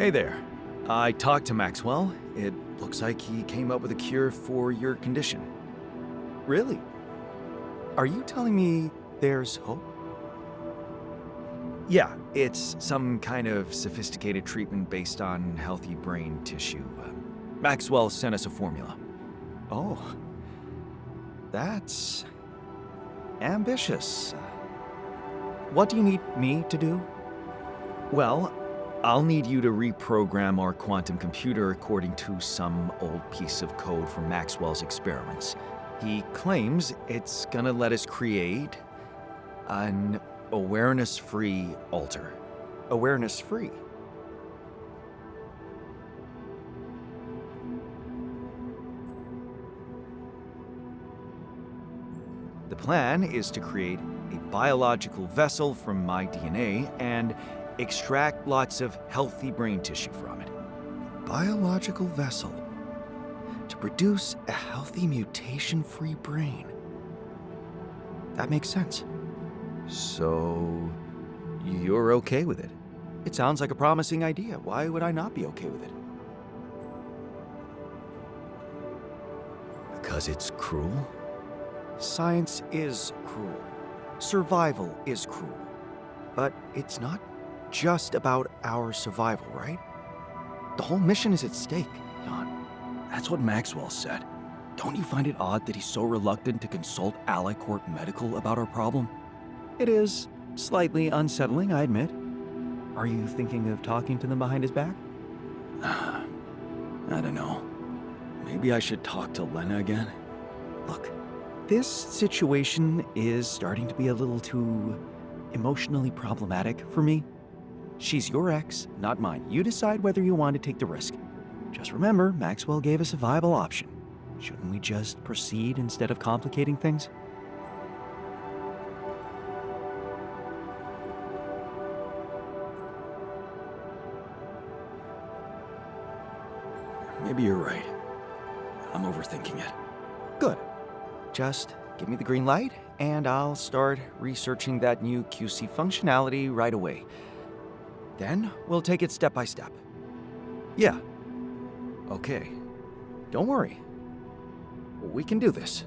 Hey there. I talked to Maxwell. It looks like he came up with a cure for your condition. Really? Are you telling me there's hope? Yeah, it's some kind of sophisticated treatment based on healthy brain tissue. Maxwell sent us a formula. Oh, that's ambitious. What do you need me to do? Well, I'll need you to reprogram our quantum computer according to some old piece of code from Maxwell's experiments. He claims it's gonna let us create an awareness-free alter. Awareness-free? The plan is to create a biological vessel from my DNA and extract lots of healthy brain tissue from it. A biological vessel to produce a healthy mutation-free brain. That makes sense. So, you're okay with it? It sounds like a promising idea. Why would I not be okay with it? Because it's cruel? Science is cruel. Survival is cruel. But it's not just about our survival, right? The whole mission is at stake, Jan. That's what Maxwell said. Don't you find it odd that he's so reluctant to consult Alicorp Medical about our problem? It is slightly unsettling, I admit. Are you thinking of talking to them behind his back? I don't know. Maybe I should talk to Lena again? Look, this situation is starting to be a little too emotionally problematic for me. She's your ex, not mine. You decide whether you want to take the risk. Just remember, Maxwell gave us a viable option. Shouldn't we just proceed instead of complicating things? Maybe you're right. I'm overthinking it. Good. Just give me the green light, and I'll start researching that new QC functionality right away. Then we'll take it step by step. Yeah. Okay. Don't worry. We can do this.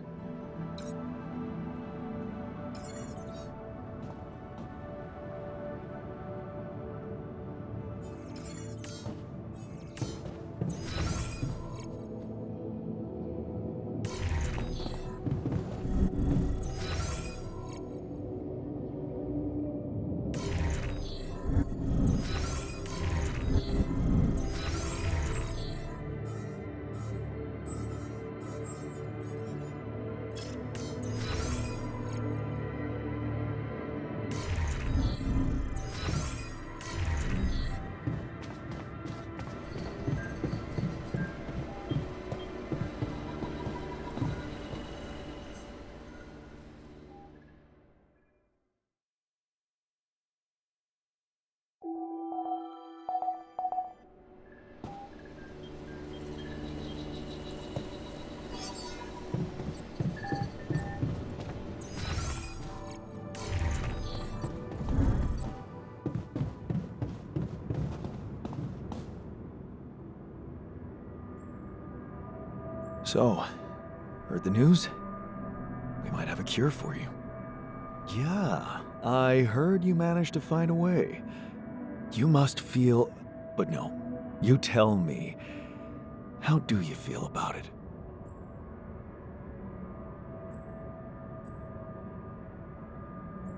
So, heard the news? We might have a cure for you. Yeah, I heard you managed to find a way. You must feel... But no, you tell me. How do you feel about it?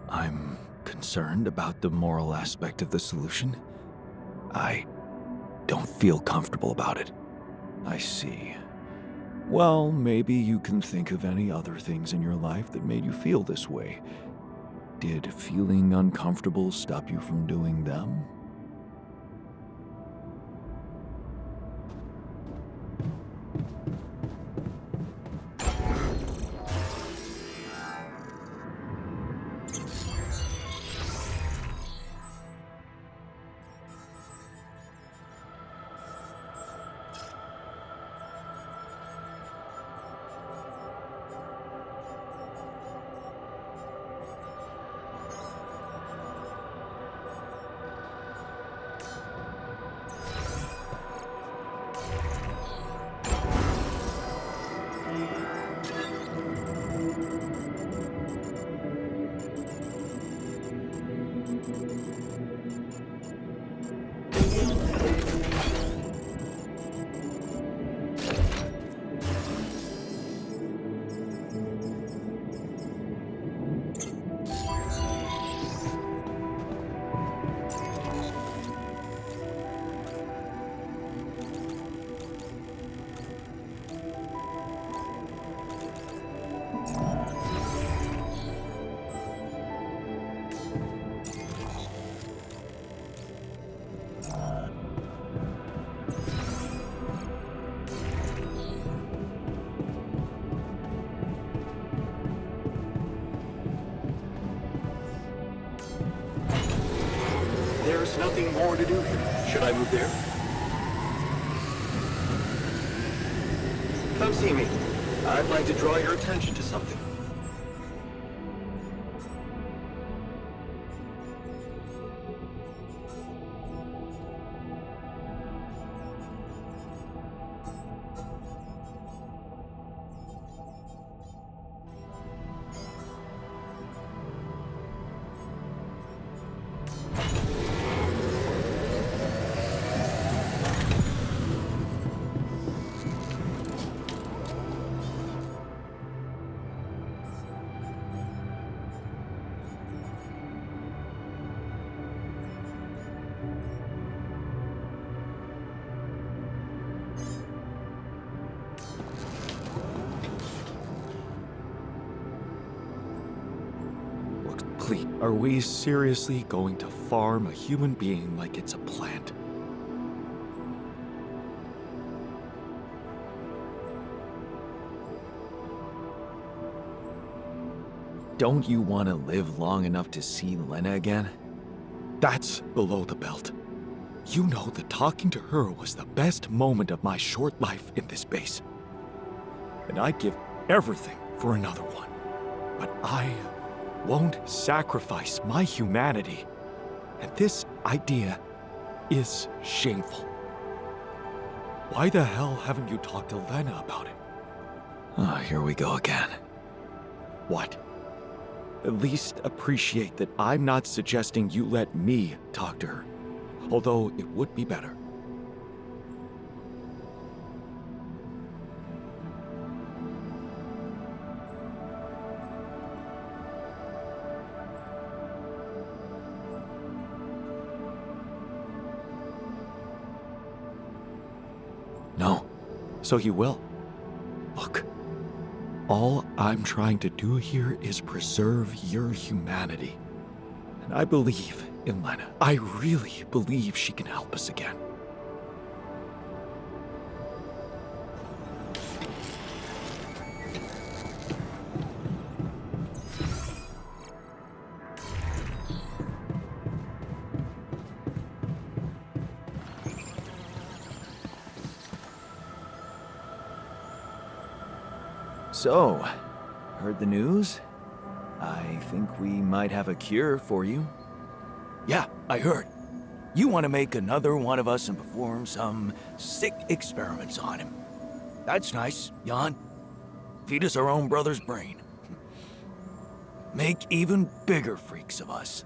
I'm concerned about the moral aspect of the solution. I don't feel comfortable about it. I see. Well, maybe you can think of any other things in your life that made you feel this way. Did feeling uncomfortable stop you from doing them? There's nothing more to do here. Should I move there? Come see me. I'd like to draw your attention to something. Please, are we seriously going to farm a human being like it's a plant? Don't you want to live long enough to see Lena again? That's below the belt. You know that talking to her was the best moment of my short life in this base. And I'd give everything for another one. But I won't sacrifice my humanity. And this idea is shameful. Why the hell haven't you talked to Lena about it? Ah, here we go again. What? At least appreciate that I'm not suggesting you let me talk to her, although it would be better. No, so you will. Look. All I'm trying to do here is preserve your humanity. And I believe in Lena. I really believe she can help us again. So, heard the news? I think we might have a cure for you. Yeah, I heard. You want to make another one of us and perform some sick experiments on him. That's nice, Jan. Feed us our own brother's brain. Make even bigger freaks of us.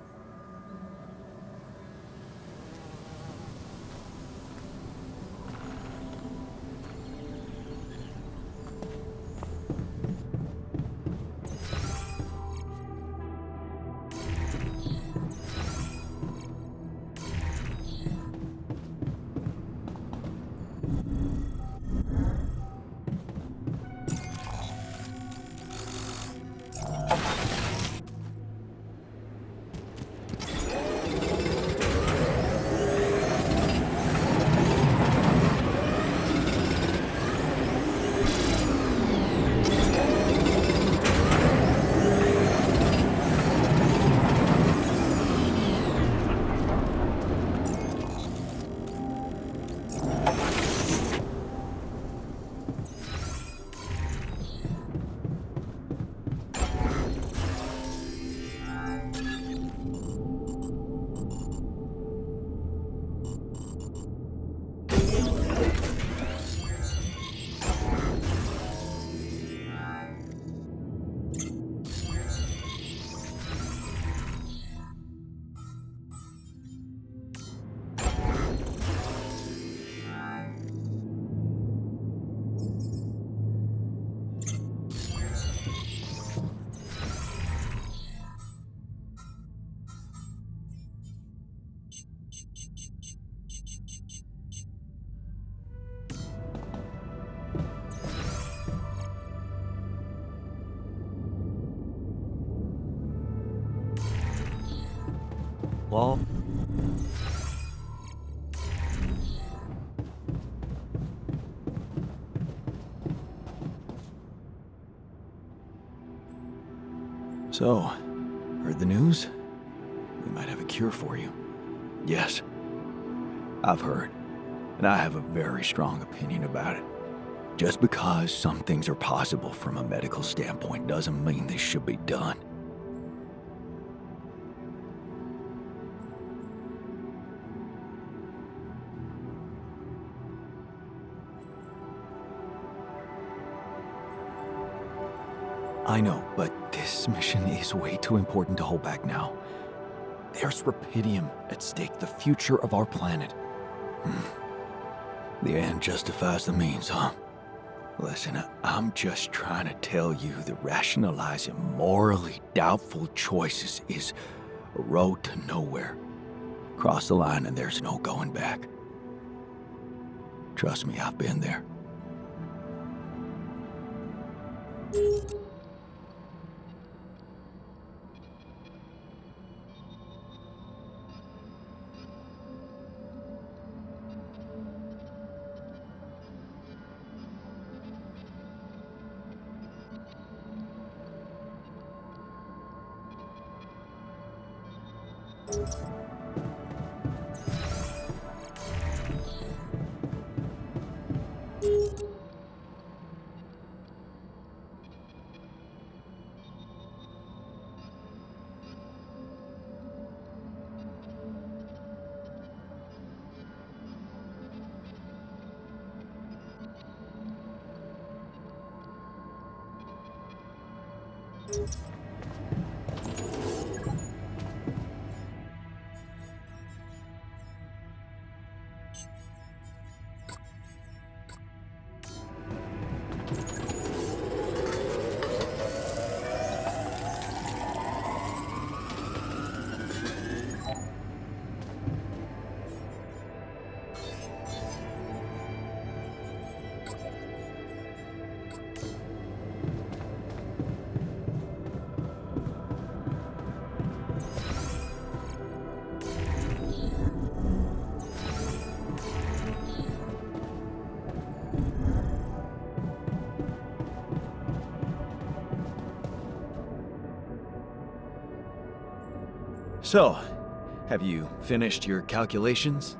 Well, so, heard the news? We might have a cure for you. Yes. I've heard, and I have a very strong opinion about it. Just because some things are possible from a medical standpoint doesn't mean they should be done. I know, but this mission is way too important to hold back now. There's Rapidium at stake, the future of our planet. The end justifies the means, huh? Listen, I'm just trying to tell you that rationalizing morally doubtful choices is a road to nowhere. Cross the line and there's no going back. Trust me, I've been there. So, have you finished your calculations?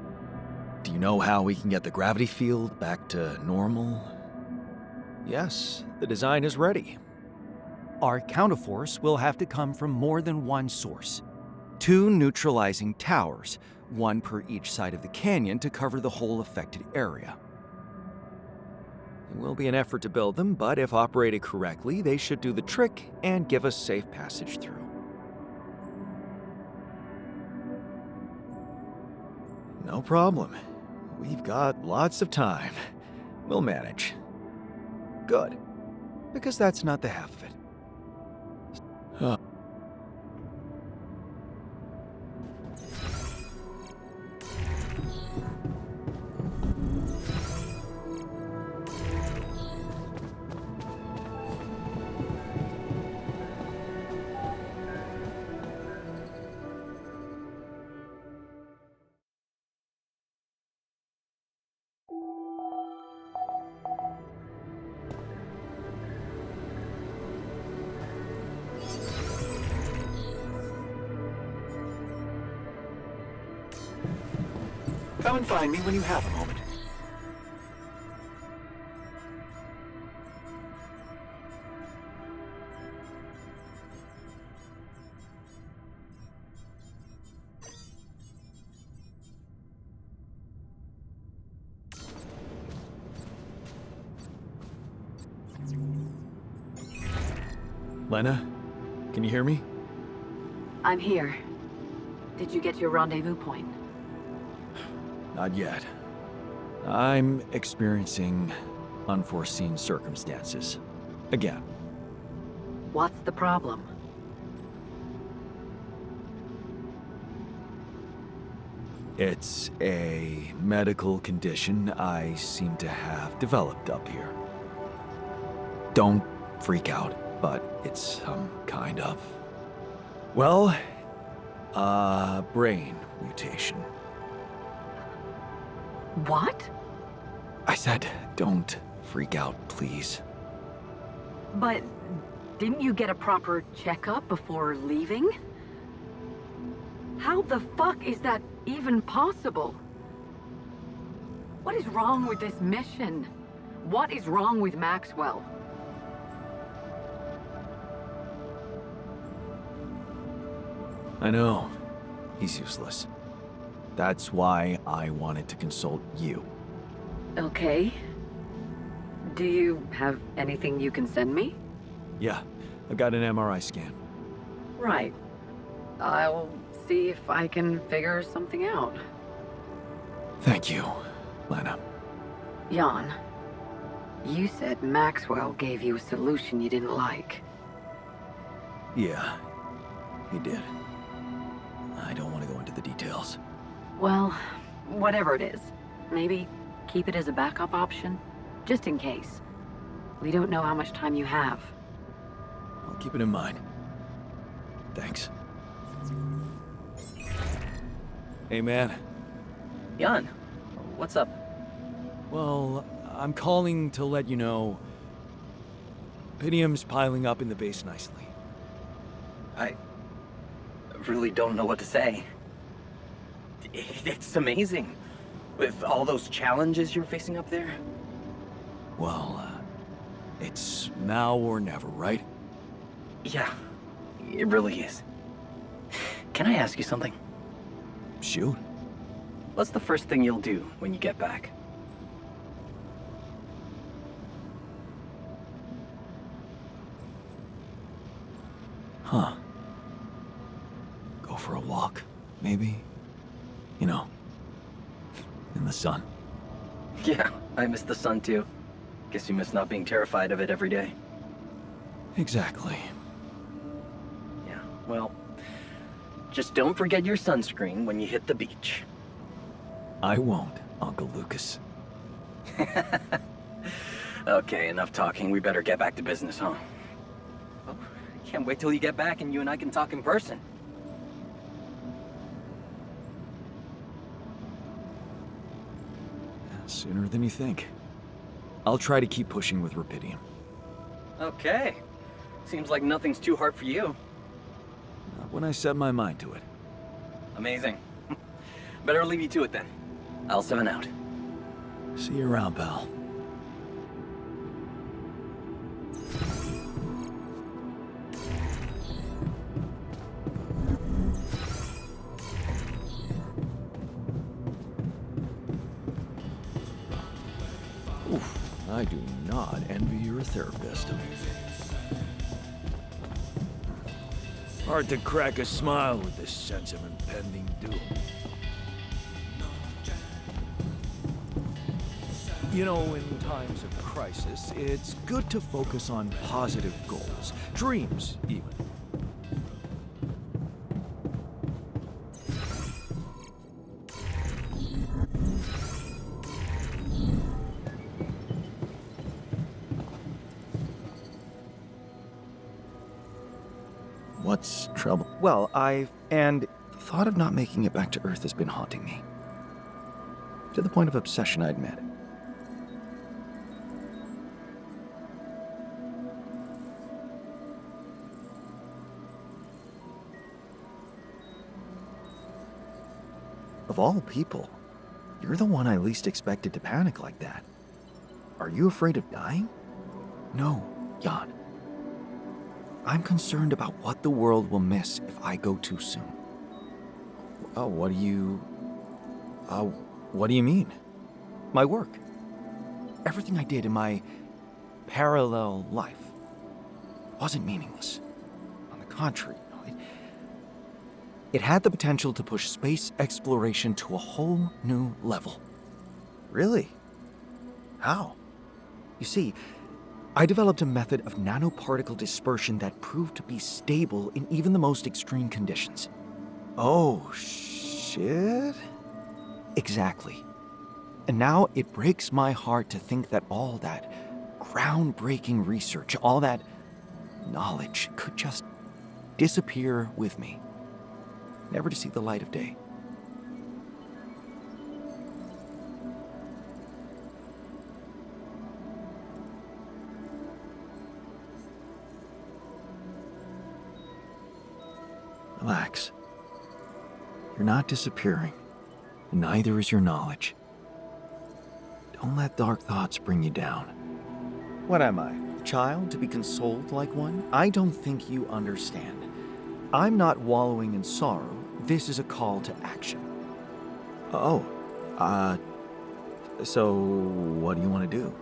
Do you know how we can get the gravity field back to normal? Yes, the design is ready. Our counterforce will have to come from more than one source. 2 neutralizing towers, 1 per each side of the canyon to cover the whole affected area. It will be an effort to build them, but if operated correctly, they should do the trick and give us safe passage through. No problem. We've got lots of time. We'll manage. Good. Because that's not the half of it. Come and find me when you have a moment. Lena, can you hear me? I'm here. Did you get your rendezvous point? Not yet. I'm experiencing unforeseen circumstances. Again. What's the problem? It's a medical condition I seem to have developed up here. Don't freak out, but it's some kind of... well, brain mutation. What? I said, don't freak out, please. But didn't you get a proper checkup before leaving? How the fuck is that even possible? What is wrong with this mission? What is wrong with Maxwell? I know. He's useless. That's why I wanted to consult you. Okay. Do you have anything you can send me? Yeah, I got an MRI scan. Right. I'll see if I can figure something out. Thank you, Lana. Jan, you said Maxwell gave you a solution you didn't like. Yeah, he did. I don't want to go into the details. Well, whatever it is, maybe keep it as a backup option, just in case. We don't know how much time you have. I'll keep it in mind. Thanks. Hey, man. Jan, what's up? Well, I'm calling to let you know... Pydium's piling up in the base nicely. I really don't know what to say. It's amazing. With all those challenges you're facing up there. Well, it's now or never, right? Yeah, it really is. Can I ask you something? Shoot. What's the first thing you'll do when you get back? Huh. Go for a walk, maybe? You know, in the sun. Yeah, I miss the sun too. Guess you miss not being terrified of it every day. Exactly. Yeah, well, just don't forget your sunscreen when you hit the beach. I won't, Uncle Lucas. Okay, enough talking. We better get back to business, huh? Oh, I can't wait till you get back and you and I can talk in person. Sooner than you think. I'll try to keep pushing with Rapidium. Okay. Seems like nothing's too hard for you. Not when I set my mind to it. Amazing. Better leave you to it then. I'll 7 out. See you around, pal. Oof, I do not envy your therapist. Hard to crack a smile with this sense of impending doom. You know, in times of crisis, it's good to focus on positive goals, dreams even. What's trouble? Well, and thought of not making it back to Earth has been haunting me. To the point of obsession, I admit. Of all people, you're the one I least expected to panic like that. Are you afraid of dying? No, Jan. I'm concerned about what the world will miss if I go too soon. Oh, what do you mean? My work. Everything I did in my parallel life wasn't meaningless. On the contrary, it had the potential to push space exploration to a whole new level. Really? How? You see, I developed a method of nanoparticle dispersion that proved to be stable in even the most extreme conditions. Oh, shit? Exactly. And now it breaks my heart to think that all that groundbreaking research, all that knowledge could just disappear with me, never to see the light of day. Relax. You're not disappearing. and neither is your knowledge. Don't let dark thoughts bring you down. What am I, a child to be consoled like one? I don't think you understand. I'm not wallowing in sorrow. This is a call to action. Oh, so what do you want to do?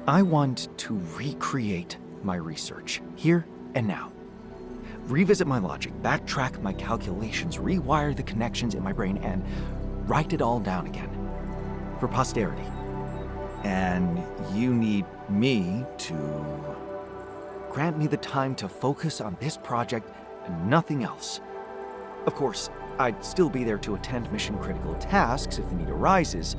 I want to recreate my research, here and now. Revisit my logic, backtrack my calculations, rewire the connections in my brain, and write it all down again. For posterity. And you need me to grant me the time to focus on this project and nothing else. Of course, I'd still be there to attend mission-critical tasks if the need arises,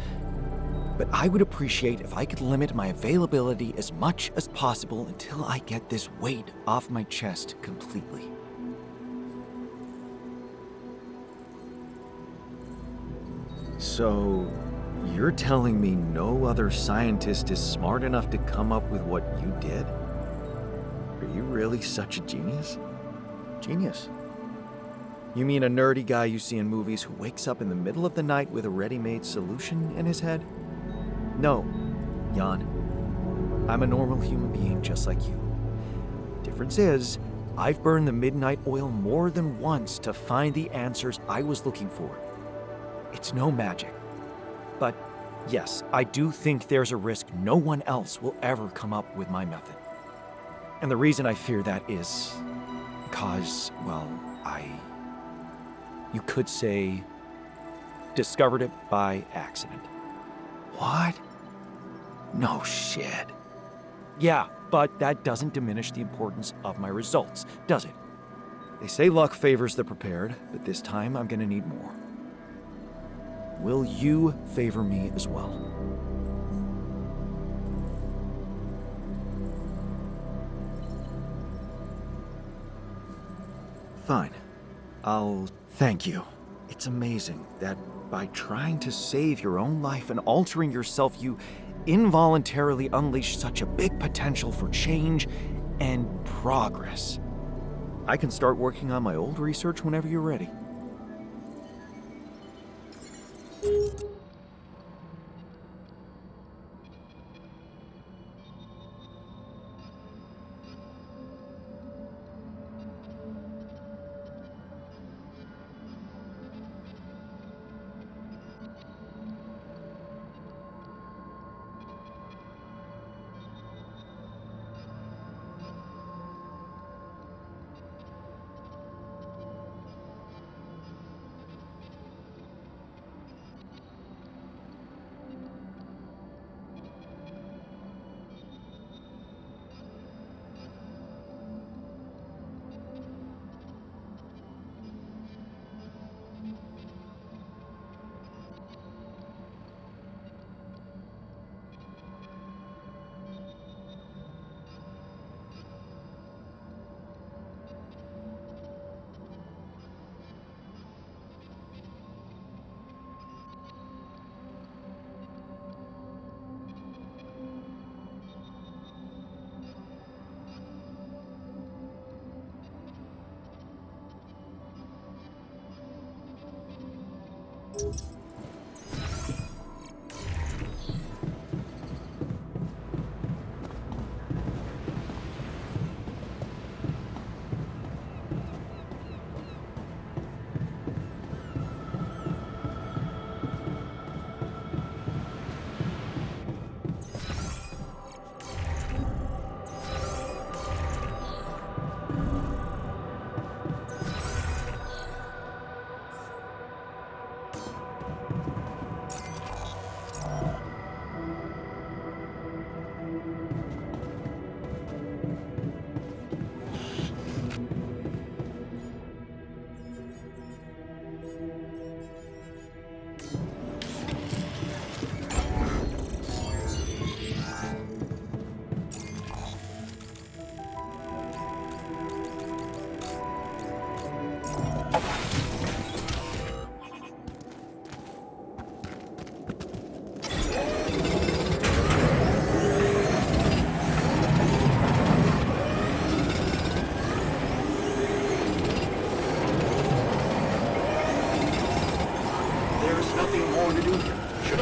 but I would appreciate if I could limit my availability as much as possible until I get this weight off my chest completely. So, you're telling me no other scientist is smart enough to come up with what you did? Are you really such a genius? Genius? You mean a nerdy guy you see in movies who wakes up in the middle of the night with a ready-made solution in his head? No, Jan. I'm a normal human being just like you. Difference is, I've burned the midnight oil more than once to find the answers I was looking for. It's no magic. But yes, I do think there's a risk no one else will ever come up with my method. And the reason I fear that is because, well, you could say, discovered it by accident. What? No shit. Yeah, but that doesn't diminish the importance of my results, does it? They say luck favors the prepared, but this time I'm gonna need more. Will you favor me as well? Fine. I'll thank you. It's amazing that by trying to save your own life and altering yourself, you involuntarily unleash such a big potential for change and progress. I can start working on my old research whenever you're ready.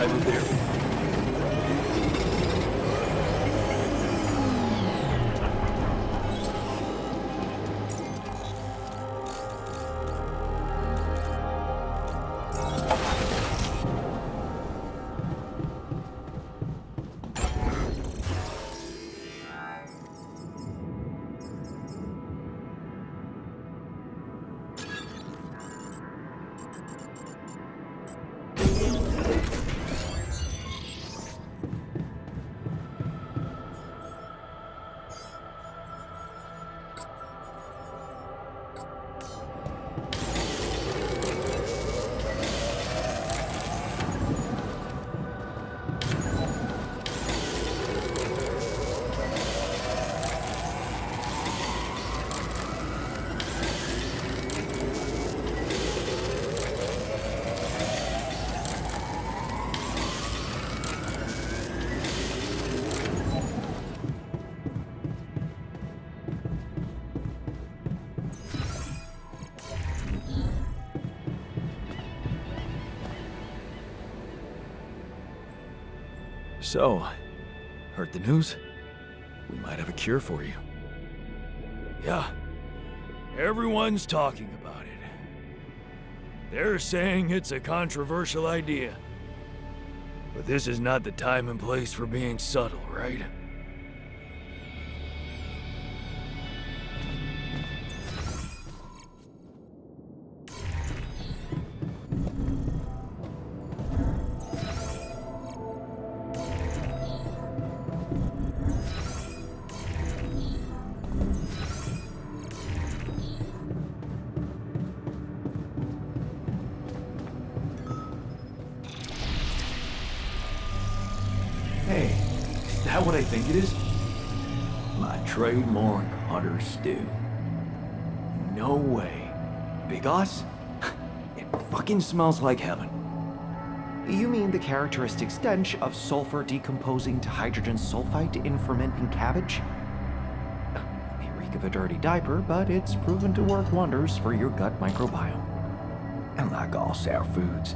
psychotherapy. So, heard the news? We might have a cure for you. Yeah, everyone's talking about it. They're saying it's a controversial idea. But this is not the time and place for being subtle, right? Hey, is that what I think it is? My trademark hunter stew. No way. Big Oss? It fucking smells like heaven. You mean the characteristic stench of sulfur decomposing to hydrogen sulfide in fermenting cabbage? May reek of a dirty diaper, but it's proven to work wonders for your gut microbiome. And like all sour foods,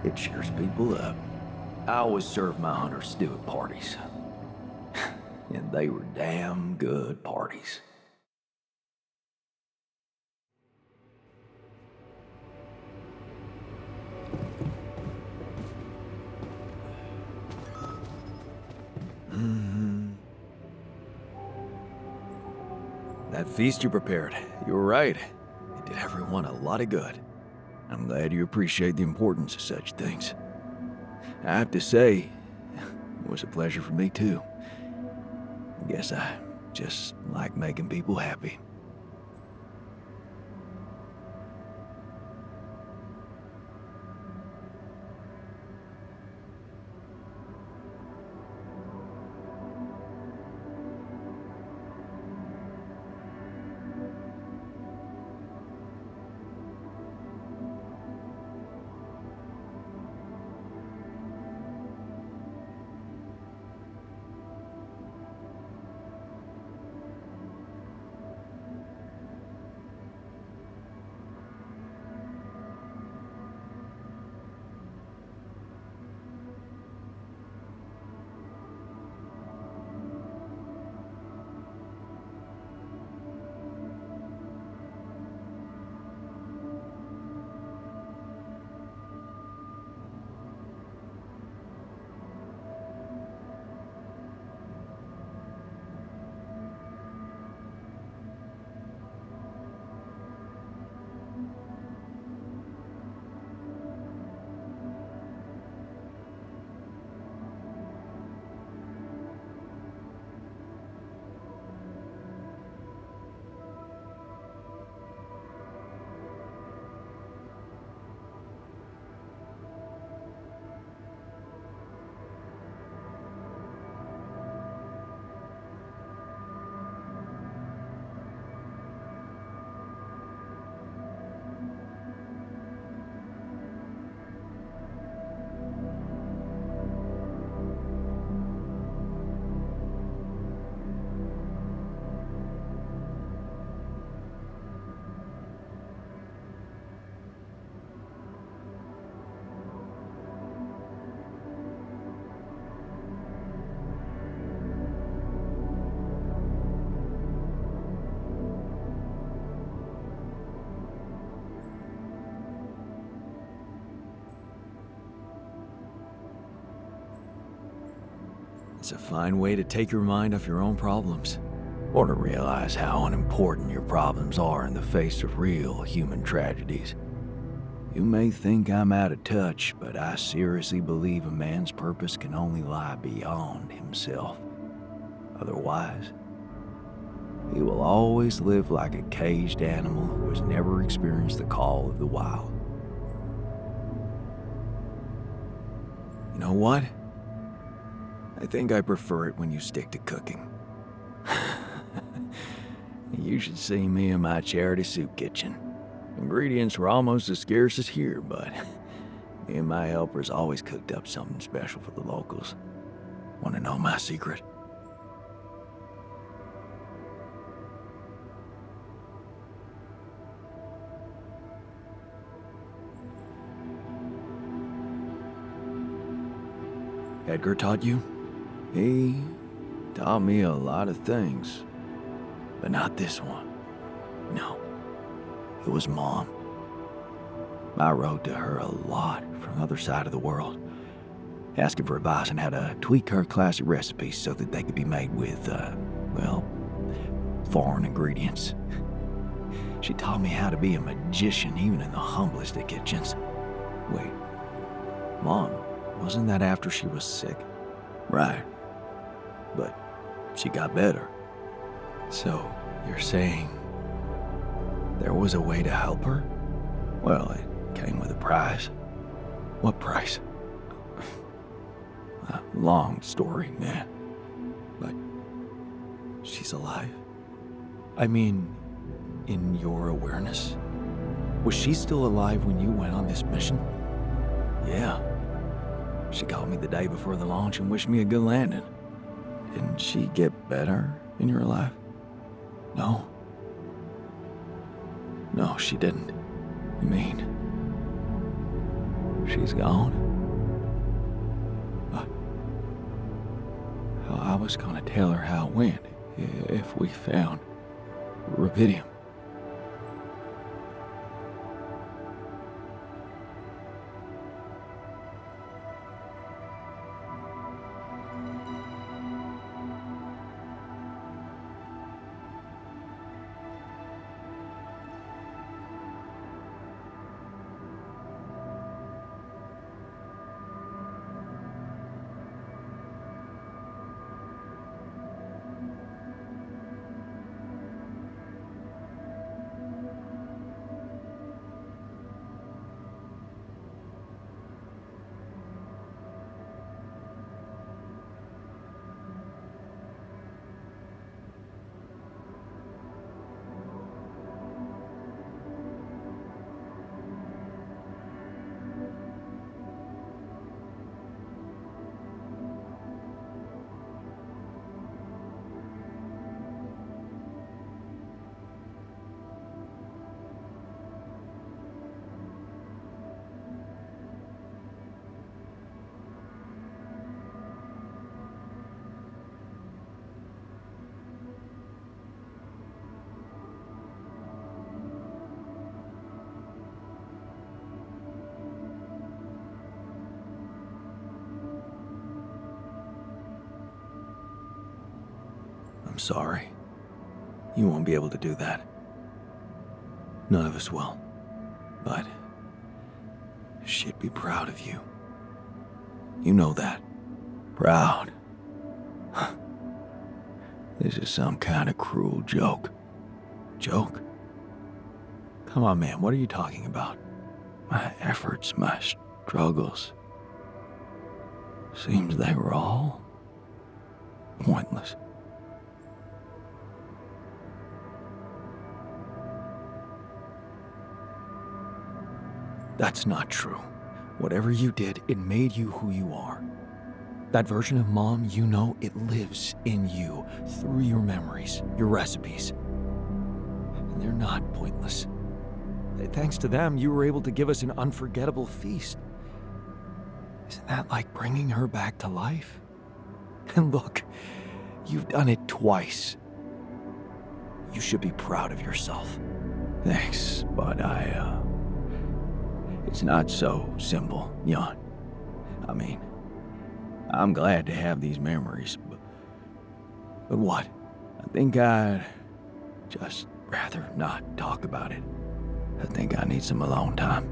it cheers people up. I always serve my hunter stew at parties. And they were damn good parties. That feast you prepared, you were right. It did everyone a lot of good. I'm glad you appreciate the importance of such things. I have to say, it was a pleasure for me too. I guess I just like making people happy. It's a fine way to take your mind off your own problems. Or to realize how unimportant your problems are in the face of real human tragedies. You may think I'm out of touch, but I seriously believe a man's purpose can only lie beyond himself. Otherwise, he will always live like a caged animal who has never experienced the call of the wild. You know what? I think I prefer it when you stick to cooking. You should see me in my charity soup kitchen. Ingredients were almost as scarce as here, but me and my helpers always cooked up something special for the locals. Want to know my secret? Edgar taught you? He taught me a lot of things, but not this one. No, it was Mom. I wrote to her a lot from the other side of the world, asking for advice on how to tweak her classic recipes so that they could be made with, well, foreign ingredients. She taught me how to be a magician even in the humblest of kitchens. Wait, Mom, wasn't that after she was sick? Right. But she got better. So, you're saying there was a way to help her? Well, it came with a price. What price? A long story, man. But she's alive? I mean, in your awareness? Was she still alive when you went on this mission? Yeah. She called me the day before the launch and wished me a good landing. Didn't she get better in your life? No. No, she didn't. You mean she's gone? But I was gonna tell her how it went if we found rubidium. I'm sorry. You won't be able to do that. None of us will. But she'd be proud of you. You know that. Proud. This is some kind of cruel joke. Joke? Come on, man, what are you talking about? My efforts, my struggles. Seems they were all pointless. That's not true. Whatever you did, it made you who you are. That version of Mom, you know, it lives in you through your memories, your recipes. And they're not pointless. Thanks to them, you were able to give us an unforgettable feast. Isn't that like bringing her back to life? And look, you've done it twice. You should be proud of yourself. Thanks, but it's not so simple, Jan. I mean, I'm glad to have these memories, but what? I think I'd just rather not talk about it. I think I need some alone time.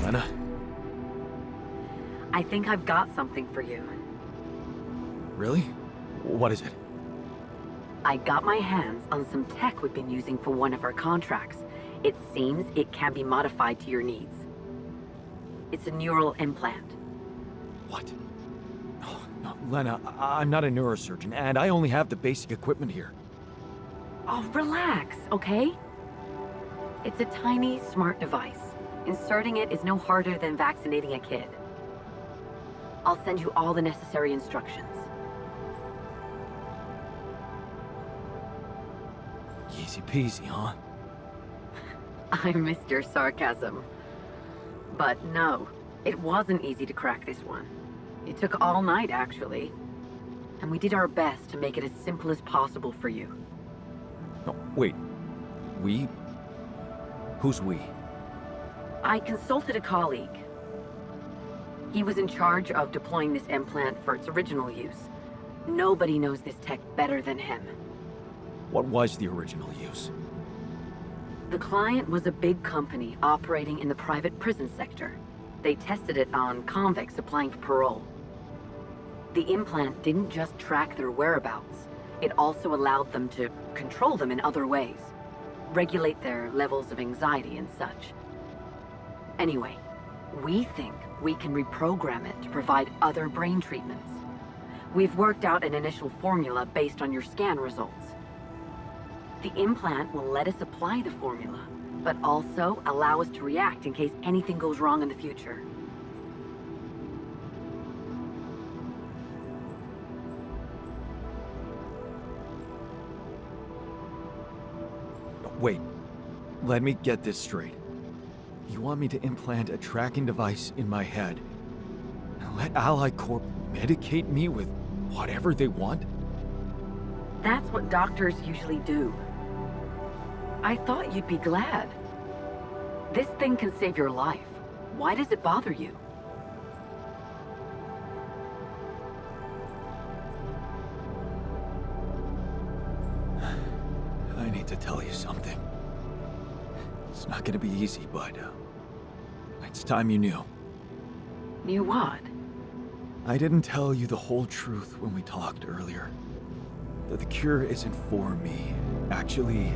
Lena? I think I've got something for you. Really? What is it? I got my hands on some tech we've been using for one of our contracts. It seems it can be modified to your needs. It's a neural implant. What? Oh, no, Lena, I'm not a neurosurgeon, and I only have the basic equipment here. Oh, relax, okay? It's a tiny, smart device. Inserting it is no harder than vaccinating a kid. I'll send you all the necessary instructions. Easy peasy, huh? I missed your sarcasm. But no, it wasn't easy to crack this one. It took all night, actually. And we did our best to make it as simple as possible for you. No, wait. We? Who's we? I consulted a colleague. He was in charge of deploying this implant for its original use. Nobody knows this tech better than him. What was the original use? The client was a big company operating in the private prison sector. They tested it on convicts applying for parole. The implant didn't just track their whereabouts, it also allowed them to control them in other ways, regulate their levels of anxiety and such. Anyway, we think we can reprogram it to provide other brain treatments. We've worked out an initial formula based on your scan results. The implant will let us apply the formula, but also allow us to react in case anything goes wrong in the future. Wait, let me get this straight. You want me to implant a tracking device in my head and let Ally Corp medicate me with whatever they want? That's what doctors usually do. I thought you'd be glad. This thing can save your life. Why does it bother you? I need to tell you something. It's not gonna be easy, but it's time you knew. Knew what? I didn't tell you the whole truth when we talked earlier. That the cure isn't for me. Actually,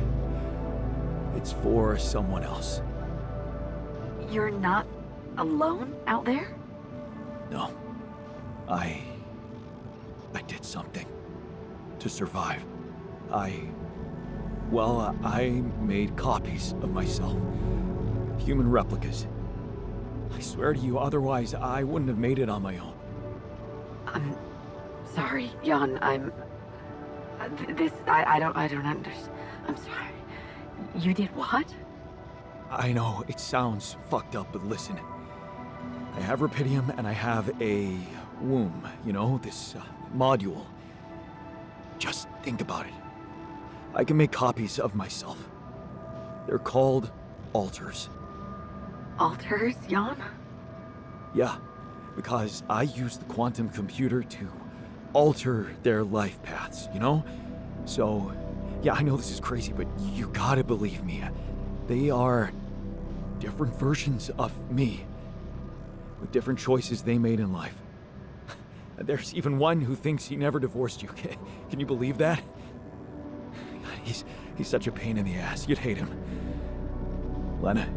it's for someone else. You're not alone out there? No. I did something to survive. I made copies of myself. Human replicas. I swear to you, otherwise I wouldn't have made it on my own. I'm sorry, Jan. I don't understand. I'm sorry. You did what? I know, it sounds fucked up, but listen. I have Rapidium and I have a womb, you know, this module. Just think about it. I can make copies of myself. They're called Alters. Alters, Jan? Yeah, because I use the quantum computer to alter their life paths, you know? So, yeah, I know this is crazy, but you gotta believe me. They are different versions of me, with different choices they made in life. There's even one who thinks he never divorced you. Can you believe that? He's such a pain in the ass. You'd hate him. Lena,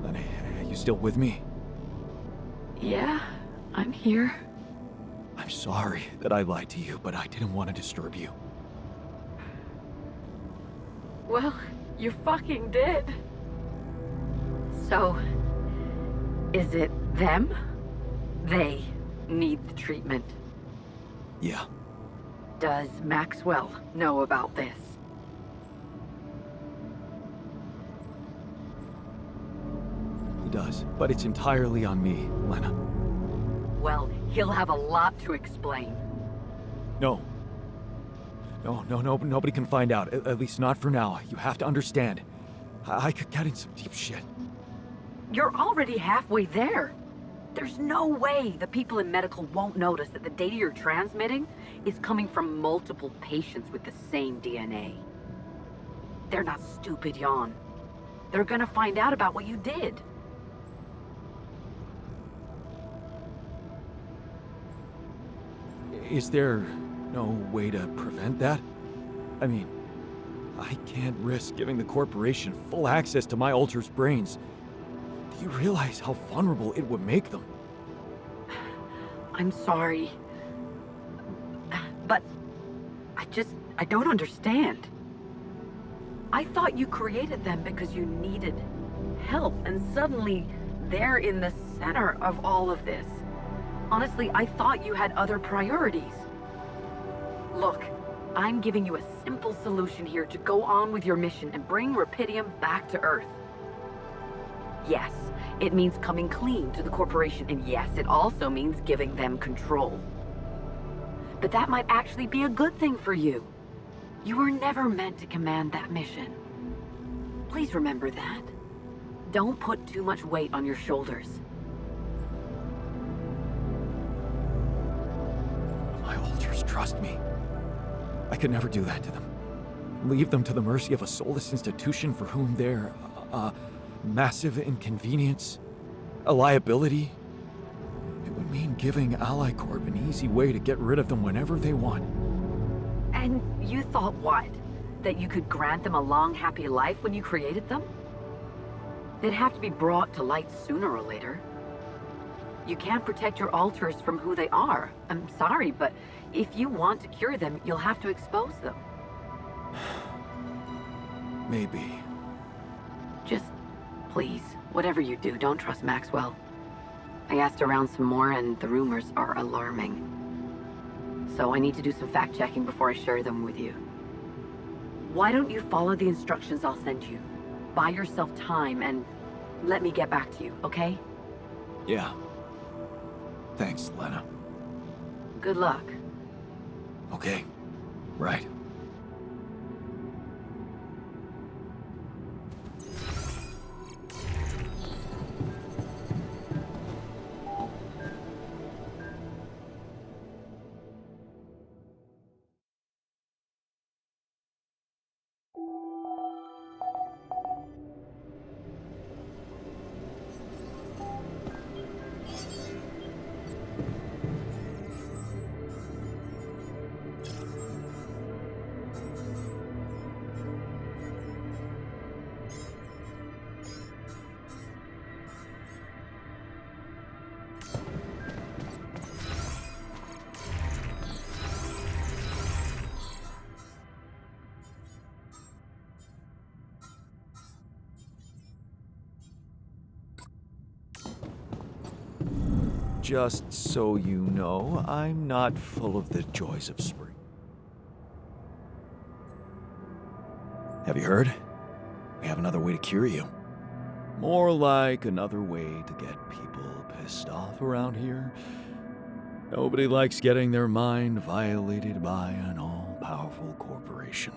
are you still with me? Yeah, I'm here. I'm sorry that I lied to you, but I didn't want to disturb you. Well, you fucking did. So, is it them? They need the treatment. Yeah. Does Maxwell know about this? He does, but it's entirely on me, Lena. Well, he'll have a lot to explain. No. No, nobody can find out. At least not for now. You have to understand. I could get in some deep shit. You're already halfway there. There's no way the people in medical won't notice that the data you're transmitting is coming from multiple patients with the same DNA. They're not stupid, Jan. They're gonna find out about what you did. Is there no way to prevent that? I mean, I can't risk giving the corporation full access to my Alters brains. Do you realize how vulnerable it would make them? I'm sorry. But I don't understand. I thought you created them because you needed help, and suddenly they're in the center of all of this. Honestly, I thought you had other priorities. Look, I'm giving you a simple solution here to go on with your mission and bring Rapidium back to Earth. Yes, it means coming clean to the corporation, and yes, it also means giving them control. But that might actually be a good thing for you. You were never meant to command that mission. Please remember that. Don't put too much weight on your shoulders. My Alters trust me. I could never do that to them. Leave them to the mercy of a soulless institution for whom they're a massive inconvenience, a liability. It would mean giving Ally Corp an easy way to get rid of them whenever they want. And you thought what? That you could grant them a long, happy life when you created them? They'd have to be brought to light sooner or later. You can't protect your Alters from who they are. I'm sorry, but if you want to cure them, you'll have to expose them. Maybe. Just, please, whatever you do, don't trust Maxwell. I asked around some more, and the rumors are alarming. So I need to do some fact-checking before I share them with you. Why don't you follow the instructions I'll send you? Buy yourself time and let me get back to you, okay? Yeah. Thanks, Lena. Good luck. Okay. Right. Just so you know, I'm not full of the joys of spring. Have you heard? We have another way to cure you. More like another way to get people pissed off around here. Nobody likes getting their mind violated by an all-powerful corporation.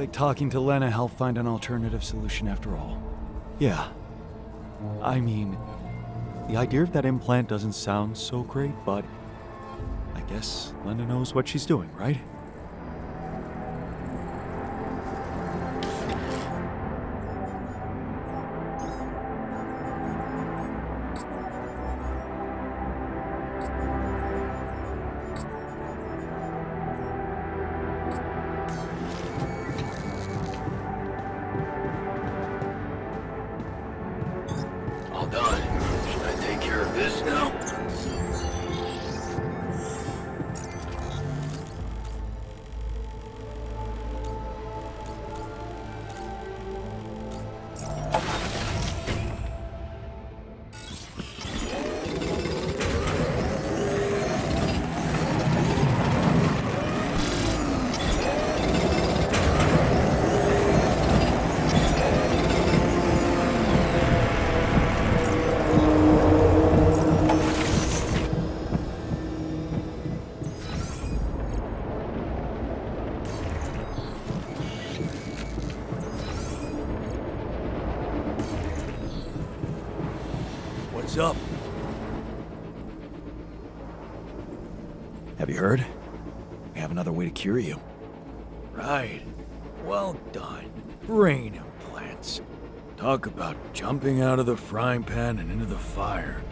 like talking to Lena helped find an alternative solution after all. Yeah. I mean, the idea of that implant doesn't sound so great, but I guess Lena knows what she's doing, right? All done. Should I take care of this now? What's up? Have you heard? We have another way to cure you. Right. Well done. Brain implants. Talk about jumping out of the frying pan and into the fire.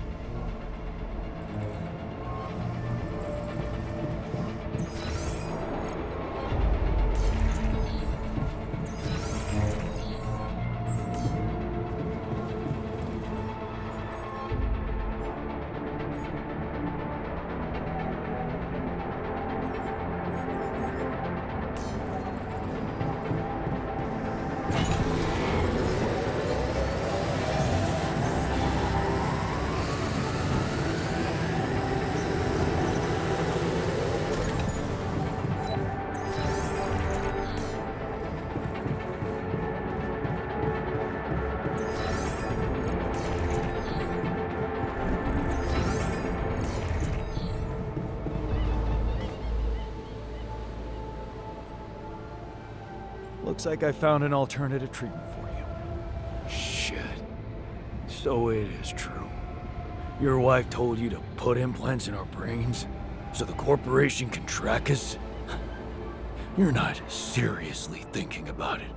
Looks like I found an alternative treatment for you. Shit. So it is true. Your wife told you to put implants in our brains so the corporation can track us? You're not seriously thinking about it.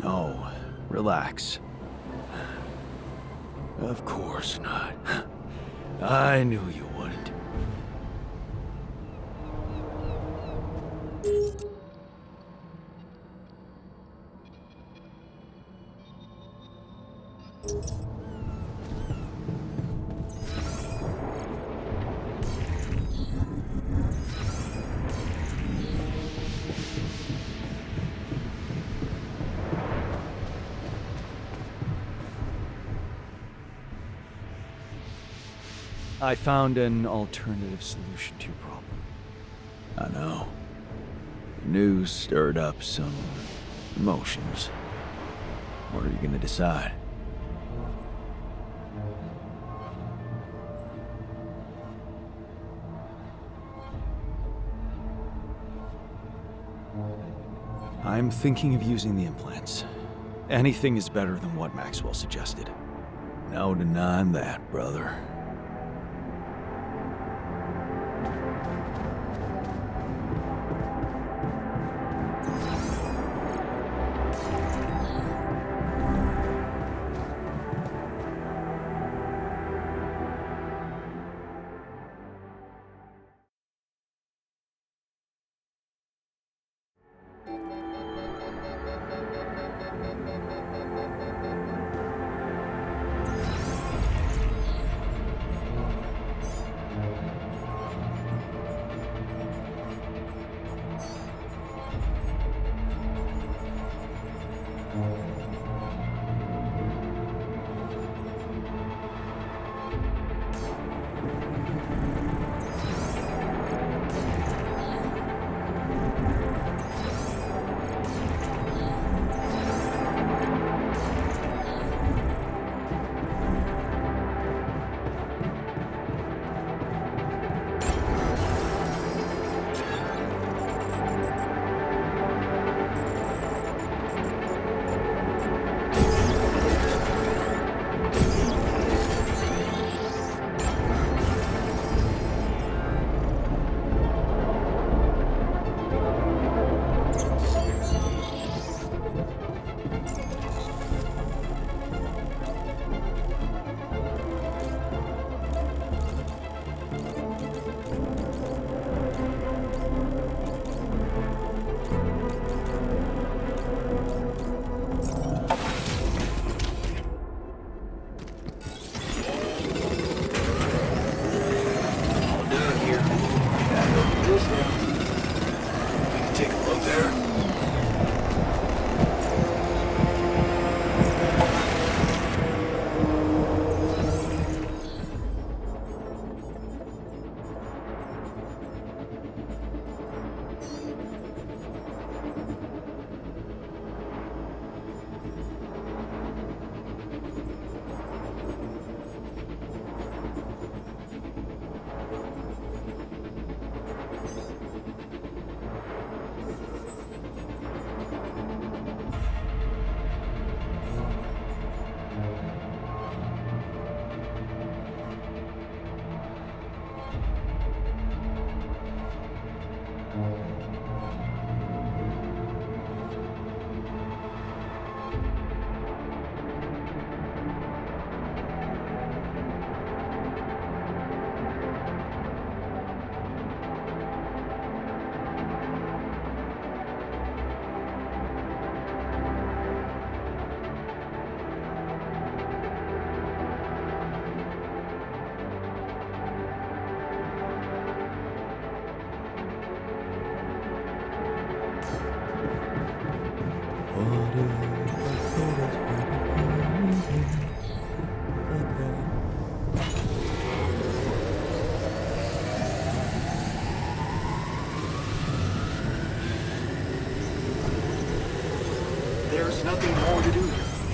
No, relax. Of course not. I knew you wouldn't. I found an alternative solution to your problem. I know. The news stirred up some emotions. What are you gonna decide? I'm thinking of using the implants. Anything is better than what Maxwell suggested. No denying that, brother.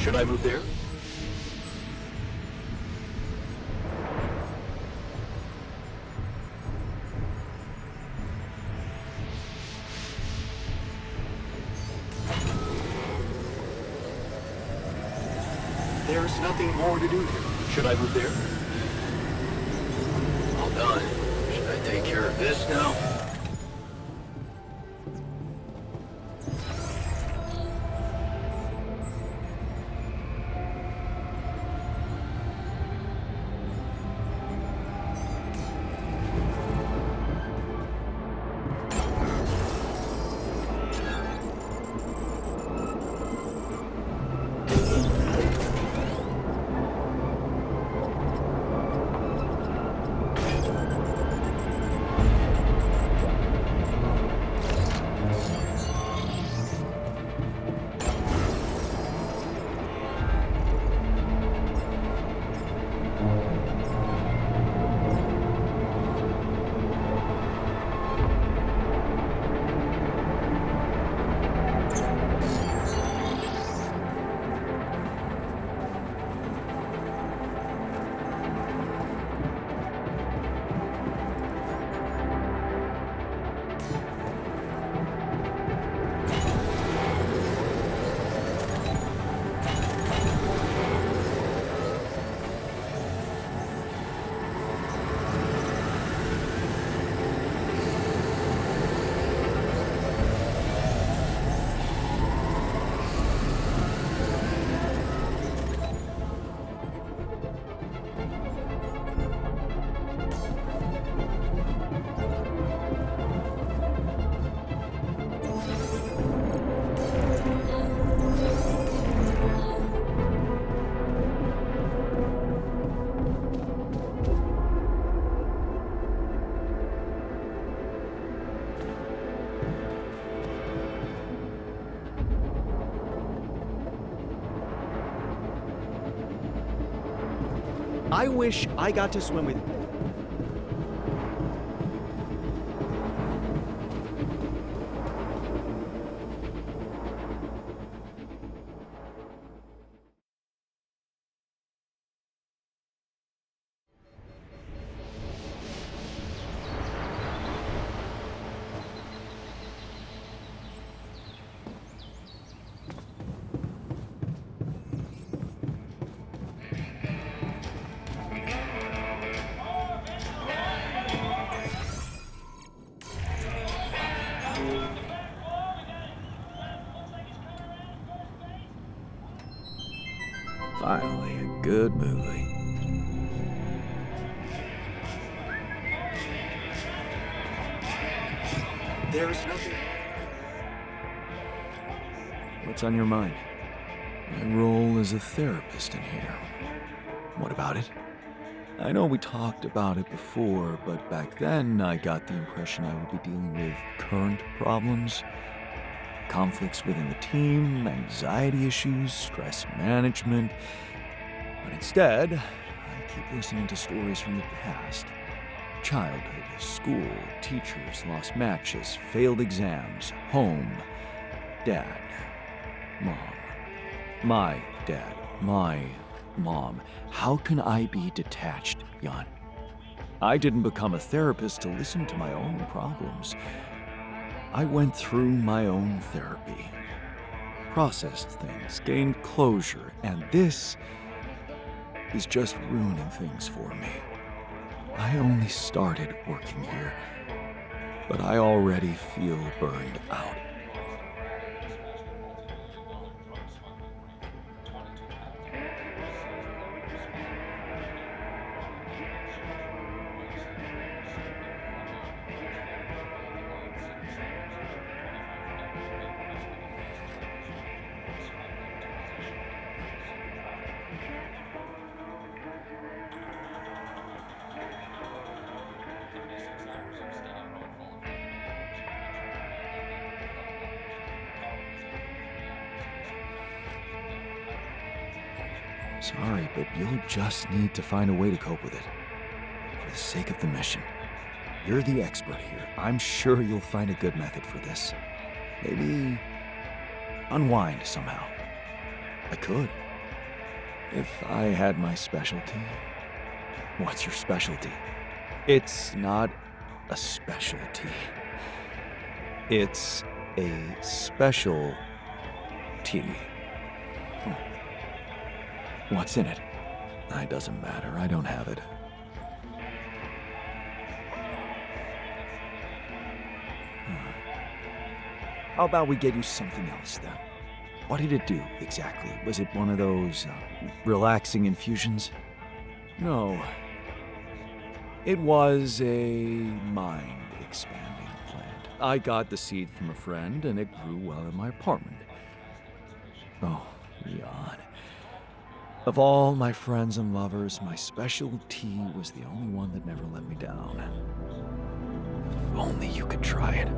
Should I move there? There's nothing more to do here. Should I move there? All done. Should I take care of this now? I wish I got to swim with you. Finally, a good movie. There's nothing. What's on your mind? My role as a therapist in here. What about it? I know we talked about it before, but back then I got the impression I would be dealing with current problems, conflicts within the team, anxiety issues, stress management. But instead, I keep listening to stories from the past. Childhood, school, teachers, lost matches, failed exams, home, dad, mom. My dad, my mom. How can I be detached, Jan? I didn't become a therapist to listen to my own problems. I went through my own therapy, processed things, gained closure, and this is just ruining things for me. I only started working here, but I already feel burned out. Sorry, but you'll just need to find a way to cope with it. For the sake of the mission. You're the expert here. I'm sure you'll find a good method for this. Maybe unwind somehow. I could. If I had my specialty. What's your specialty? It's not a specialty. It's a special tea. What's in it? It doesn't matter. I don't have it. How about we get you something else then? What did it do exactly? Was it one of those relaxing infusions? No. It was a mind-expanding plant. I got the seed from a friend, and it grew well in my apartment. Oh, Jan. Of all my friends and lovers, my special tea was the only one that never let me down. If only you could try it.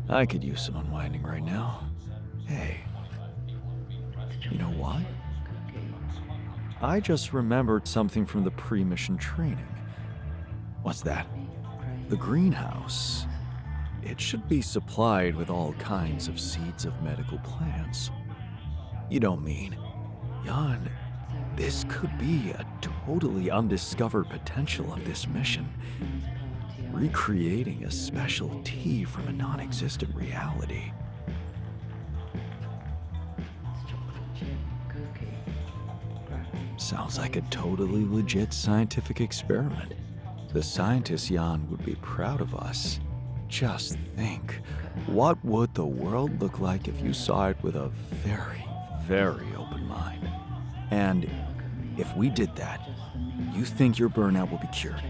I could use some unwinding right now. Hey, you know what? I just remembered something from the pre-mission training. What's that? The greenhouse. It should be supplied with all kinds of seeds of medical plants. You don't mean, Jan, this could be a totally undiscovered potential of this mission. Recreating a special tea from a non-existent reality. Sounds like a totally legit scientific experiment. The scientists, Jan, would be proud of us. Just think, what would the world look like if you saw it with a very, very open mind? And if we did that, you think your burnout will be cured?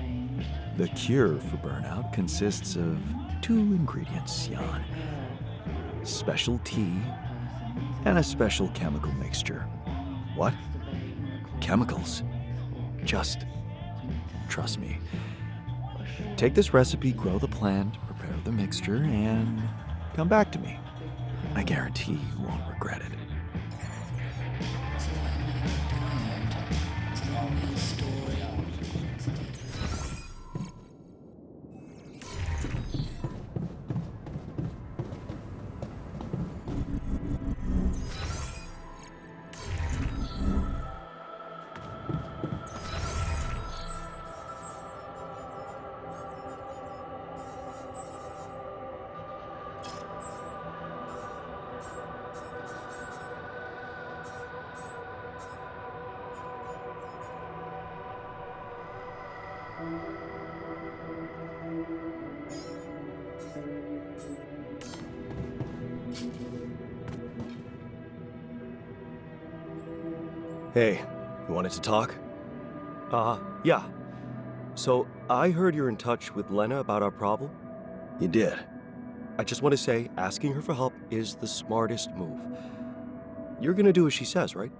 The cure for burnout consists of 2 ingredients, Jan. Special tea and a special chemical mixture. What? Chemicals. Just trust me. Take this recipe, grow the plant, prepare the mixture, and come back to me. I guarantee you won't regret it. Hey, you wanted to talk? Yeah. So, I heard you're in touch with Lena about our problem. You did. I just want to say, asking her for help is the smartest move. You're gonna do as she says, right?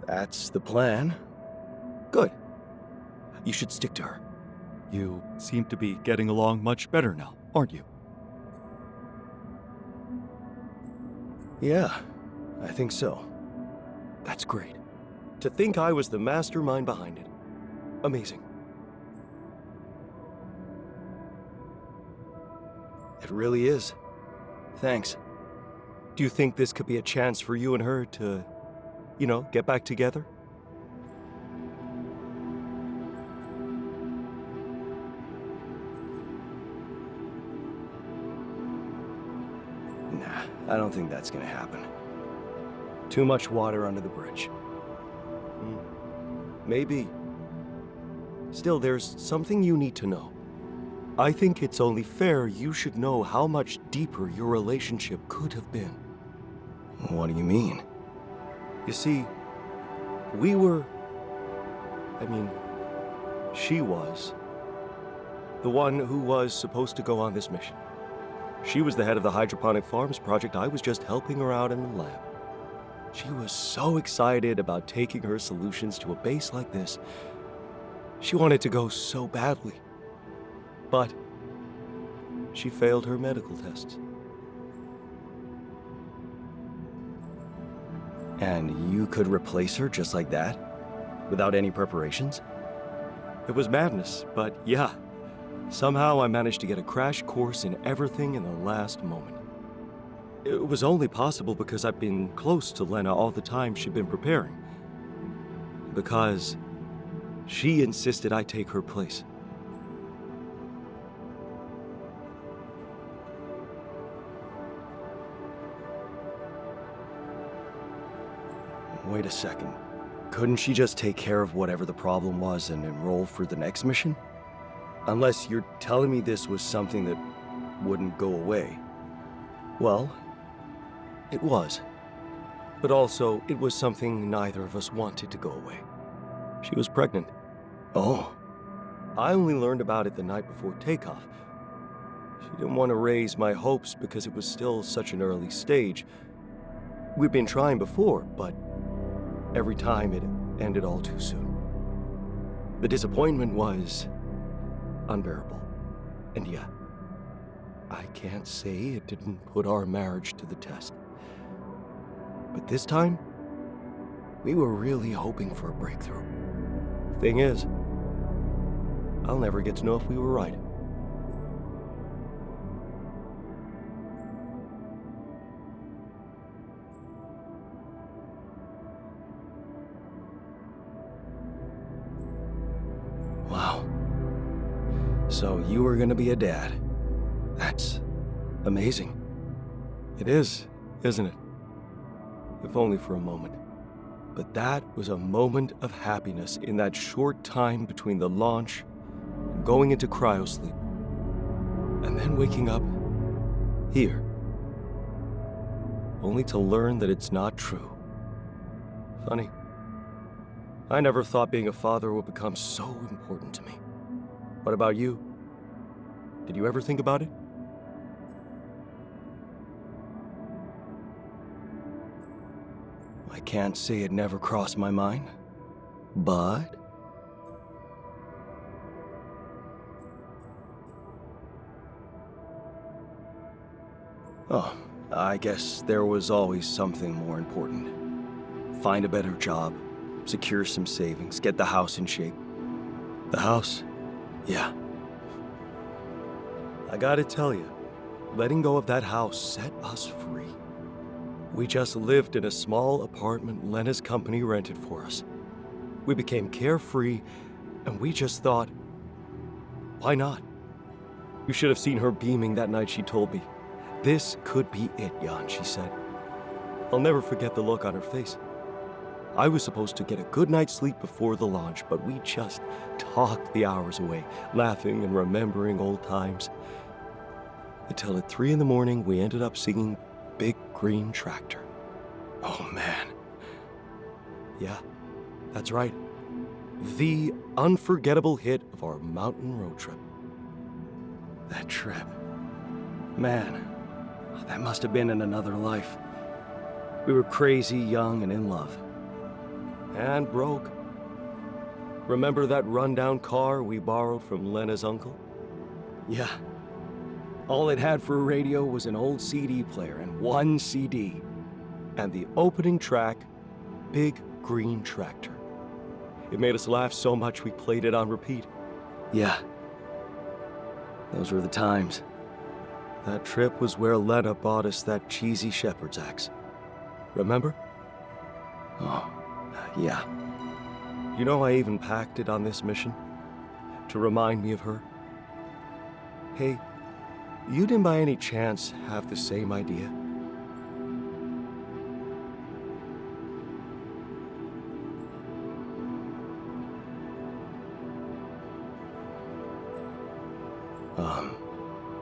That's the plan. Good. You should stick to her. You seem to be getting along much better now, aren't you? Yeah, I think so. That's great. To think I was the mastermind behind it. Amazing. It really is. Thanks. Do you think this could be a chance for you and her to, get back together? Nah, I don't think that's gonna happen. Too much water under the bridge. Maybe. Still, there's something you need to know. I think it's only fair you should know how much deeper your relationship could have been. What do you mean? You see, we were... she was the one who was supposed to go on this mission. She was the head of the hydroponic farms project. I was just helping her out in the lab. She was so excited about taking her solutions to a base like this. She wanted to go so badly. But she failed her medical tests. And you could replace her just like that? Without any preparations? It was madness, but yeah. Somehow I managed to get a crash course in everything in the last moment. It was only possible because I've been close to Lena all the time she'd been preparing. Because she insisted I take her place. Wait a second. Couldn't she just take care of whatever the problem was and enroll for the next mission? Unless you're telling me this was something that wouldn't go away. Well, it was. But also, it was something neither of us wanted to go away. She was pregnant. Oh. I only learned about it the night before takeoff. She didn't want to raise my hopes because it was still such an early stage. We'd been trying before, but every time it ended all too soon. The disappointment was unbearable. And yeah, I can't say it didn't put our marriage to the test. But this time, we were really hoping for a breakthrough. Thing is, I'll never get to know if we were right. Wow. So you were gonna be a dad. That's amazing. It is, isn't it? If only for a moment. But that was a moment of happiness in that short time between the launch and going into cryosleep. And then waking up here. Only to learn that it's not true. Funny. I never thought being a father would become so important to me. What about you? Did you ever think about it? I can't say it never crossed my mind, but... Oh, I guess there was always something more important. Find a better job, secure some savings, get the house in shape. The house? Yeah. I gotta tell you, letting go of that house set us free. We just lived in a small apartment Lena's company rented for us. We became carefree, and we just thought, why not? You should have seen her beaming that night she told me. This could be it, Jan, she said. I'll never forget the look on her face. I was supposed to get a good night's sleep before the launch, but we just talked the hours away, laughing and remembering old times. Until at 3 in the morning, we ended up singing Big Green Tractor. Oh, man. Yeah, that's right. The unforgettable hit of our mountain road trip. That trip. Man, that must have been in another life. We were crazy, young, and in love. And broke. Remember that rundown car we borrowed from Lena's uncle? Yeah. All it had for a radio was an old CD player and one CD. And the opening track, Big Green Tractor. It made us laugh so much we played it on repeat. Yeah. Those were the times. That trip was where Lena bought us that cheesy shepherd's axe. Remember? Oh, yeah. You know, I even packed it on this mission to remind me of her. Hey, you didn't by any chance have the same idea?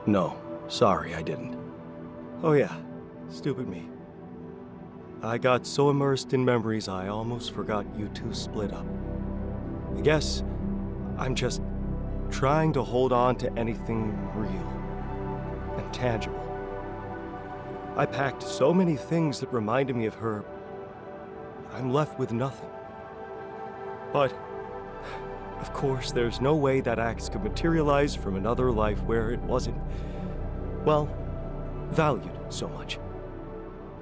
No, sorry, I didn't. Oh yeah, stupid me. I got so immersed in memories I almost forgot you two split up. I guess I'm just trying to hold on to anything real and tangible. I packed so many things that reminded me of her, I'm left with nothing. But, of course, there's no way that axe could materialize from another life where it wasn't, well, valued so much.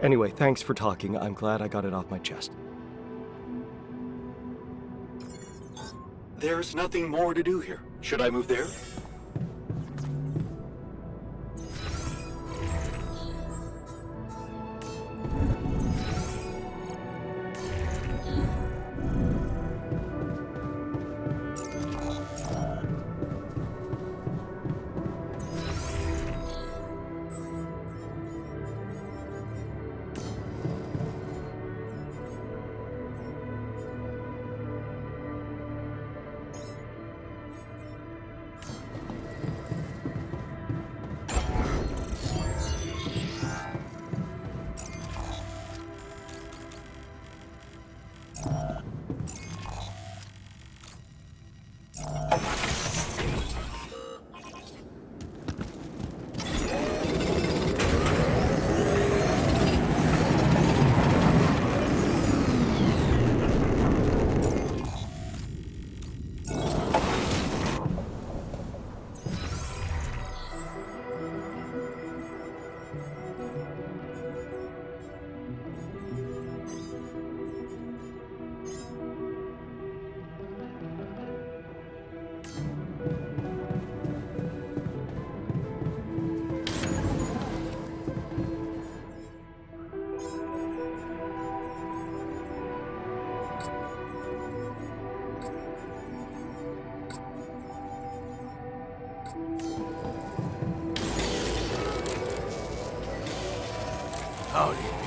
Anyway, thanks for talking. I'm glad I got it off my chest. There's nothing more to do here. Should I move there? Howdy.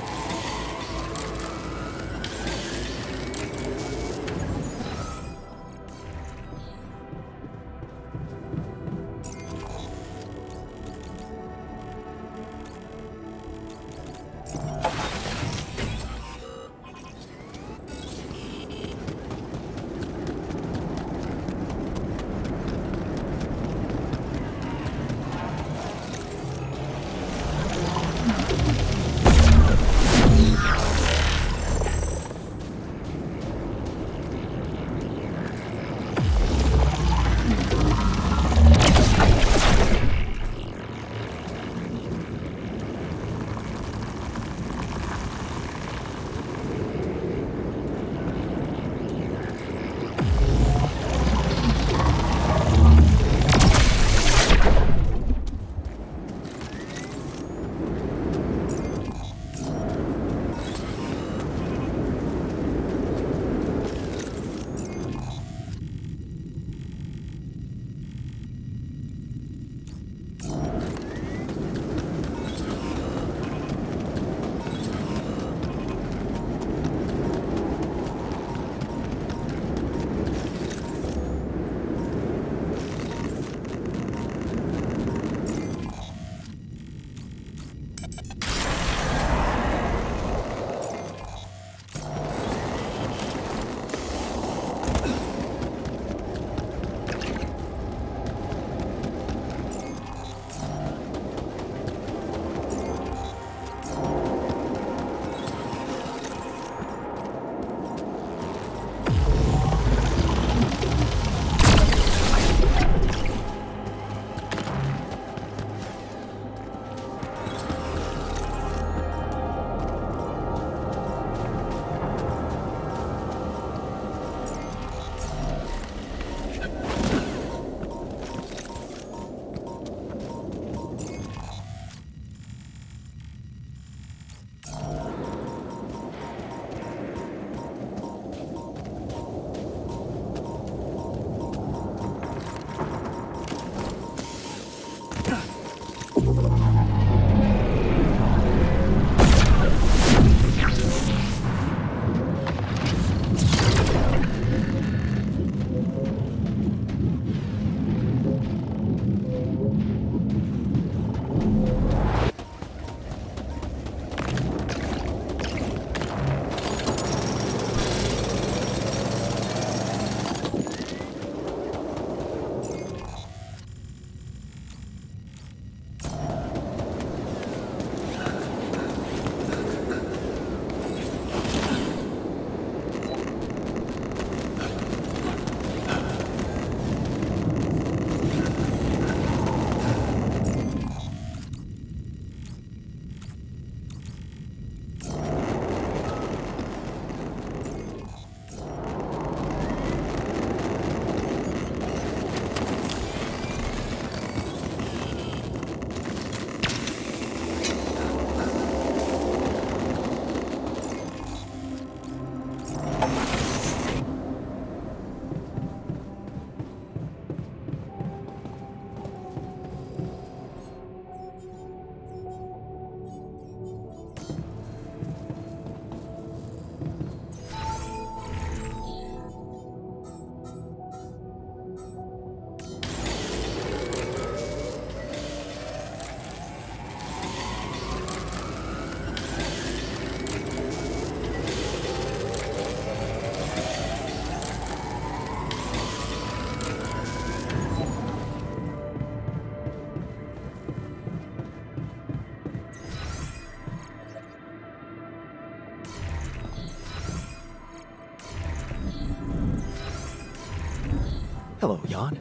Hello, Jan.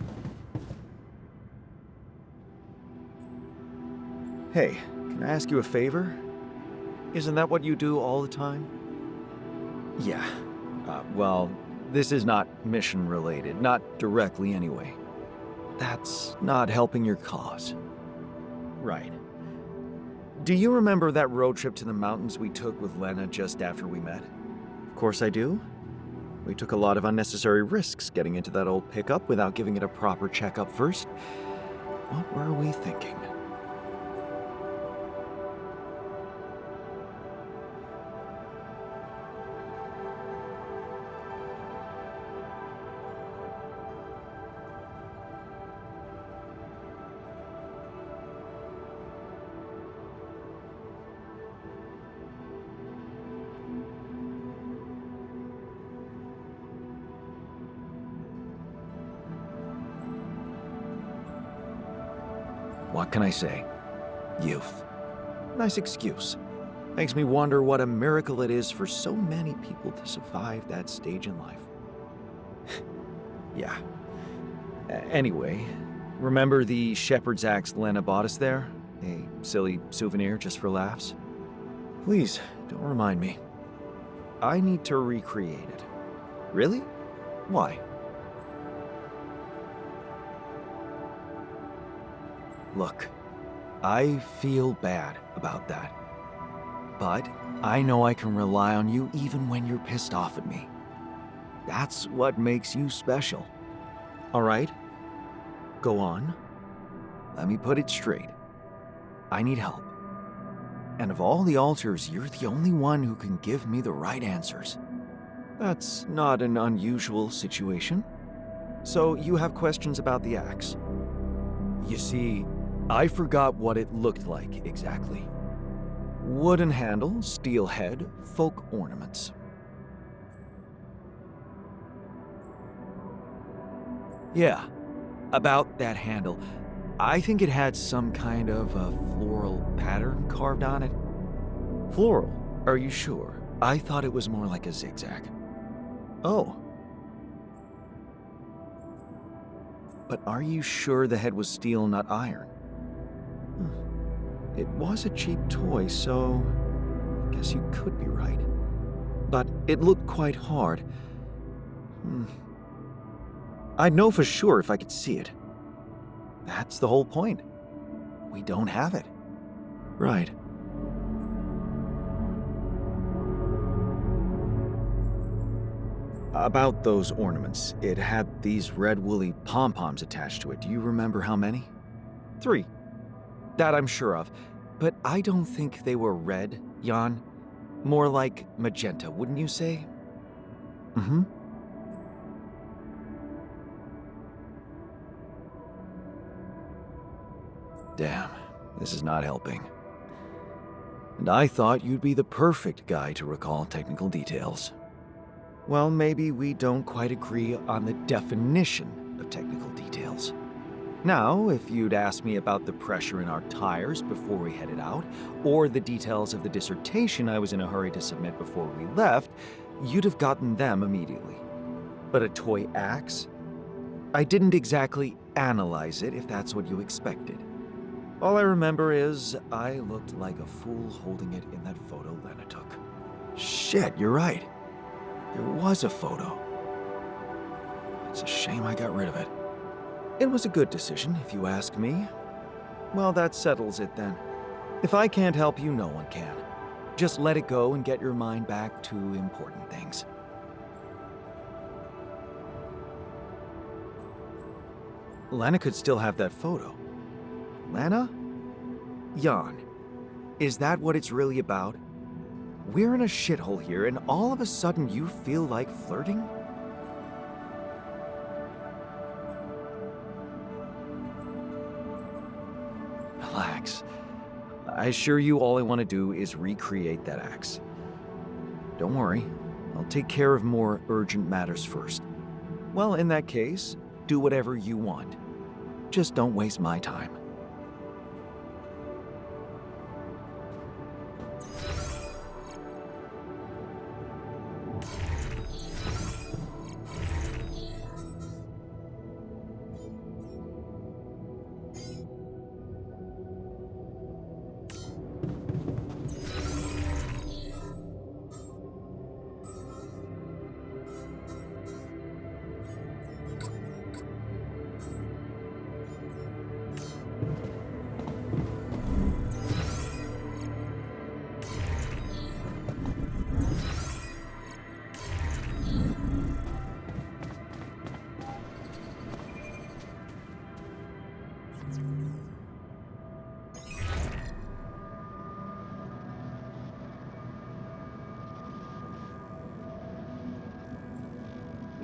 Hey, can I ask you a favor? Isn't that what you do all the time? Yeah. Well, this is not mission related, not directly anyway. That's not helping your cause. Right. Do you remember that road trip to the mountains we took with Lena just after we met? Of course I do. We took a lot of unnecessary risks getting into that old pickup without giving it a proper checkup first. What were we thinking? What can I say? Youth. Nice excuse. Makes me wonder what a miracle it is for so many people to survive that stage in life. Yeah. Anyway, remember the shepherd's axe Lena bought us there? A silly souvenir just for laughs? Please, don't remind me. I need to recreate it. Really? Why? Look, I feel bad about that. But I know I can rely on you even when you're pissed off at me. That's what makes you special. All right? Go on. Let me put it straight. I need help. And of all the alters, you're the only one who can give me the right answers. That's not an unusual situation. So you have questions about the axe? You see, I forgot what it looked like exactly. Wooden handle, steel head, folk ornaments. Yeah, about that handle. I think it had some kind of a floral pattern carved on it. Floral? Are you sure? I thought it was more like a zigzag. Oh. But are you sure the head was steel, not iron? It was a cheap toy, so I guess you could be right. But it looked quite hard. I'd know for sure if I could see it. That's the whole point. We don't have it. Right. About those ornaments, it had these red woolly pom-poms attached to it. Do you remember how many? 3. That I'm sure of. But I don't think they were red, Jan. More like magenta, wouldn't you say? Mm-hmm. Damn, this is not helping. And I thought you'd be the perfect guy to recall technical details. Well, maybe we don't quite agree on the definition of technical details. Now, if you'd asked me about the pressure in our tires before we headed out, or the details of the dissertation I was in a hurry to submit before we left, you'd have gotten them immediately. But a toy axe? I didn't exactly analyze it, if that's what you expected. All I remember is I looked like a fool holding it in that photo Lena took. Shit, you're right. There was a photo. It's a shame I got rid of it. It was a good decision, if you ask me. Well, that settles it then. If I can't help you, no one can. Just let it go and get your mind back to important things. Lena could still have that photo. Lena? Jan, is that what it's really about? We're in a shithole here, and all of a sudden you feel like flirting? Relax. I assure you all I want to do is recreate that axe. Don't worry, I'll take care of more urgent matters first. Well, in that case, do whatever you want. Just don't waste my time.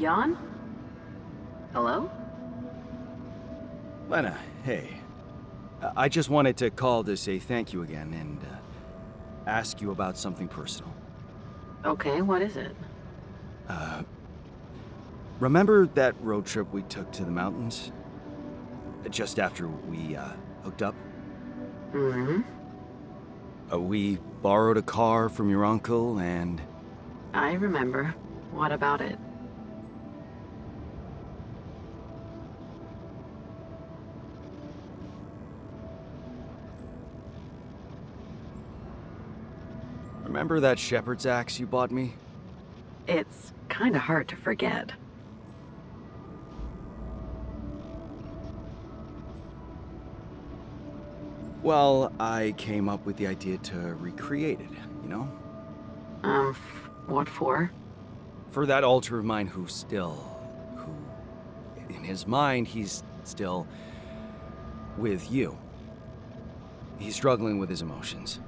Jan? Hello? Lena, hey. I just wanted to call to say thank you again and ask you about something personal. Okay, what is it? Remember that road trip we took to the mountains? Just after we hooked up? Mm-hmm. We borrowed a car from your uncle and... I remember. What about it? Remember that shepherd's axe you bought me? It's kinda hard to forget. Well, I came up with the idea to recreate it, you know? What for? For that alter of mine who, in his mind, he's still with you. He's struggling with his emotions.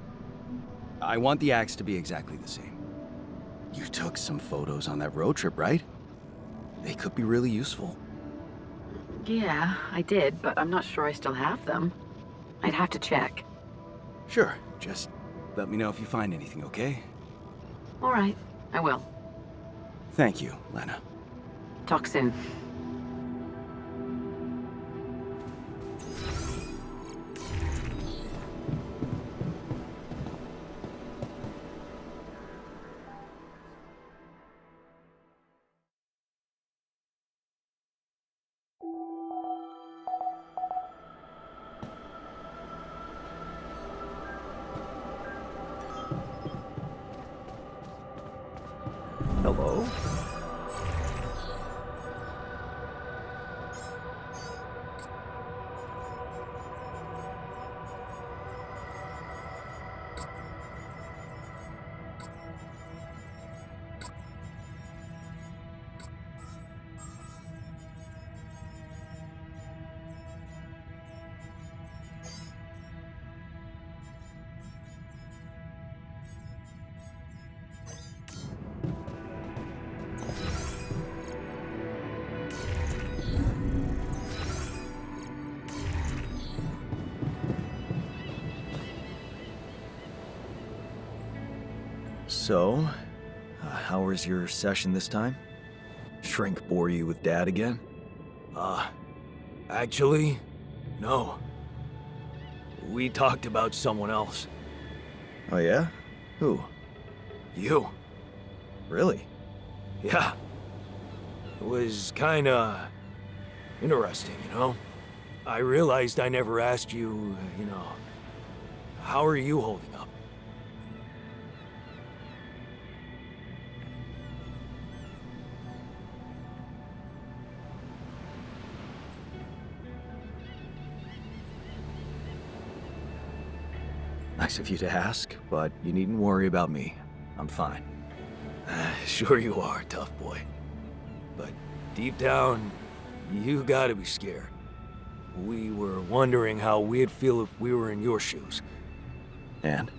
I want the axe to be exactly the same. You took some photos on that road trip, right? They could be really useful. Yeah, I did, but I'm not sure I still have them. I'd have to check. Sure, just let me know if you find anything, okay? All right, I will. Thank you, Lena. Talk soon. Hello? So, how was your session this time? Shrink bore you with Dad again? Actually, no. We talked about someone else. Oh yeah? Who? You. Really? Yeah. It was kinda interesting, you know? I realized I never asked you, how are you holding up? Nice of you to ask, but you needn't worry about me. I'm fine. Sure you are, tough boy. But deep down, you gotta be scared. We were wondering how we'd feel if we were in your shoes. And?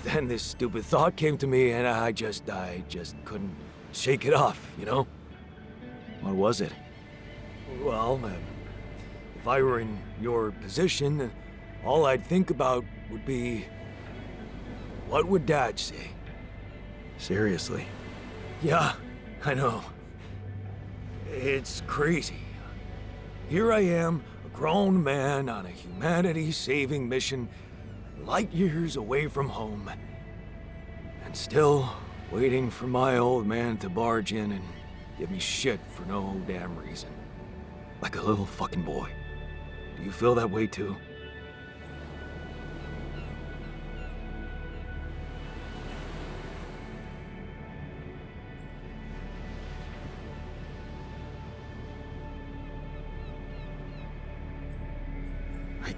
Then this stupid thought came to me and I just couldn't shake it off, you know? What was it? Well, if I were in your position, all I'd think about would be, what would Dad say? Seriously? Yeah, I know. It's crazy. Here I am, a grown man on a humanity-saving mission, light years away from home, and still waiting for my old man to barge in and give me shit for no damn reason. Like a little fucking boy. Do you feel that way too?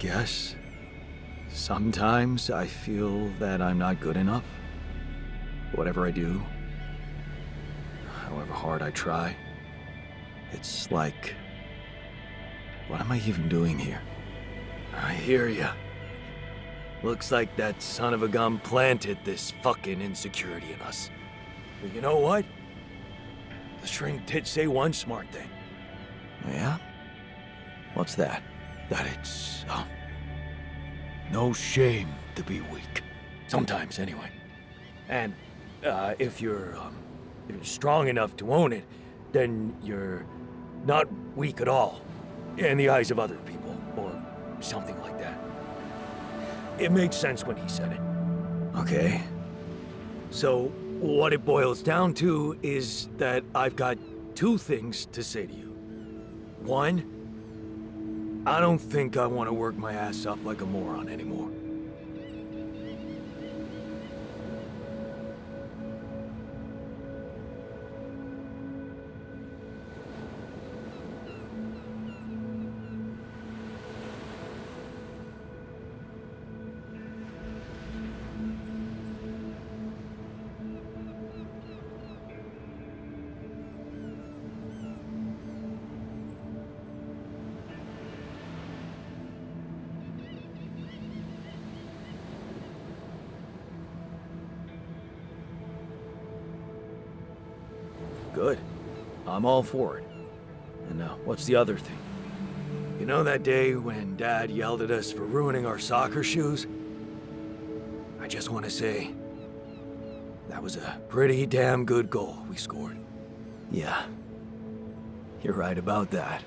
guess. Sometimes I feel that I'm not good enough. Whatever I do, however hard I try, it's like, what am I even doing here? I hear ya. Looks like that son of a gun planted this fucking insecurity in us. But you know what? The shrink did say one smart thing. Yeah? What's that? That it's, no shame to be weak. Sometimes, anyway. And, if you're strong enough to own it, then you're not weak at all. In the eyes of other people, or something like that. It made sense when he said it. Okay. So, what it boils down to is that I've got two things to say to you. One, I don't think I want to work my ass off like a moron anymore. Good. I'm all for it. And what's the other thing? You know that day when Dad yelled at us for ruining our soccer shoes? I just want to say, that was a pretty damn good goal we scored. Yeah. You're right about that.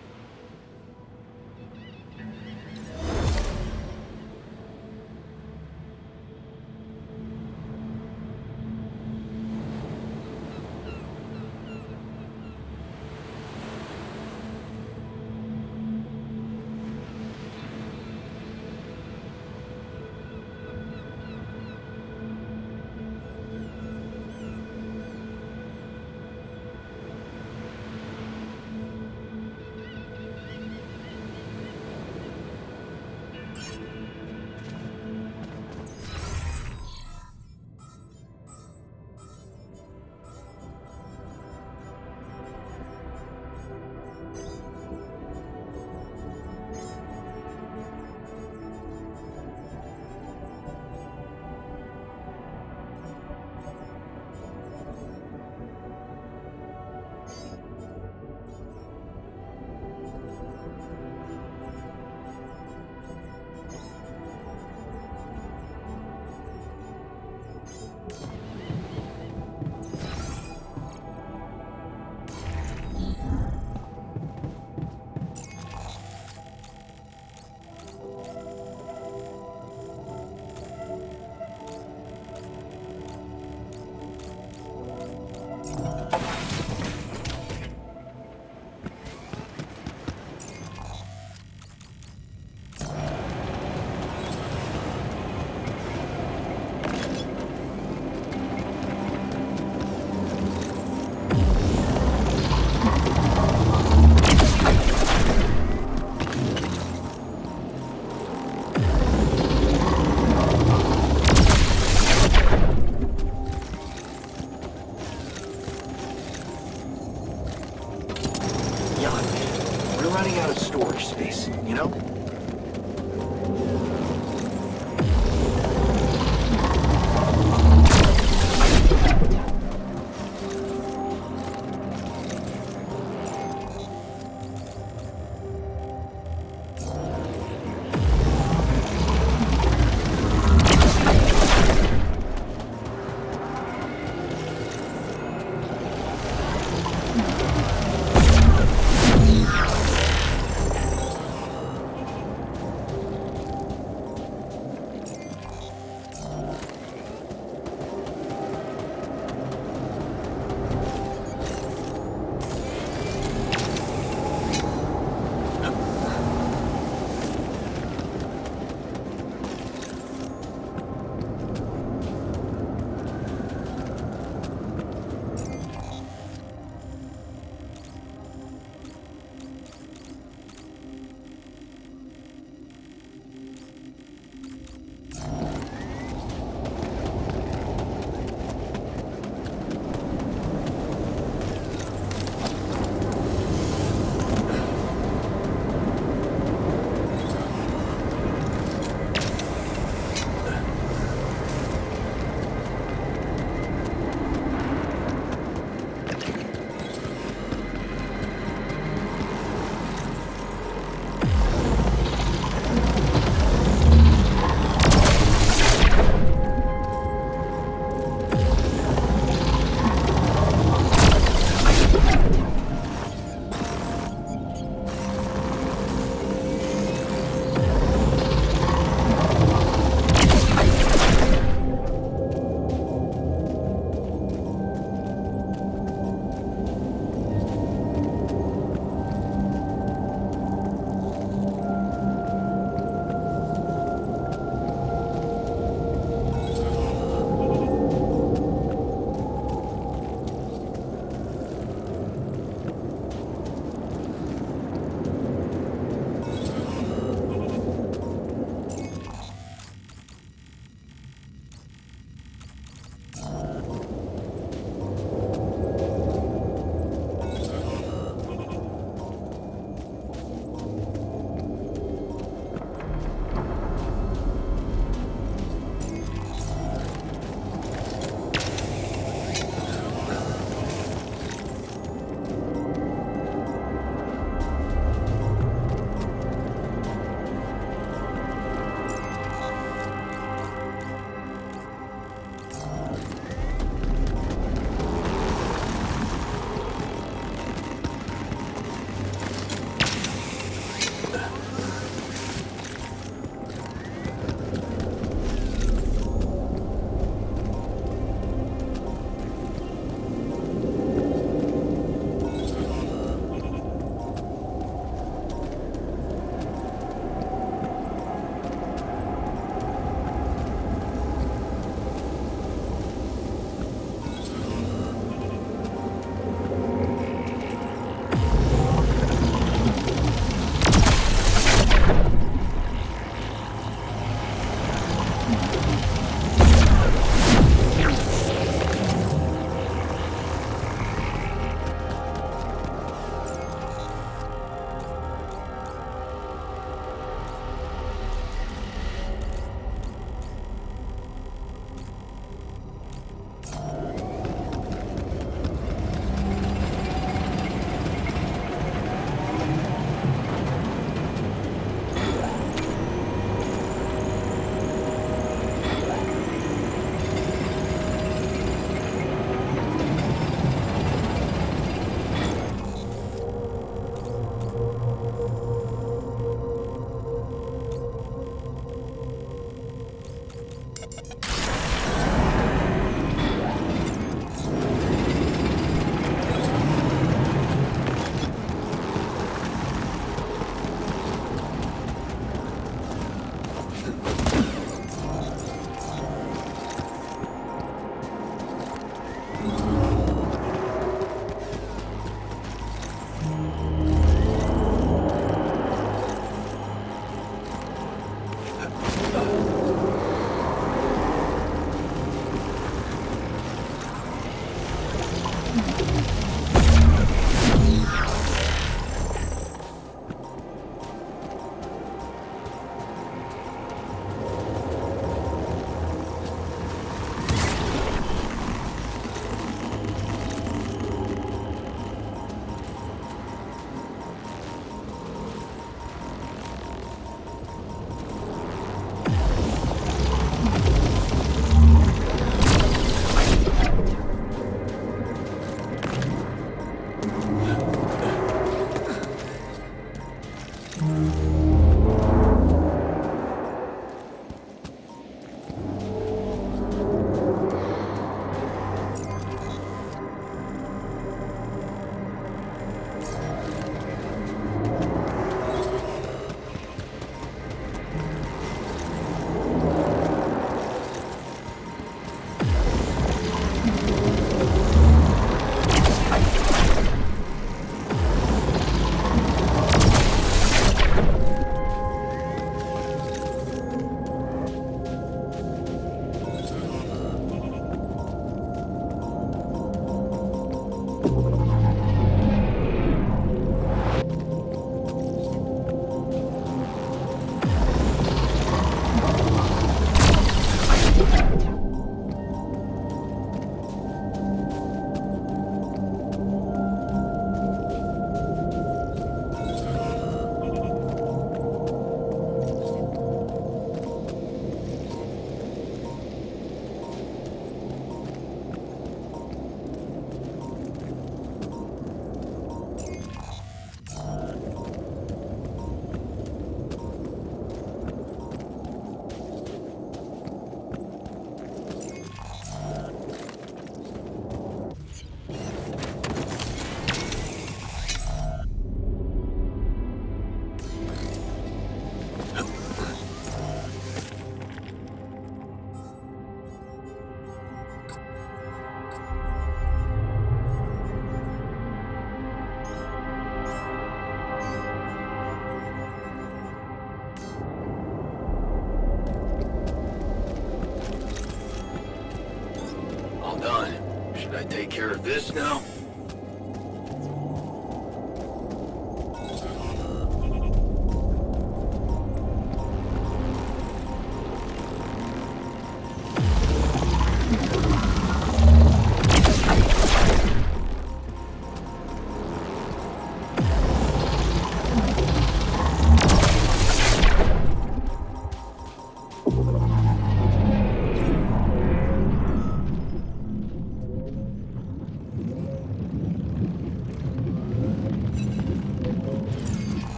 gotta take care of this now.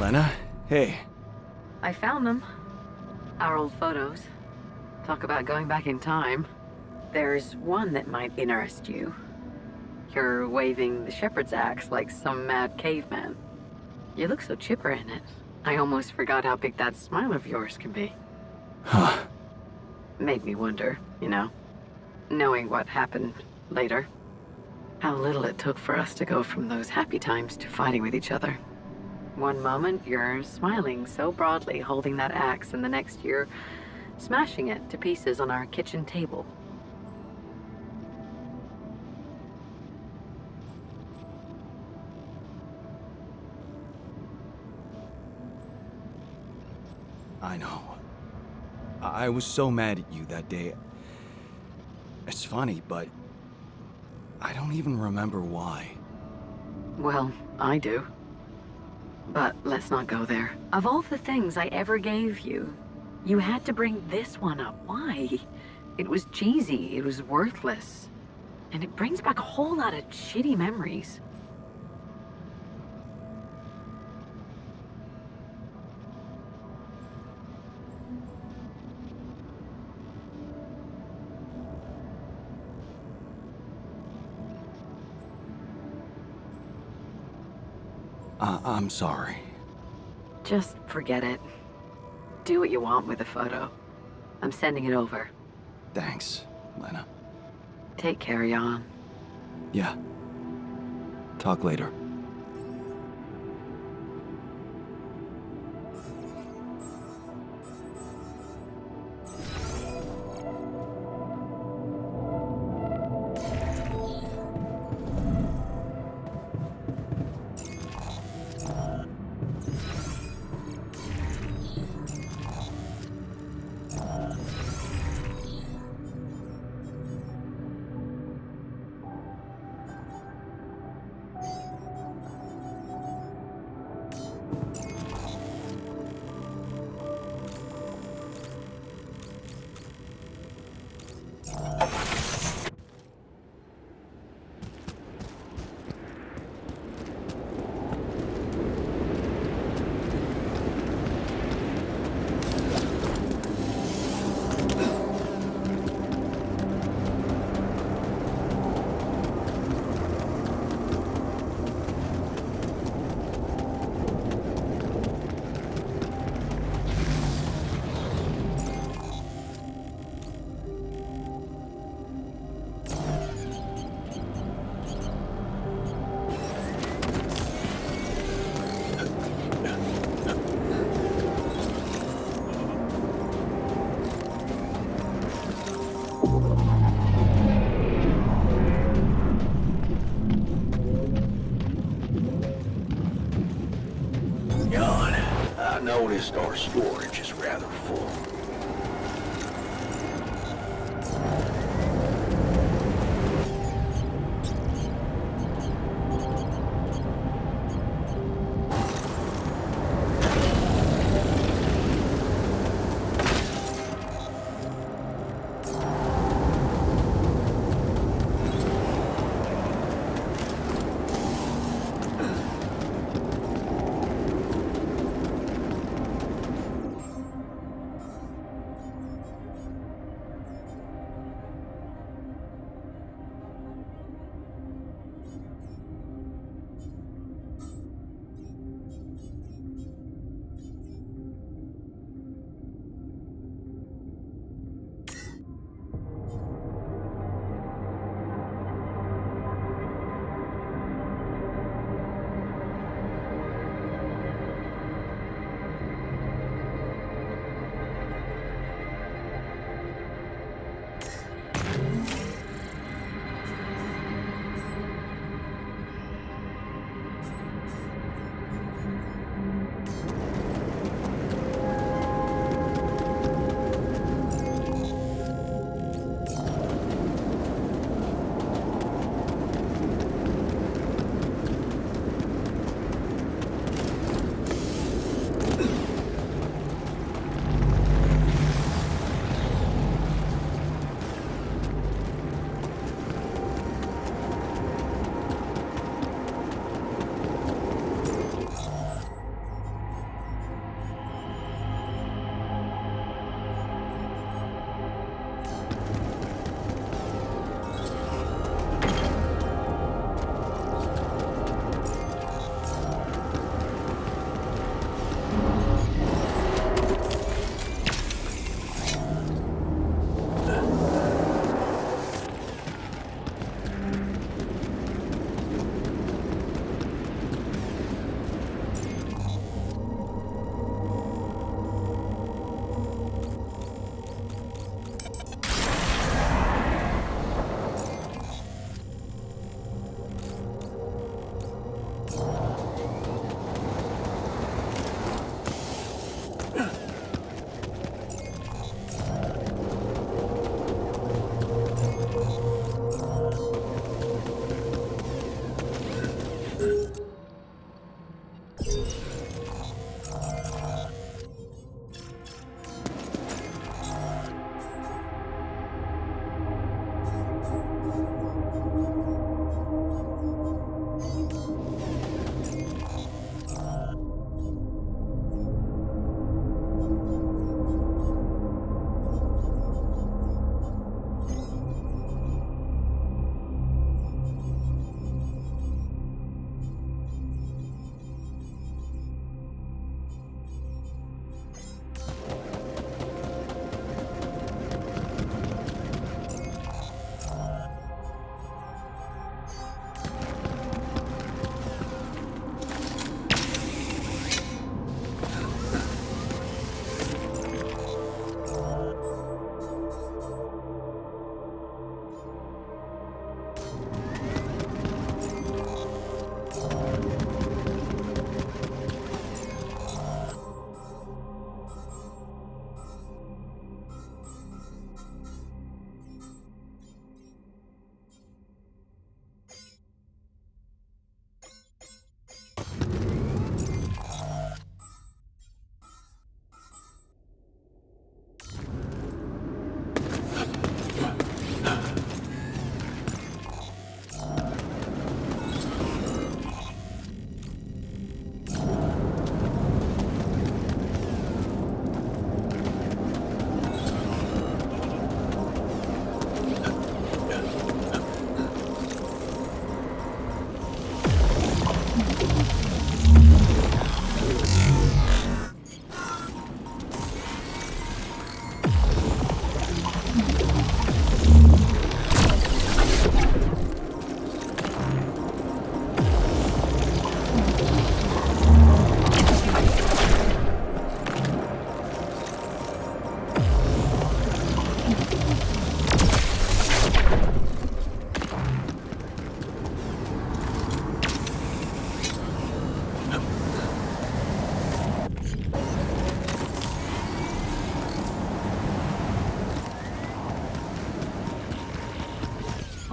Lena? Hey. I found them. Our old photos. Talk about going back in time. There's one that might interest you. You're waving the shepherd's axe like some mad caveman. You look so chipper in it. I almost forgot how big that smile of yours can be. Huh. Made me wonder, you know, knowing what happened later. How little it took for us to go from those happy times to fighting with each other. One moment, you're smiling so broadly, holding that axe, and the next you're smashing it to pieces on our kitchen table. I know. I was so mad at you that day. It's funny, but I don't even remember why. Well, I do. But let's not go there. Of all the things I ever gave you, you had to bring this one up. Why? It was cheesy, it was worthless. And it brings back a whole lot of shitty memories. I'm sorry. Just forget it. Do what you want with the photo. I'm sending it over. Thanks, Lena. Take care, Jan. Yeah. Talk later. just our storage is rather full.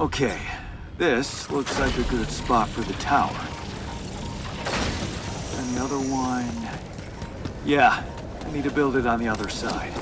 Okay, this looks like a good spot for the tower. Another one. Yeah, I need to build it on the other side.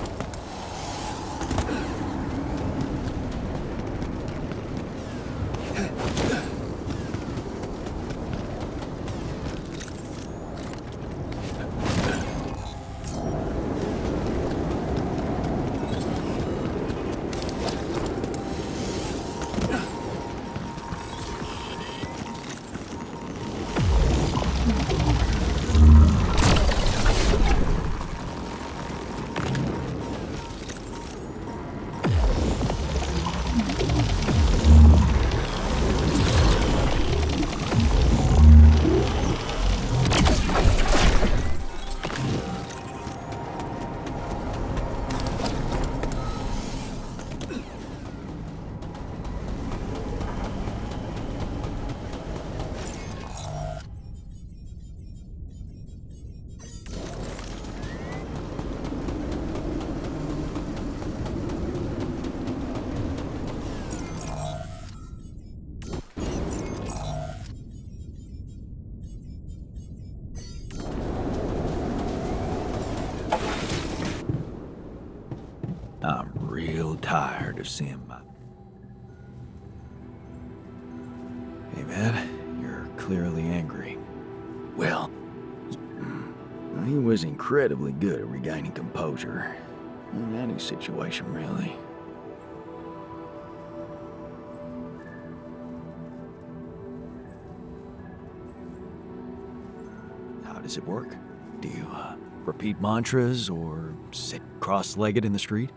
I'm real tired of seeing my... Hey, man, you're clearly angry. Well, he was incredibly good at regaining composure. In any situation, really. How does it work? Do you, repeat mantras or sit cross-legged in the street?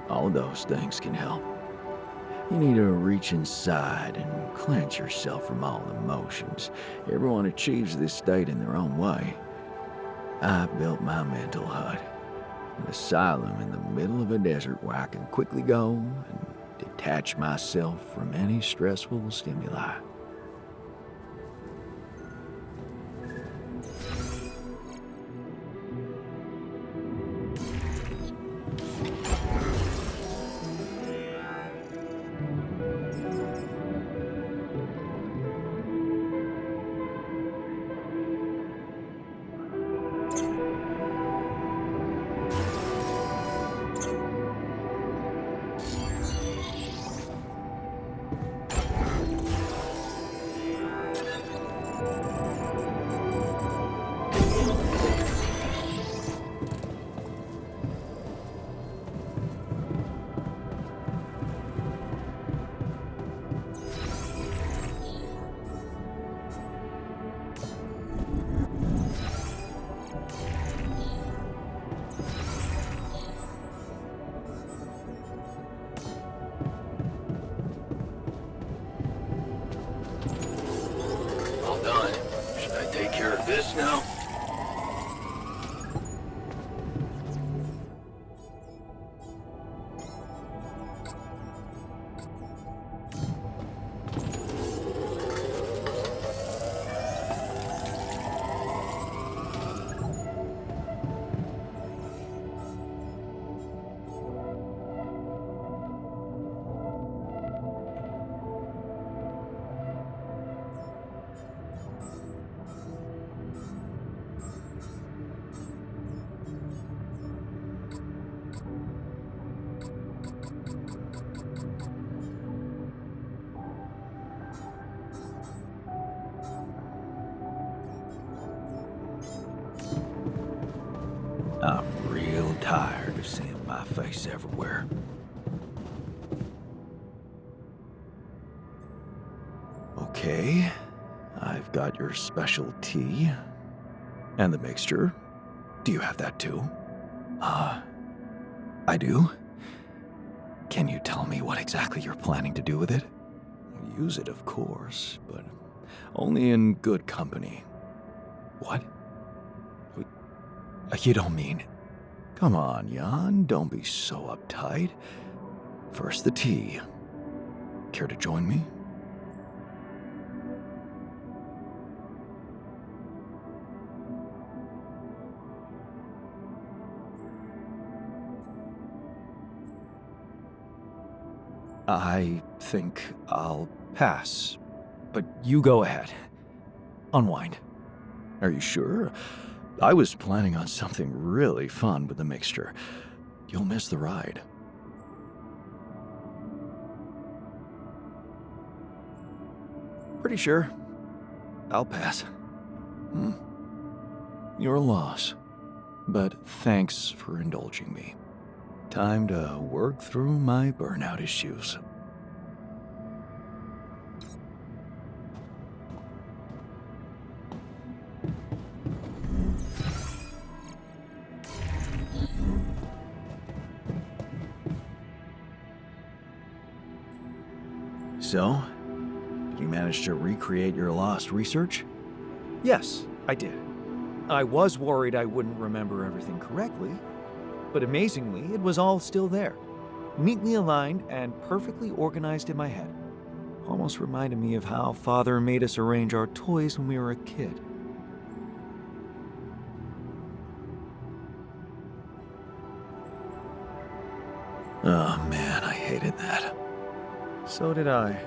All those things can help. You need to reach inside and cleanse yourself from all emotions. Everyone achieves this state in their own way. I built my mental hut, an asylum in the middle of a desert where I can quickly go and detach myself from any stressful stimuli. All done. Should I take care of this now? I'm real tired of seeing my face everywhere. Okay, I've got your special tea. And the mixture. Do you have that too? I do? Can you tell me what exactly you're planning to do with it? Use it, of course, but only in good company. What? You don't mean... Come on, Jan, don't be so uptight. First the tea. Care to join me? I think I'll pass. But you go ahead. Unwind. Are you sure? I was planning on something really fun with the mixture. You'll miss the ride. Pretty sure. I'll pass. Your loss. But thanks for indulging me. Time to work through my burnout issues. So, did you manage to recreate your lost research? Yes, I did. I was worried I wouldn't remember everything correctly, but amazingly, it was all still there. Neatly aligned and perfectly organized in my head. Almost reminded me of how Father made us arrange our toys when we were a kid. Oh man, I hated that. So did I.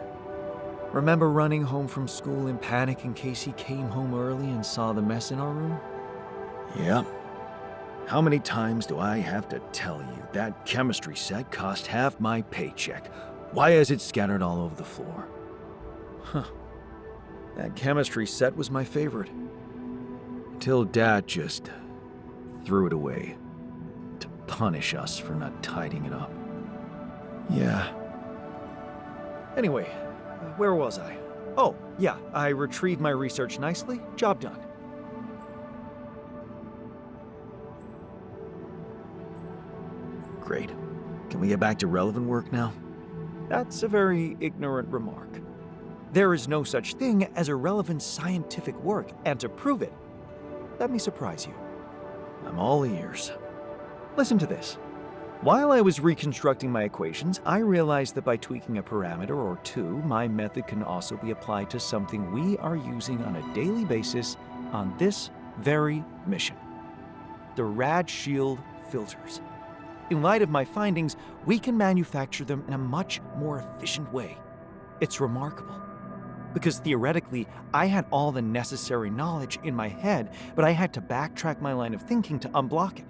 Remember running home from school in panic in case he came home early and saw the mess in our room? Yep. How many times do I have to tell you that chemistry set cost half my paycheck? Why is it scattered all over the floor? That chemistry set was my favorite. Until Dad just threw it away to punish us for not tidying it up. Yeah. Anyway, where was I? Oh, yeah, I retrieved my research nicely. Job done. Great. Can we get back to relevant work now? That's a very ignorant remark. There is no such thing as irrelevant scientific work, and to prove it, let me surprise you. I'm all ears. Listen to this. While I was reconstructing my equations, I realized that by tweaking a parameter or two, my method can also be applied to something we are using on a daily basis on this very mission. The Rad Shield filters. In light of my findings, we can manufacture them in a much more efficient way. It's remarkable. Because theoretically, I had all the necessary knowledge in my head, but I had to backtrack my line of thinking to unblock it.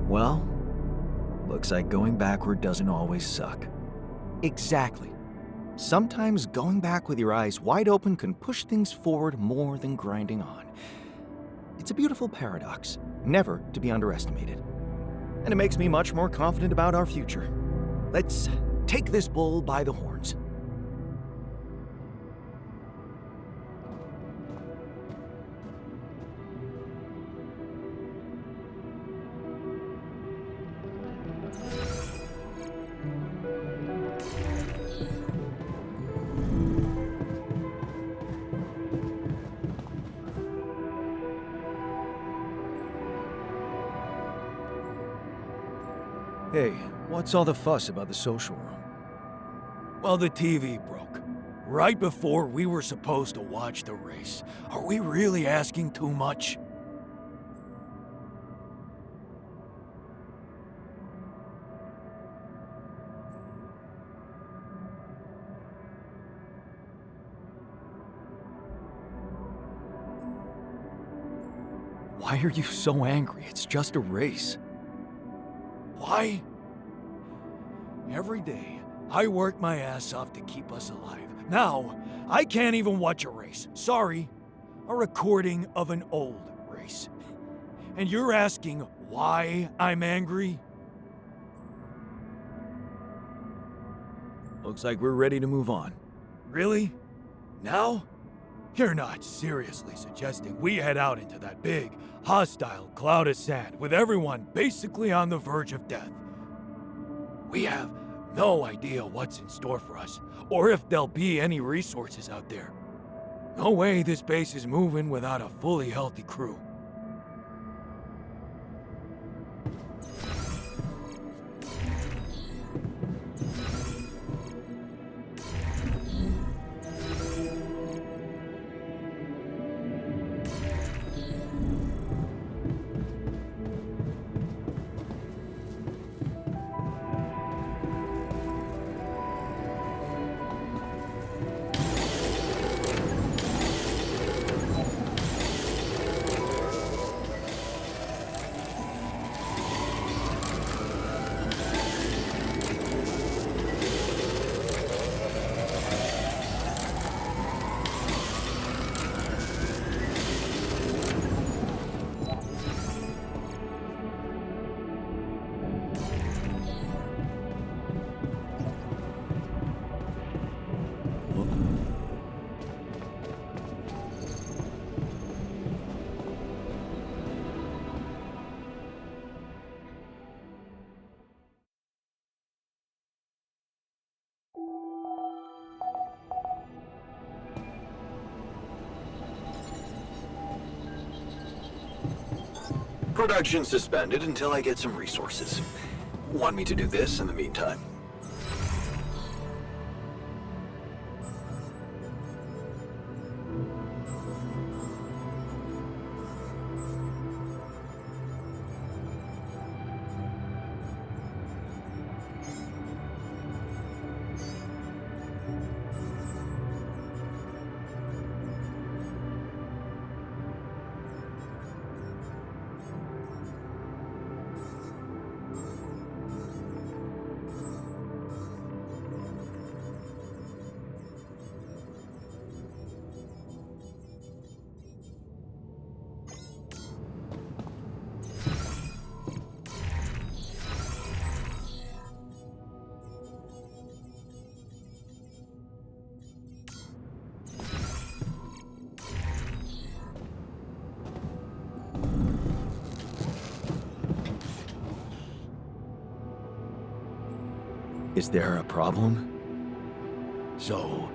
Well, looks like going backward doesn't always suck. Exactly. Sometimes going back with your eyes wide open can push things forward more than grinding on. It's a beautiful paradox, never to be underestimated. And it makes me much more confident about our future. Let's take this bull by the horns. Hey, what's all the fuss about the social room? Well, the TV broke. Right before we were supposed to watch the race. Are we really asking too much? Why are you so angry? It's just a race. Why? Every day, I work my ass off to keep us alive. Now, I can't even watch a race. Sorry. A recording of an old race. And you're asking why I'm angry? Looks like we're ready to move on. Really? Now? You're not seriously suggesting we head out into that big, hostile cloud of sand with everyone basically on the verge of death. We have no idea what's in store for us, or if there'll be any resources out there. No way this base is moving without a fully healthy crew. Production suspended until I get some resources. Want me to do this in the meantime? Is there a problem? So,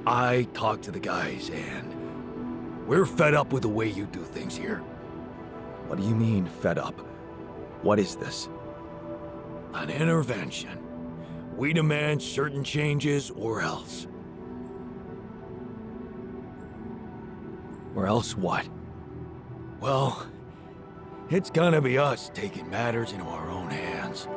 I talked to the guys and we're fed up with the way you do things here. What do you mean, fed up? What is this? An intervention. We demand certain changes or else. Or else what? Well, it's gonna be us taking matters into our own hands.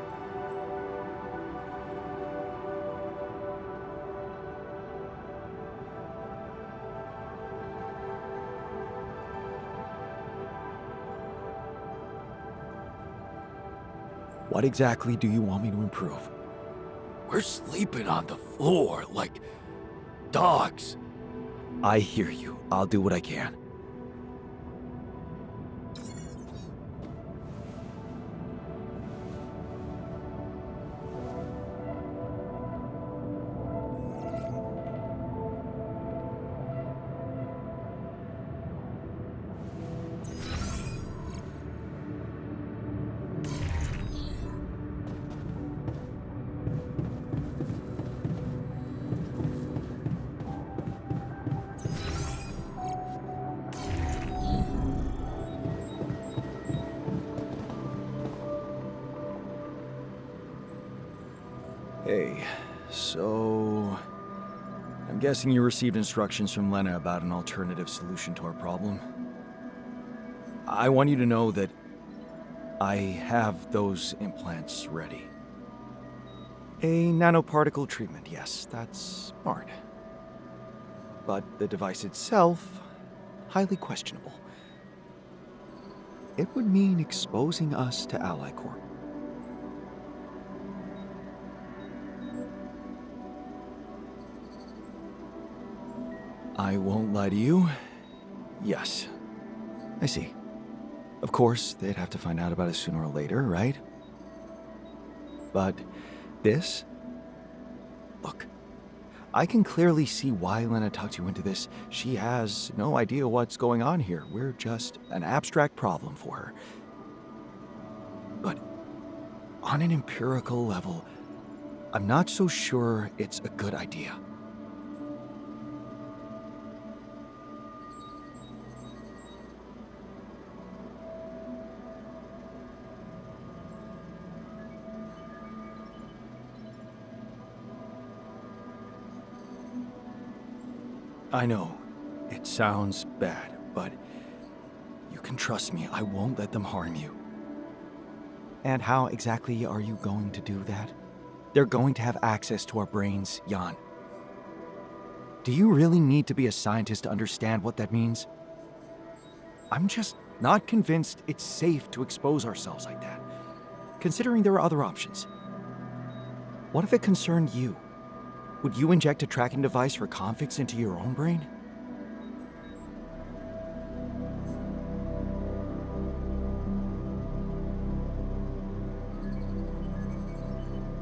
What exactly do you want me to improve? We're sleeping on the floor like dogs. I hear you. I'll do what I can. Hey, so... I'm guessing you received instructions from Lena about an alternative solution to our problem. I want you to know that I have those implants ready. A nanoparticle treatment, yes, that's smart. But the device itself, highly questionable. It would mean exposing us to Ally Corp. I won't lie to you. Yes. I see. Of course, they'd have to find out about it sooner or later, right? But this? Look, I can clearly see why Lena talked you into this. She has no idea what's going on here. We're just an abstract problem for her. But on an empirical level, I'm not so sure it's a good idea. I know, it sounds bad, but you can trust me, I won't let them harm you. And how exactly are you going to do that? They're going to have access to our brains, Jan. Do you really need to be a scientist to understand what that means? I'm just not convinced it's safe to expose ourselves like that, considering there are other options. What if it concerned you? Would you inject a tracking device for convicts into your own brain?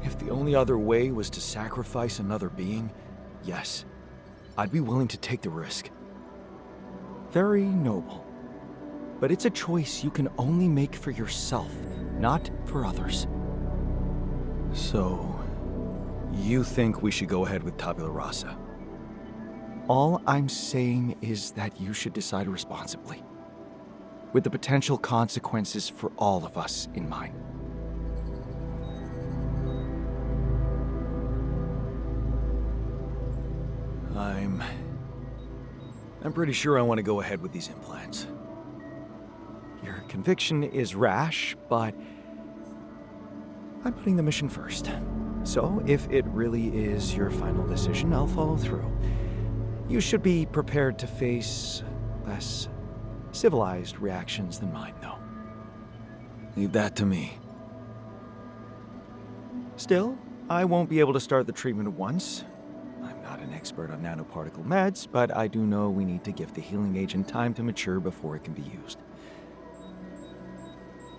If the only other way was to sacrifice another being, yes, I'd be willing to take the risk. Very noble. But it's a choice you can only make for yourself, not for others. So... you think we should go ahead with Tabula Rasa? All I'm saying is that you should decide responsibly. with the potential consequences for all of us in mind. I'm pretty sure I want to go ahead with these implants. Your conviction is rash, but I'm putting the mission first. So, if it really is your final decision, I'll follow through. You should be prepared to face less civilized reactions than mine, though. Leave that to me. Still, I won't be able to start the treatment at once. I'm not an expert on nanoparticle meds, but I do know we need to give the healing agent time to mature before it can be used.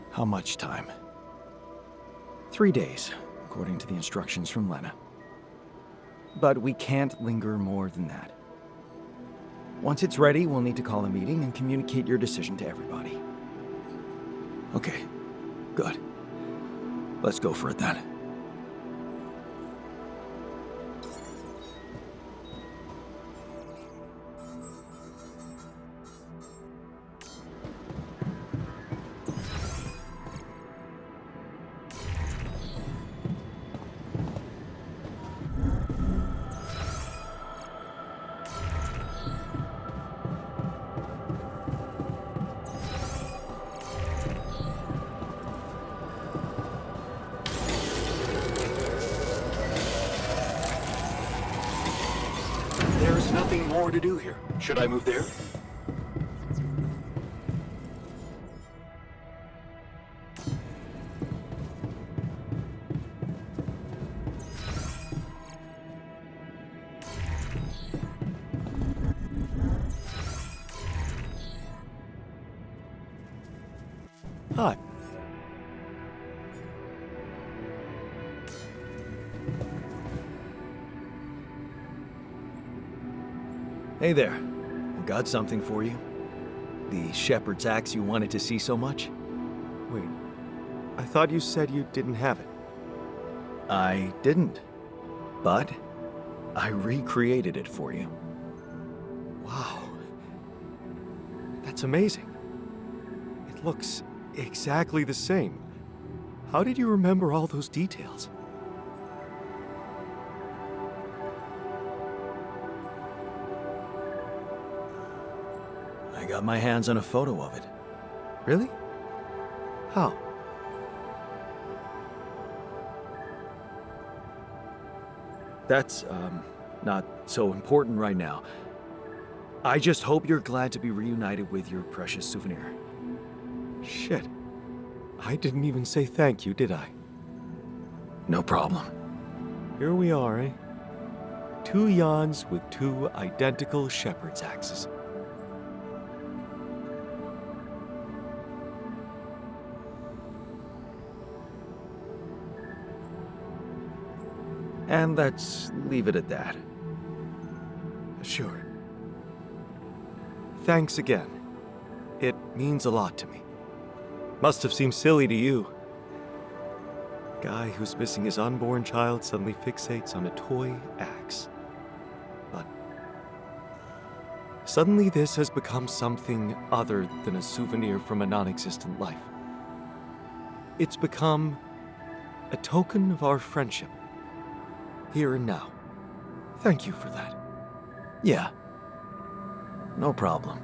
How much time? 3 days, according to the instructions from Lena. But we can't linger more than that. Once it's ready, we'll need to call a meeting and communicate your decision to everybody. Okay, good. Let's go for it then. There's nothing more to do here. Should I move there? Hi. Hey there. I've got something for you. The shepherd's axe you wanted to see so much? Wait, I thought you said you didn't have it. I didn't. But I recreated it for you. Wow. That's amazing. It looks exactly the same. How did you remember all those details? I got my hands on a photo of it. Really? How? That's, not so important right now. I just hope you're glad to be reunited with your precious souvenir. Shit. I didn't even say thank you, did I? No problem. Here we are, eh? 2 Jans with 2 identical shepherd's axes. And let's leave it at that. Sure. Thanks again. It means a lot to me. Must have seemed silly to you. Guy who's missing his unborn child suddenly fixates on a toy axe. But suddenly this has become something other than a souvenir from a non-existent life. It's become a token of our friendship. Here and now. Thank you for that. Yeah. No problem.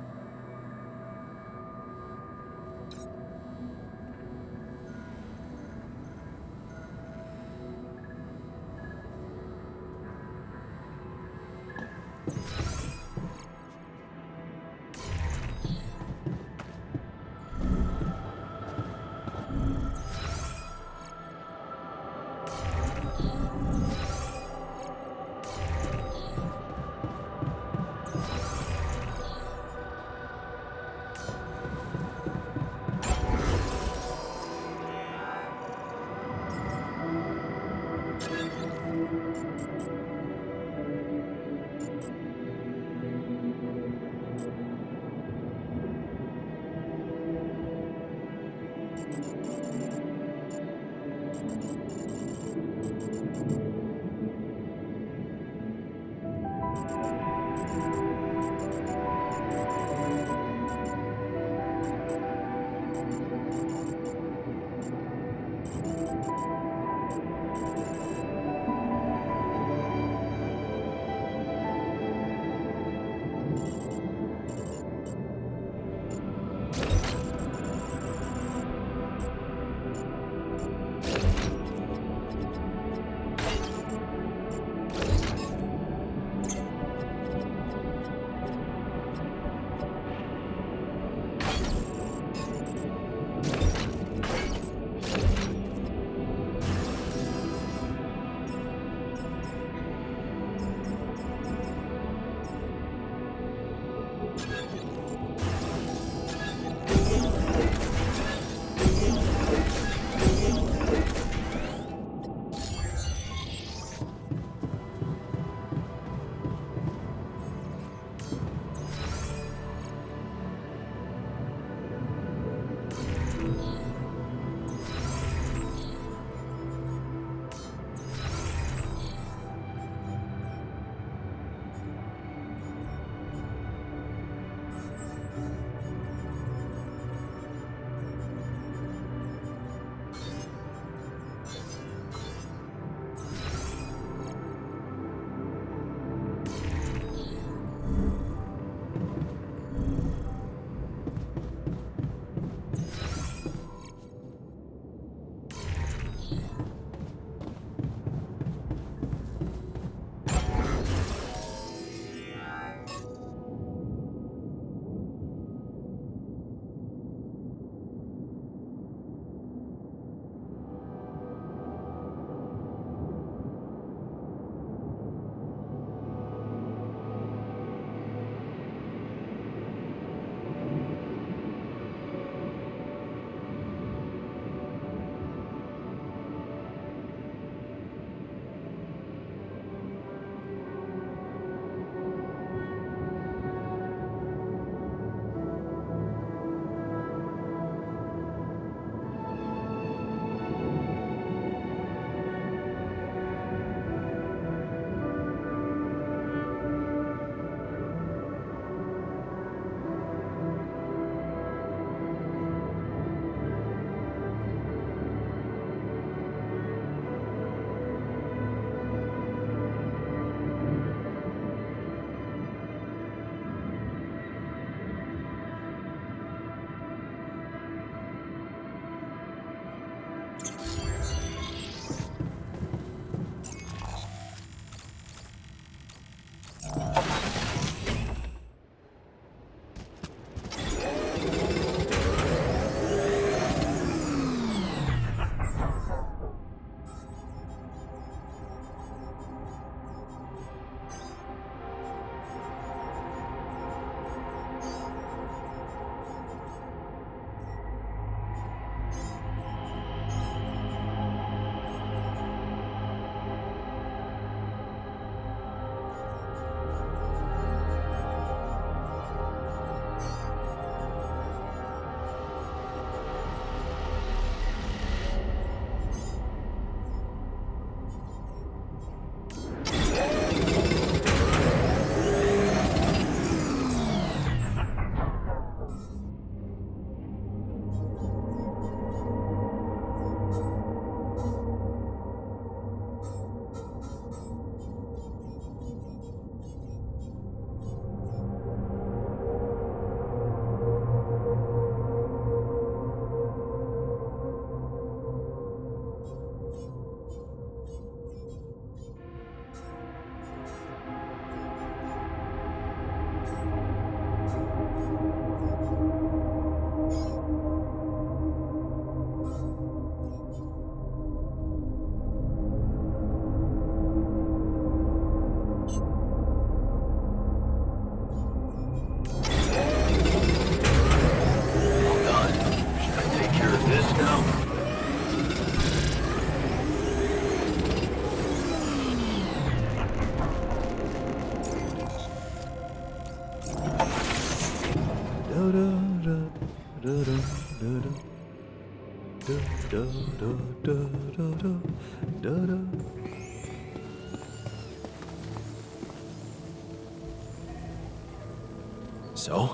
So,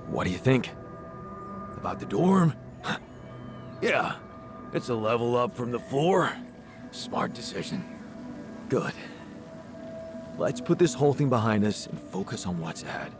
what do you think? About the dorm? Yeah, it's a level up from the floor. Smart decision. Good. Let's put this whole thing behind us and focus on what's ahead.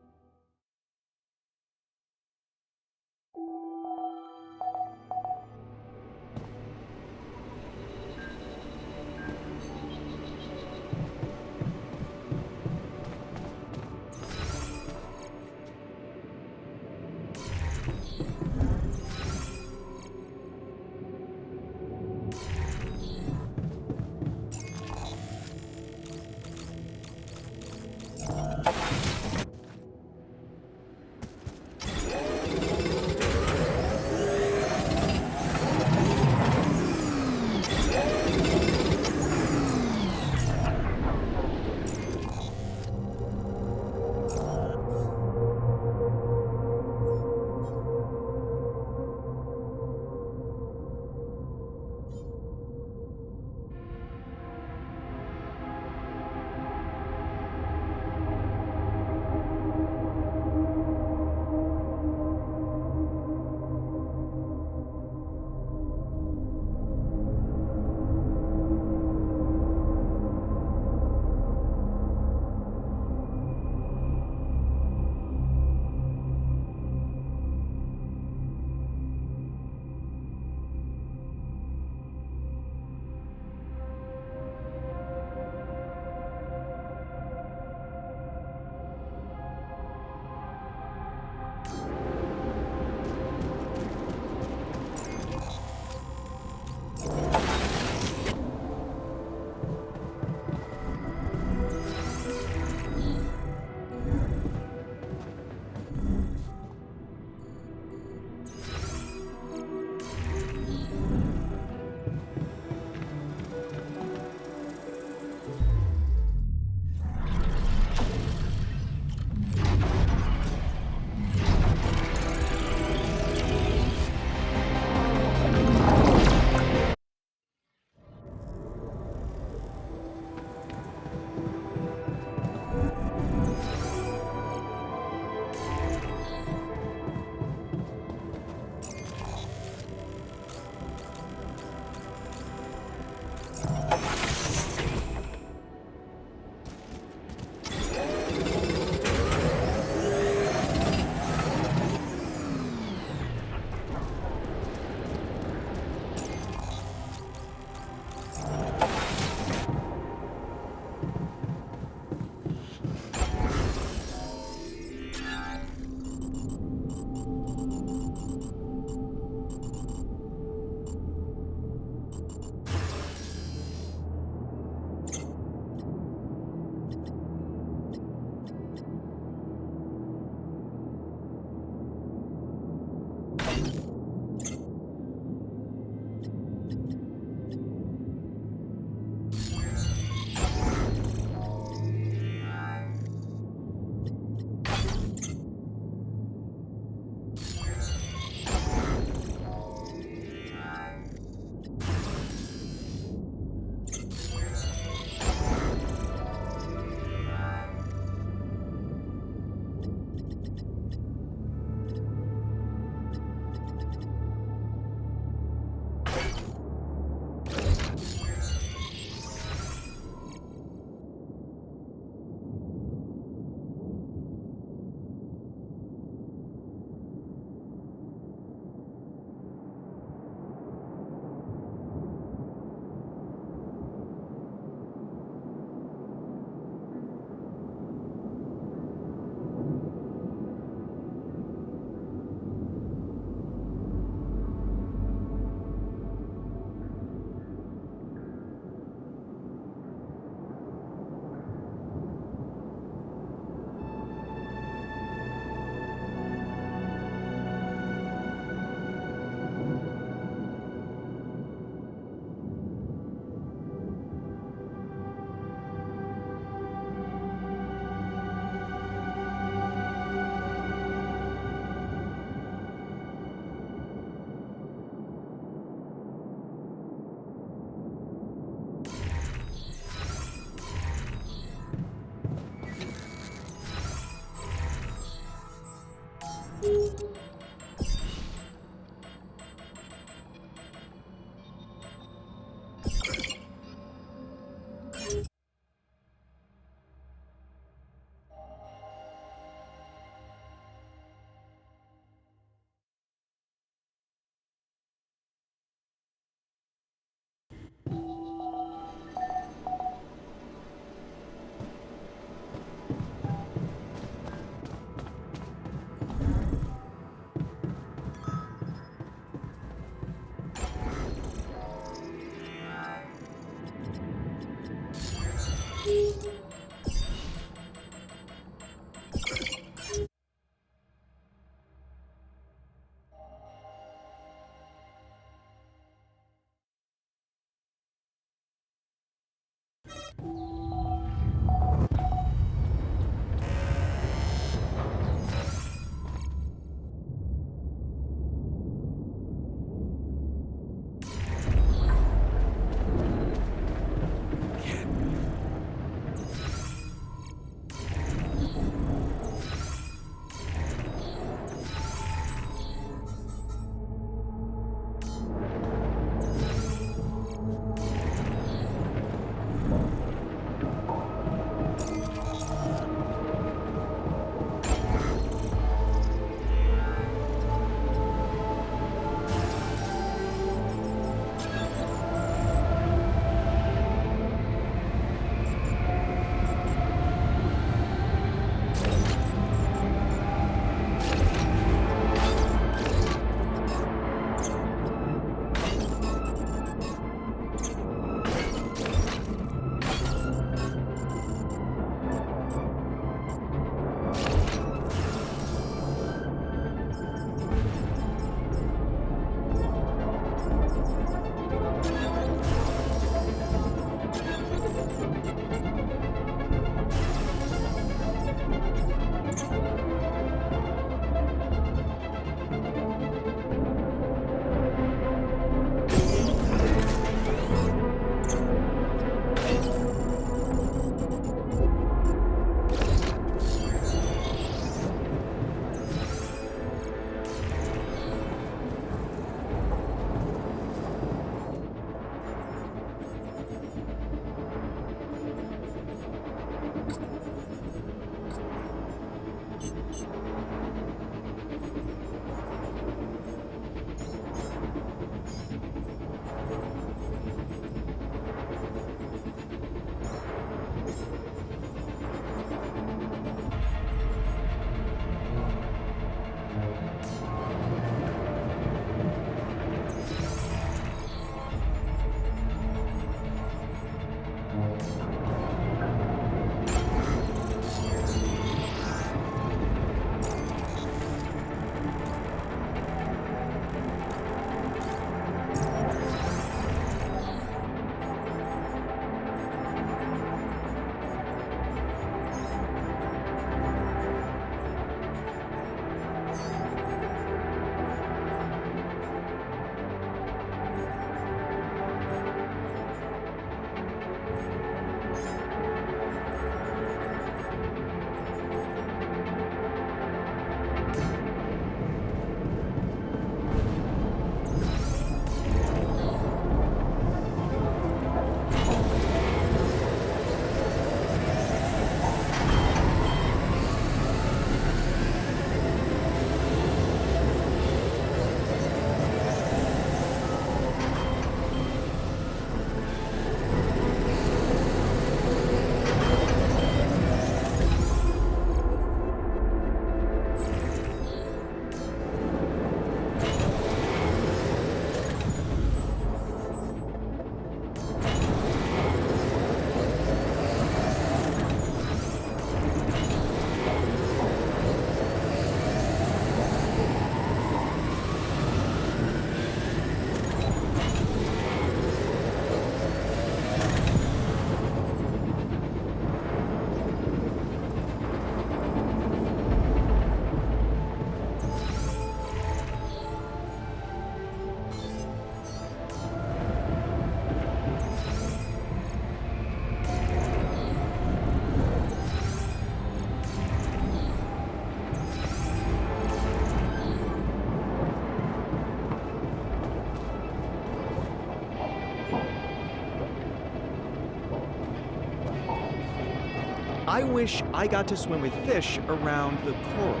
I wish I got to swim with fish around the coral.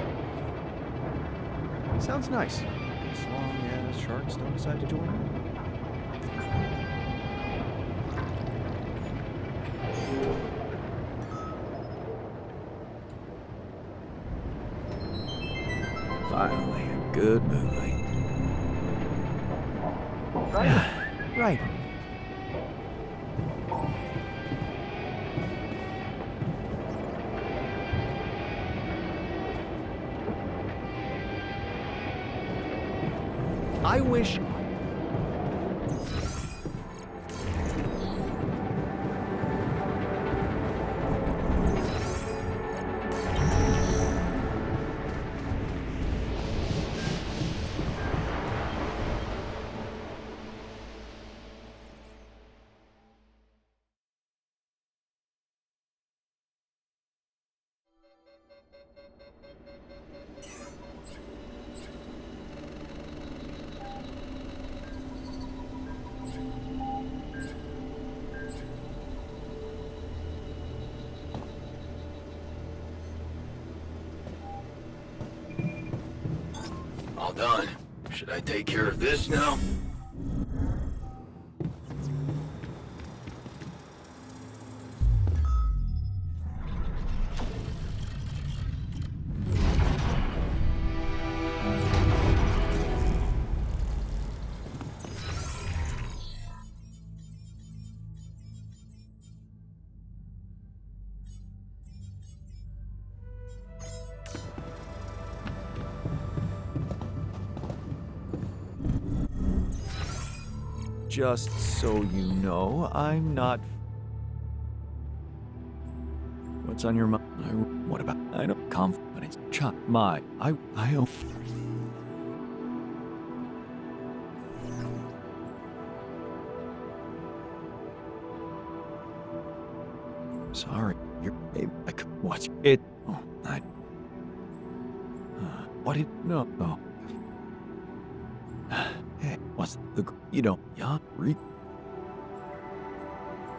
Sounds nice. As long as sharks don't decide to join in. Finally, a good movie. Right. I wish... All done. Should I take care of this now? Just so you know, I'm not... What's on your mind? What about... I don't... Confidence. Chop. My... I don't... Sorry. You're... Babe, I could... What's it? Oh, I... what did... No. Oh. Hey, what's the... You know... Yeah, read...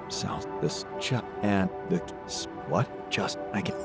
Sounds this... Chop. And the... What? Just... I can...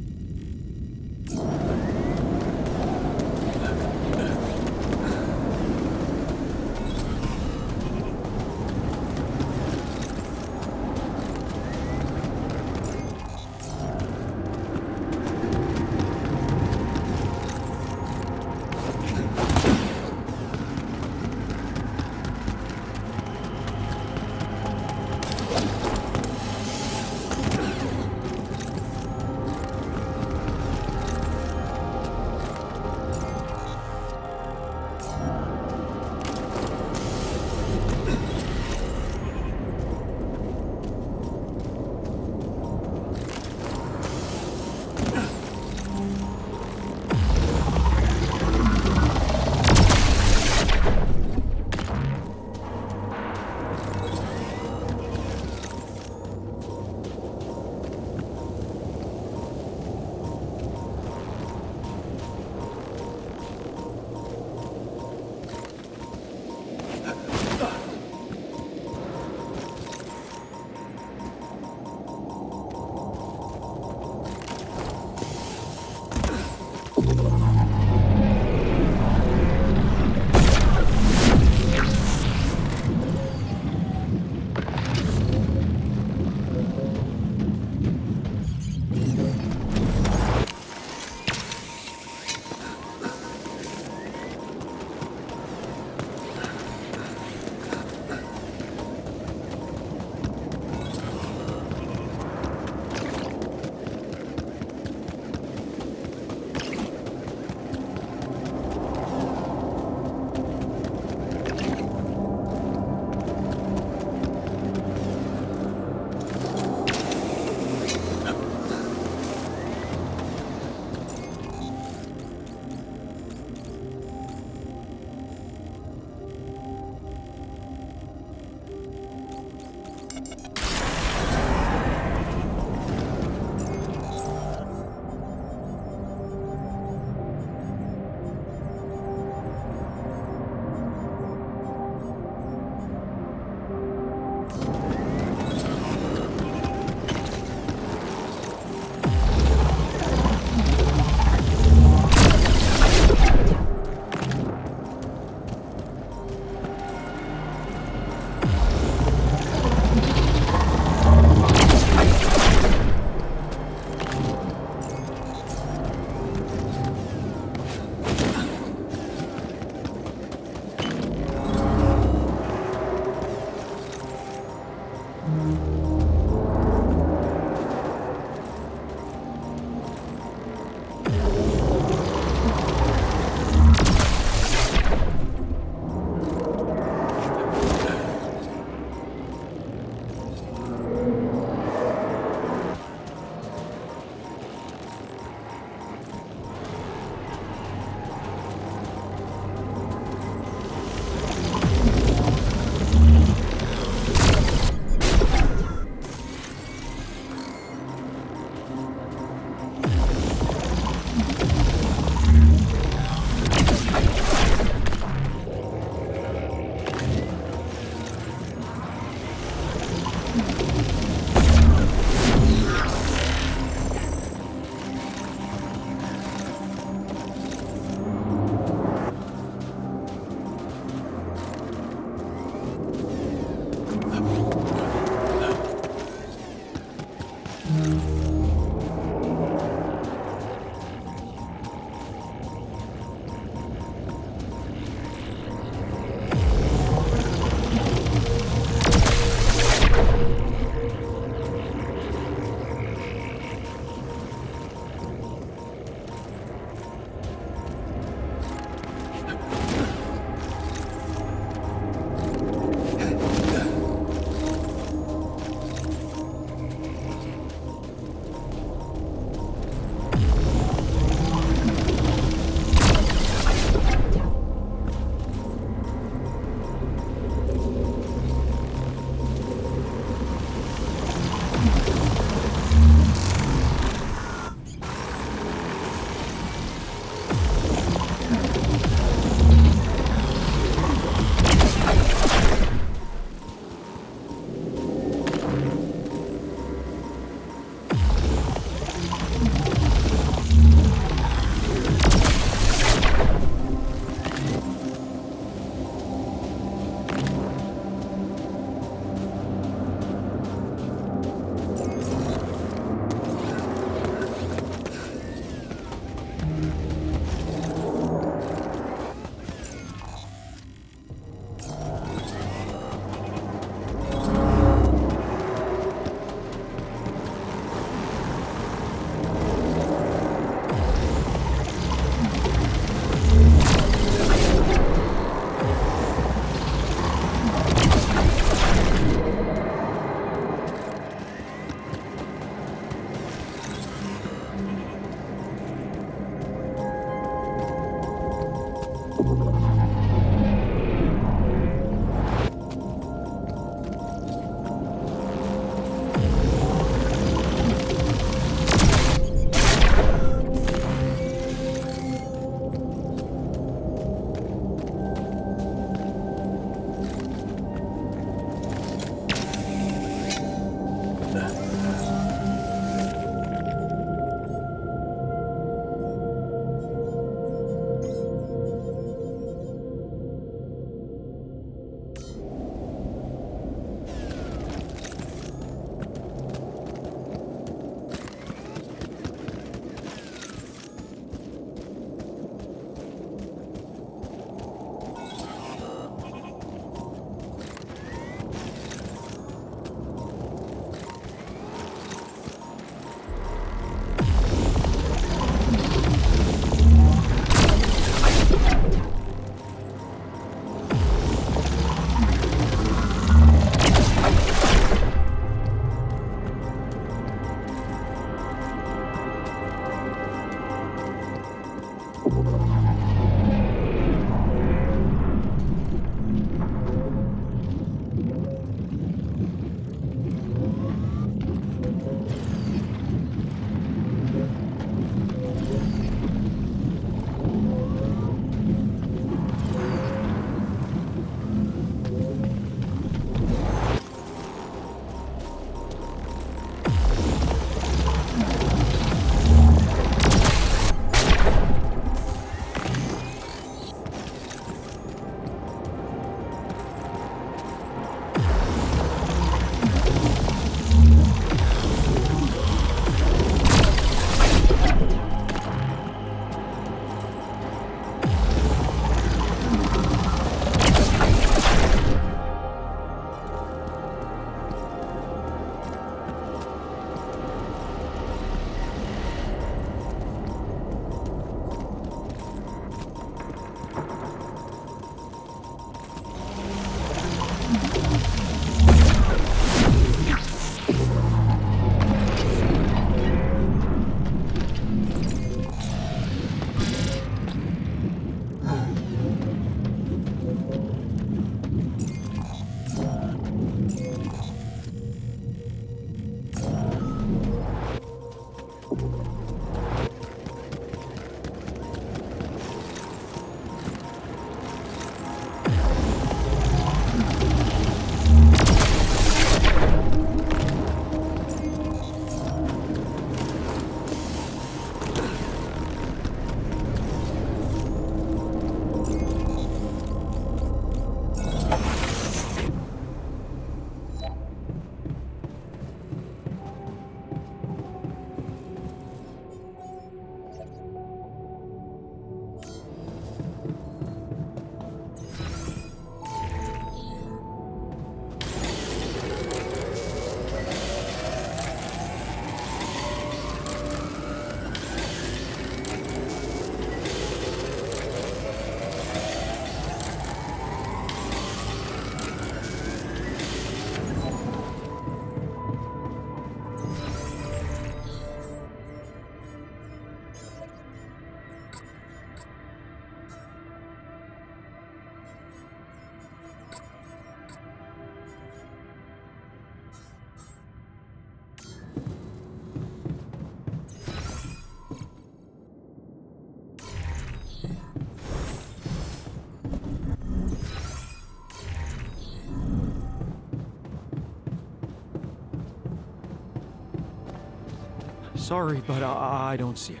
Sorry, but I don't see it.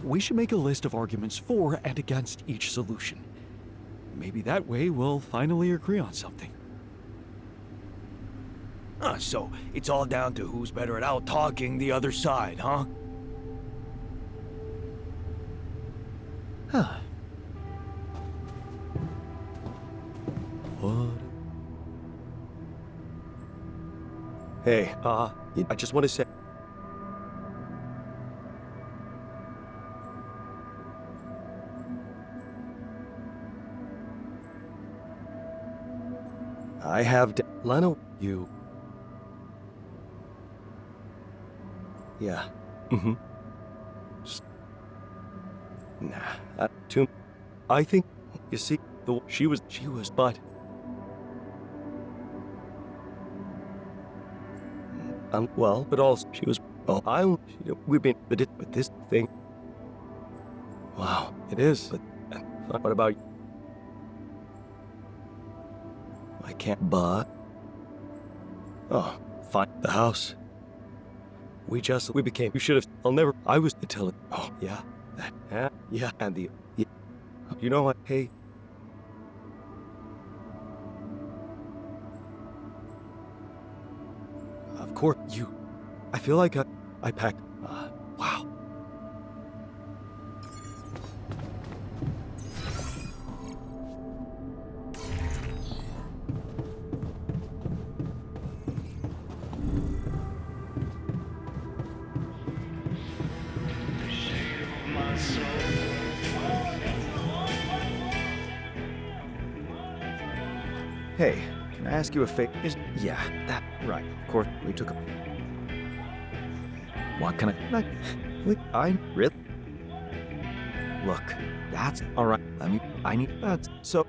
We should make a list of arguments for and against each solution. Maybe that way we'll finally agree on something. So it's all down to who's better at out-talking the other side, huh? Huh. What? Hey, I just want to say... I have... Leno, you... Yeah. Mm-hmm. Nah, too... I think... You see, she was, but... well, but also, she was... Oh, we've been... But this thing... Wow, it is. But what about... I can't, but... Oh, fine. The house. We became... You should have... I'll never... I was... Until it... Oh, yeah. That... Yeah, and the... Yeah. You know what? Hey... Of course, you... I feel like I packed... wow. Hey, can I ask you a favor? Yeah, that right. Of course, we took a... What can I really... Look, that's all right. I need that. So...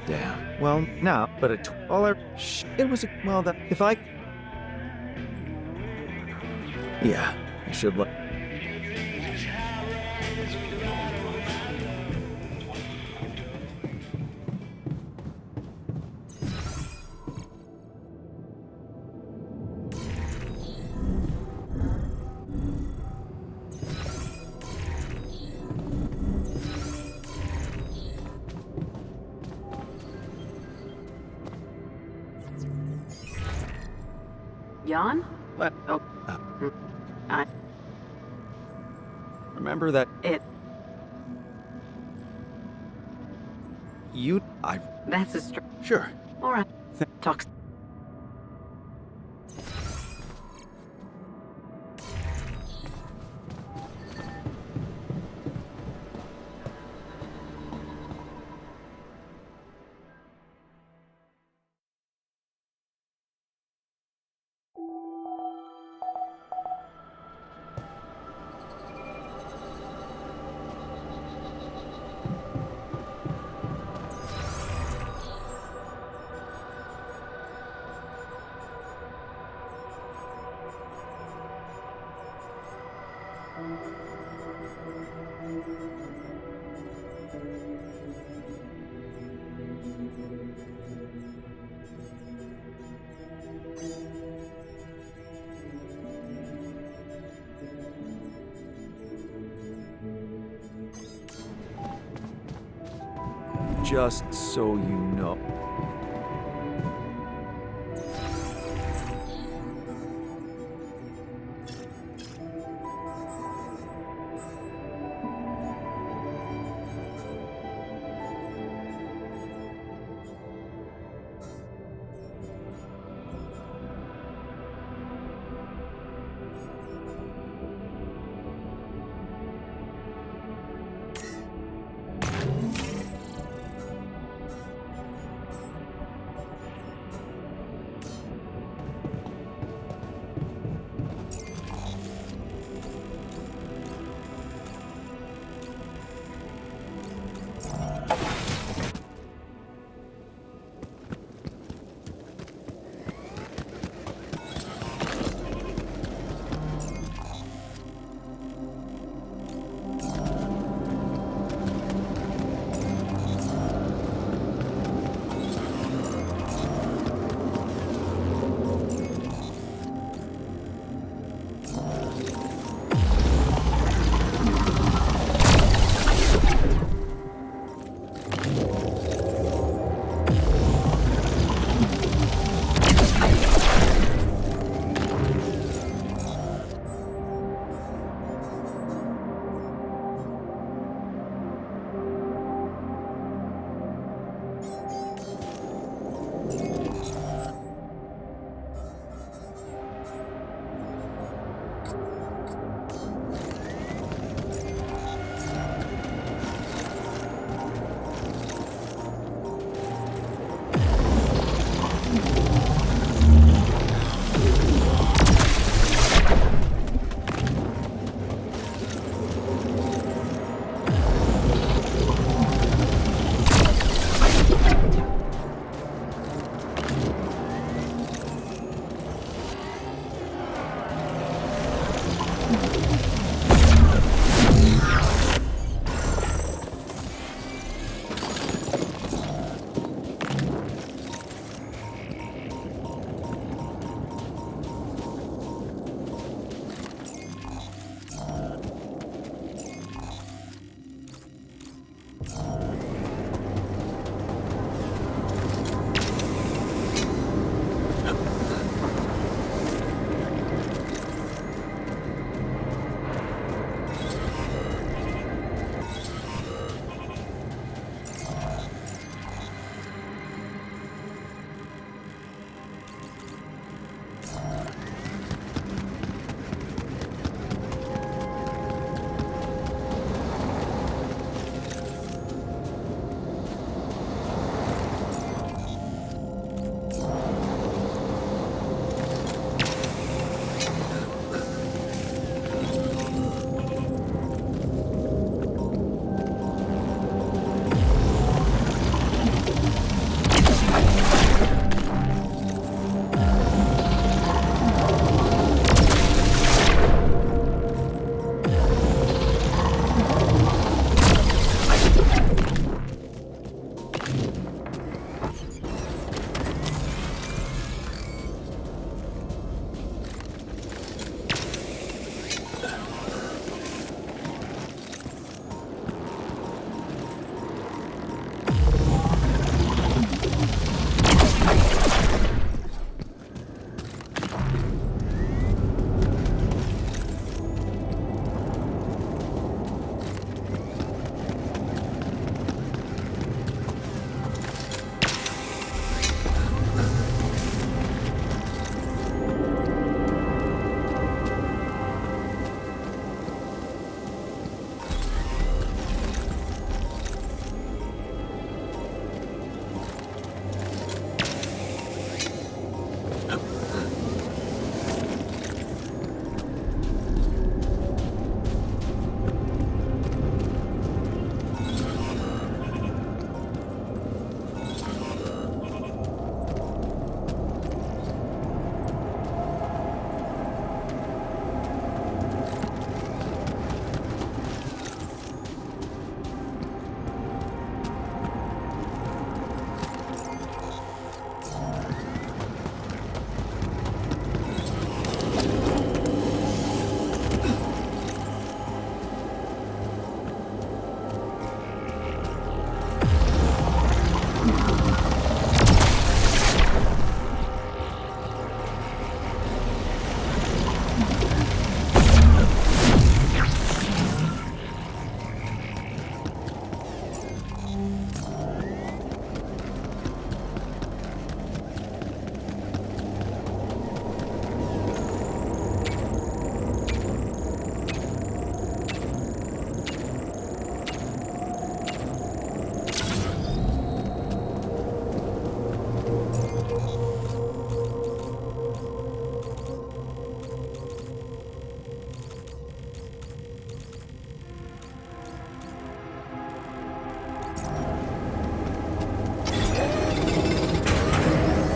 Damn. Well, now, but it was a... Well, that... If I... Yeah, I should let... Jan? What? Oh. I... Remember that... It... You... That's a str... Sure. All right. Talk... Just so you know.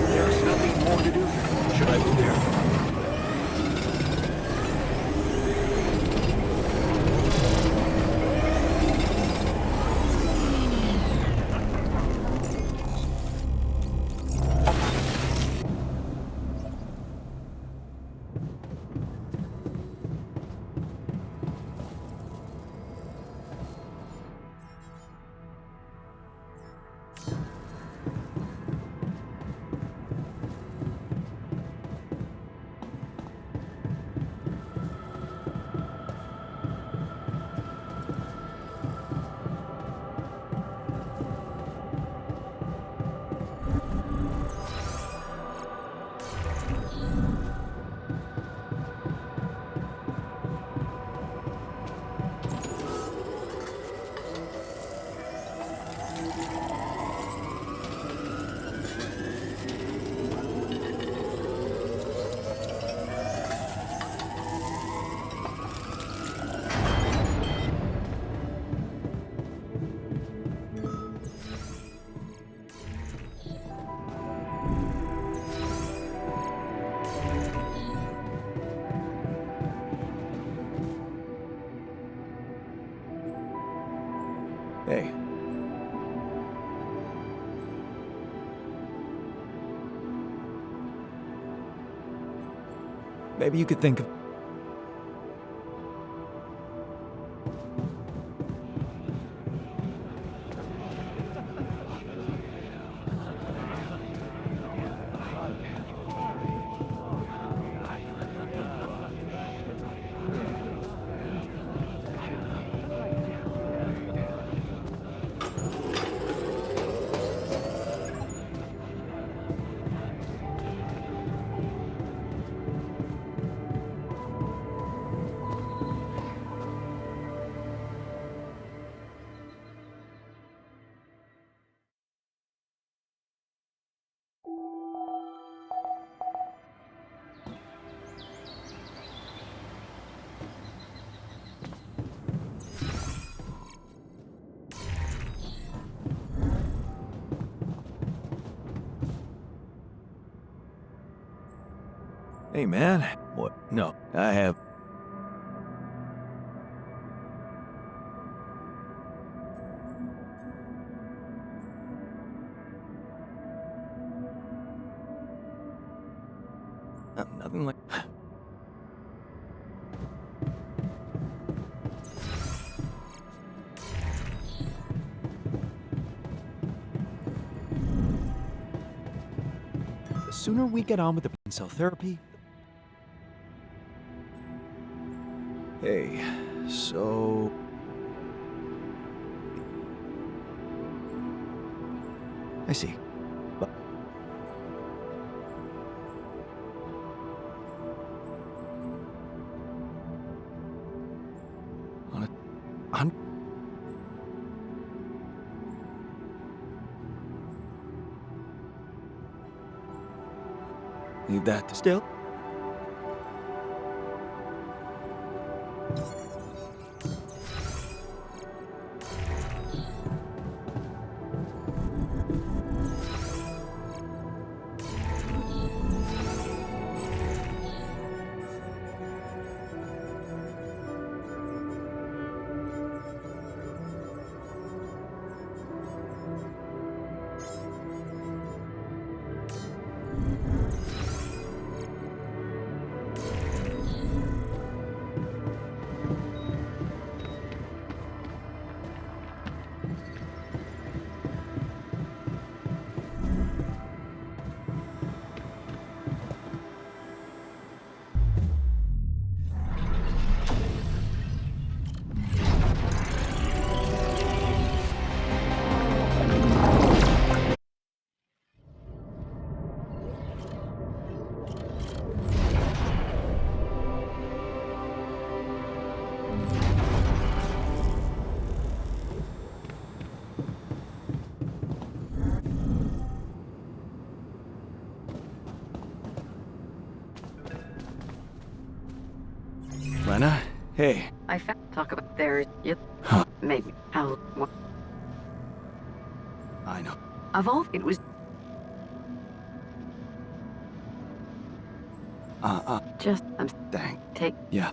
There's nothing more to do. Should I be there? Hey. Maybe you could think of... Hey, man. What? No, I have... nothing like... The sooner we get on with the brain cell therapy... Hey, so... I see. But... On... Leave that to still. Anna? Hey. Talk about there. Yep. Huh. Maybe. How? What? I know. Of all, it was just. Dang. Take. Yeah.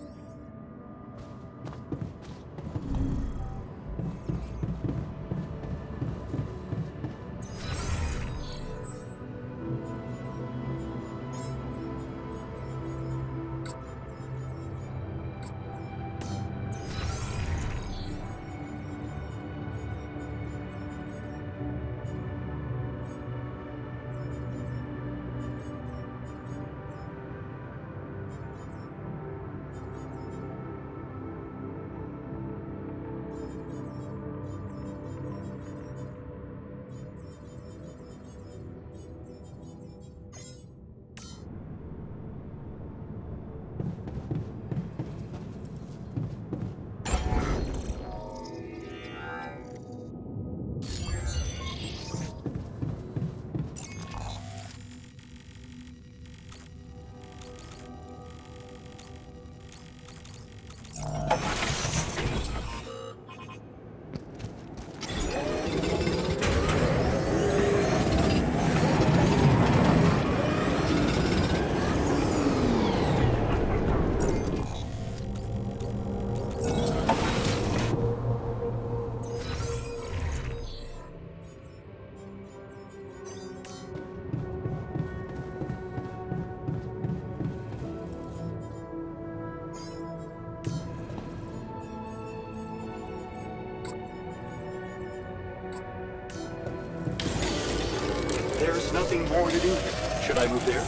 There's nothing more to do here. Should I move there?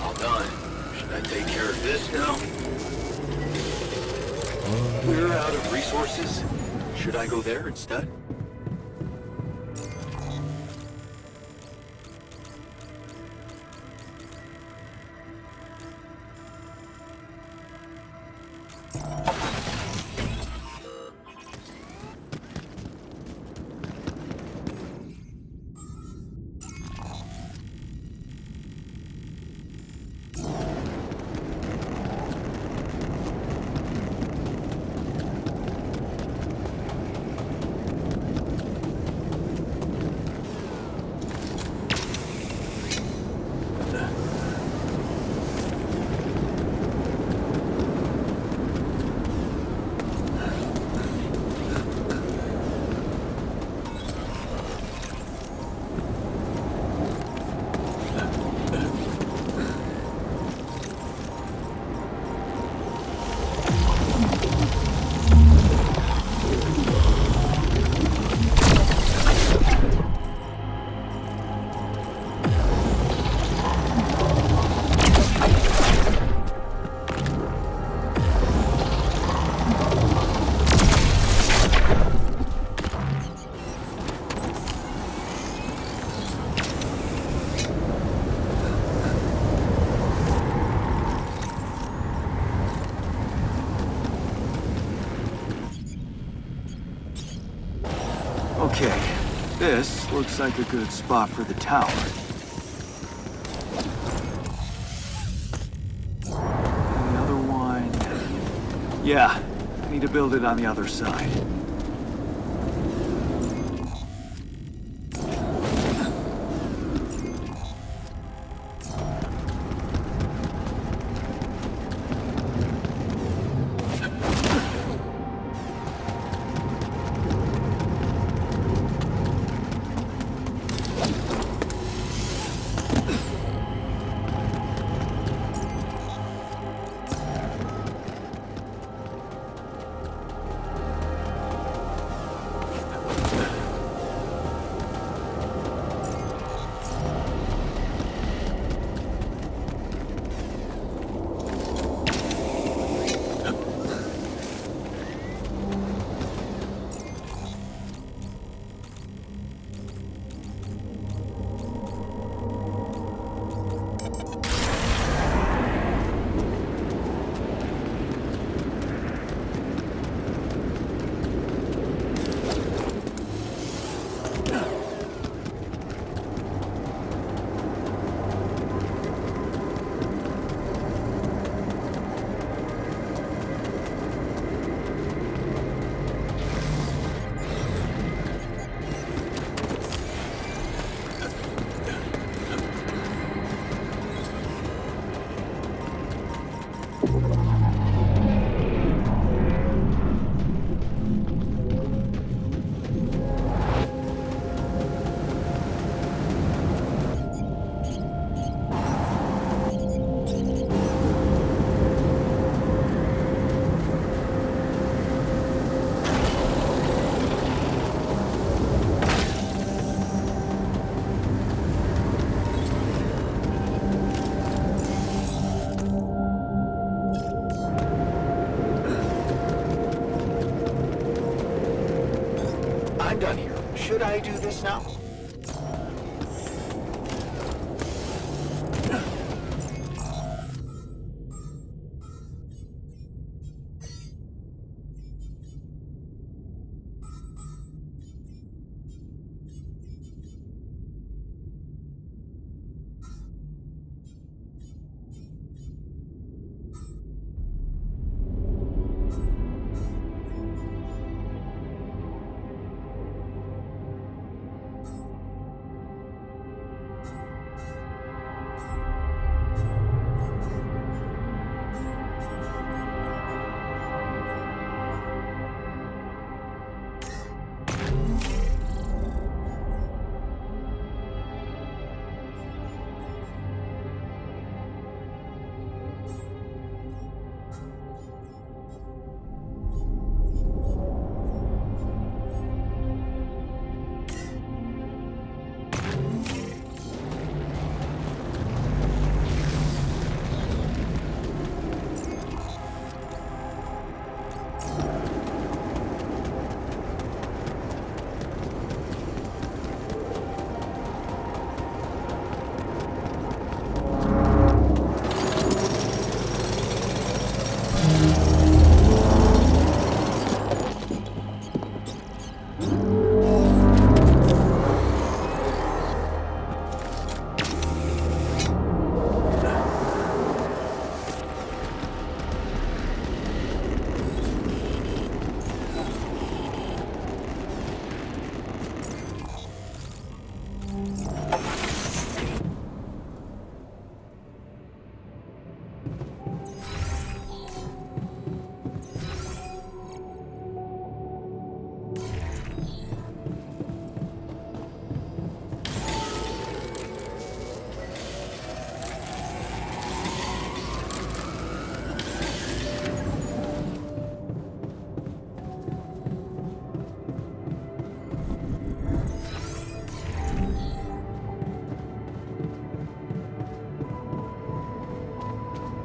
All done. Should I take care of this now? We're out of resources. Should I go there instead? Okay, this looks like a good spot for the tower. And the other one... Yeah, I need to build it on the other side. Should I do this now?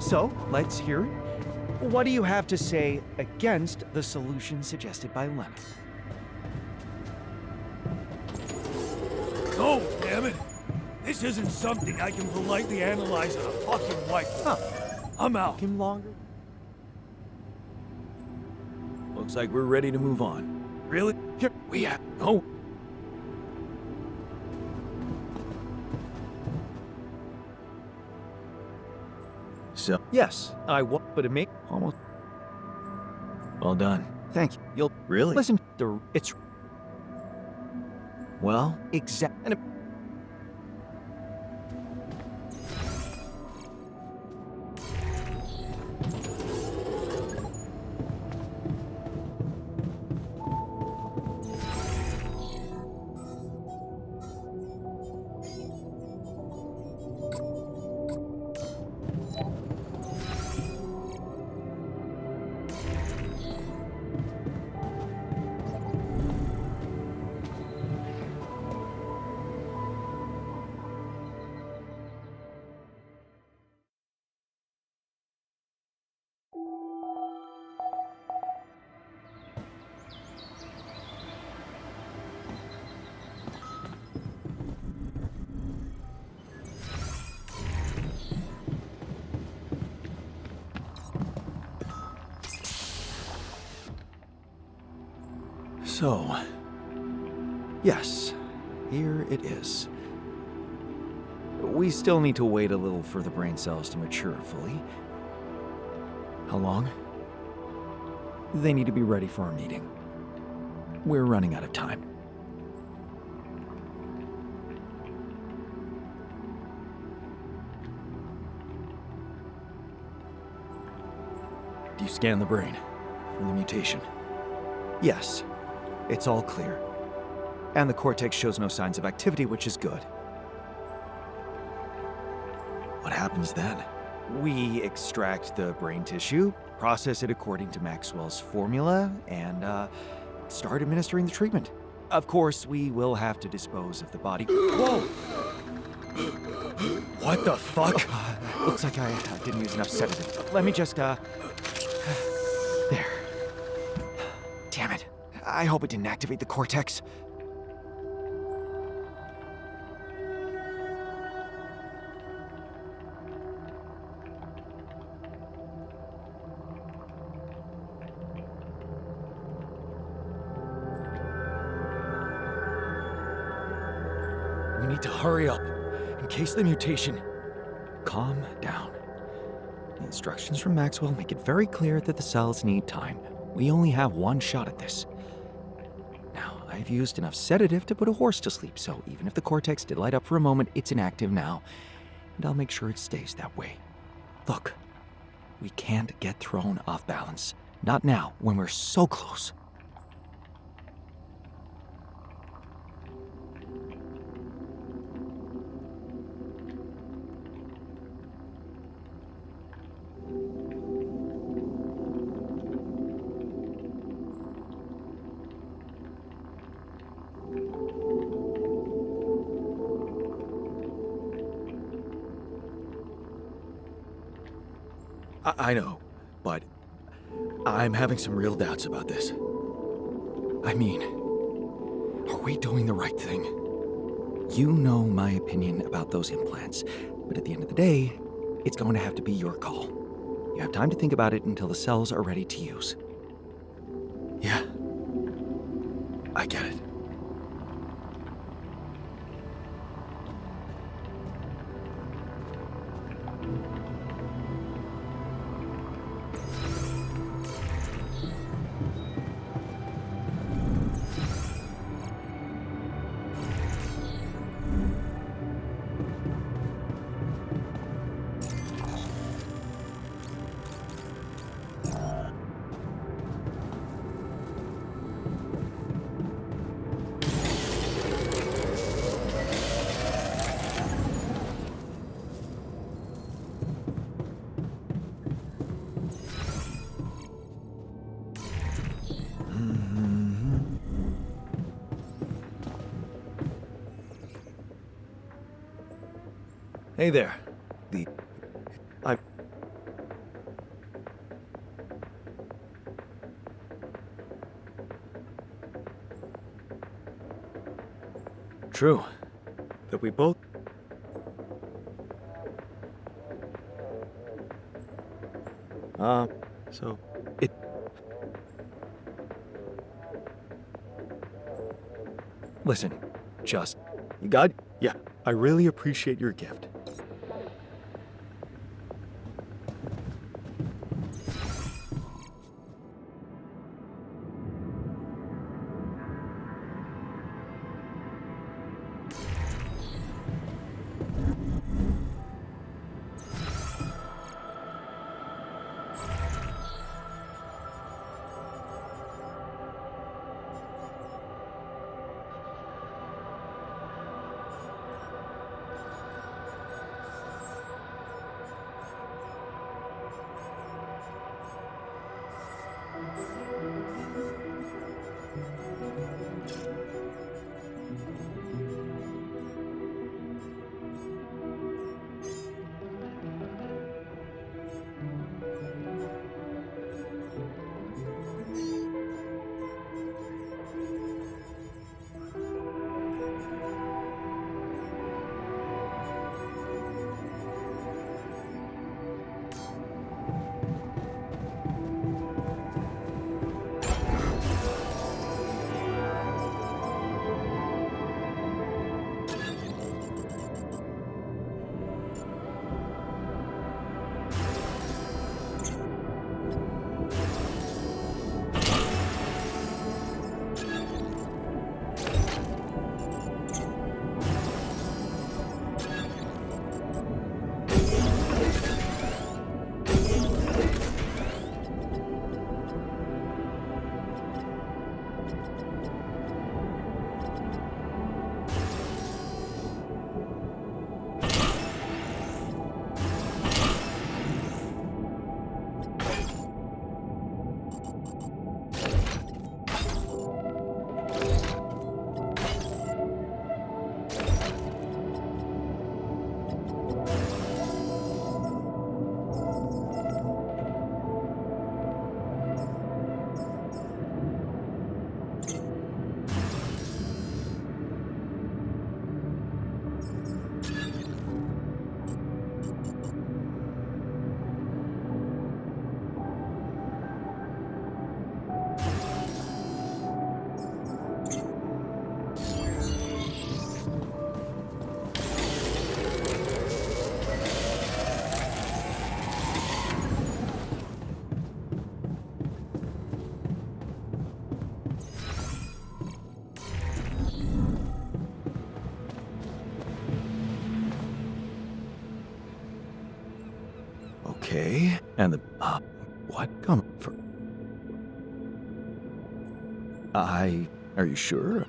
So, let's hear it. What do you have to say against the solution suggested by Lennon? No, damn it! This isn't something I can politely analyze on a fucking whiteboard. Huh. I'm out. Him longer? Looks like we're ready to move on. Really? Here. We have no. So, Yes, I will, but it may almost. Well done. Thank you. You'll Really? listen to it's Well, exact and So, yes, here it is. We still need to wait a little for the brain cells to mature fully. How long? They need to be ready for our meeting. We're running out of time. do you scan the brain for the mutation? Yes, it's all clear. And the cortex shows no signs of activity, which is good. What happens then? We extract the brain tissue, process it according to Maxwell's formula, and start administering the treatment. Of course, we will have to dispose of the body. Whoa! What the fuck? Looks like I didn't use enough sedative. Let me just, There. Damn it. I hope it didn't activate the cortex. to hurry up, in case the mutation... Calm down. The instructions from Maxwell make it very clear that the cells need time. We only have one shot at this. Now, I've used enough sedative to put a horse to sleep, so even if the cortex did light up for a moment, it's inactive now. And I'll make sure it stays that way. Look, we can't get thrown off balance. Not now, when we're so close. I know, but I'm having some real doubts about this. I mean, are we doing the right thing? You know my opinion about those implants, but at the end of the day, it's going to have to be your call. You have time to think about it until the cells are ready to use. Yeah, I get it. Hey there. True. That we both... So... Listen, just... You got... Yeah, I really appreciate your gift. Okay, and the, what come for? Are you sure?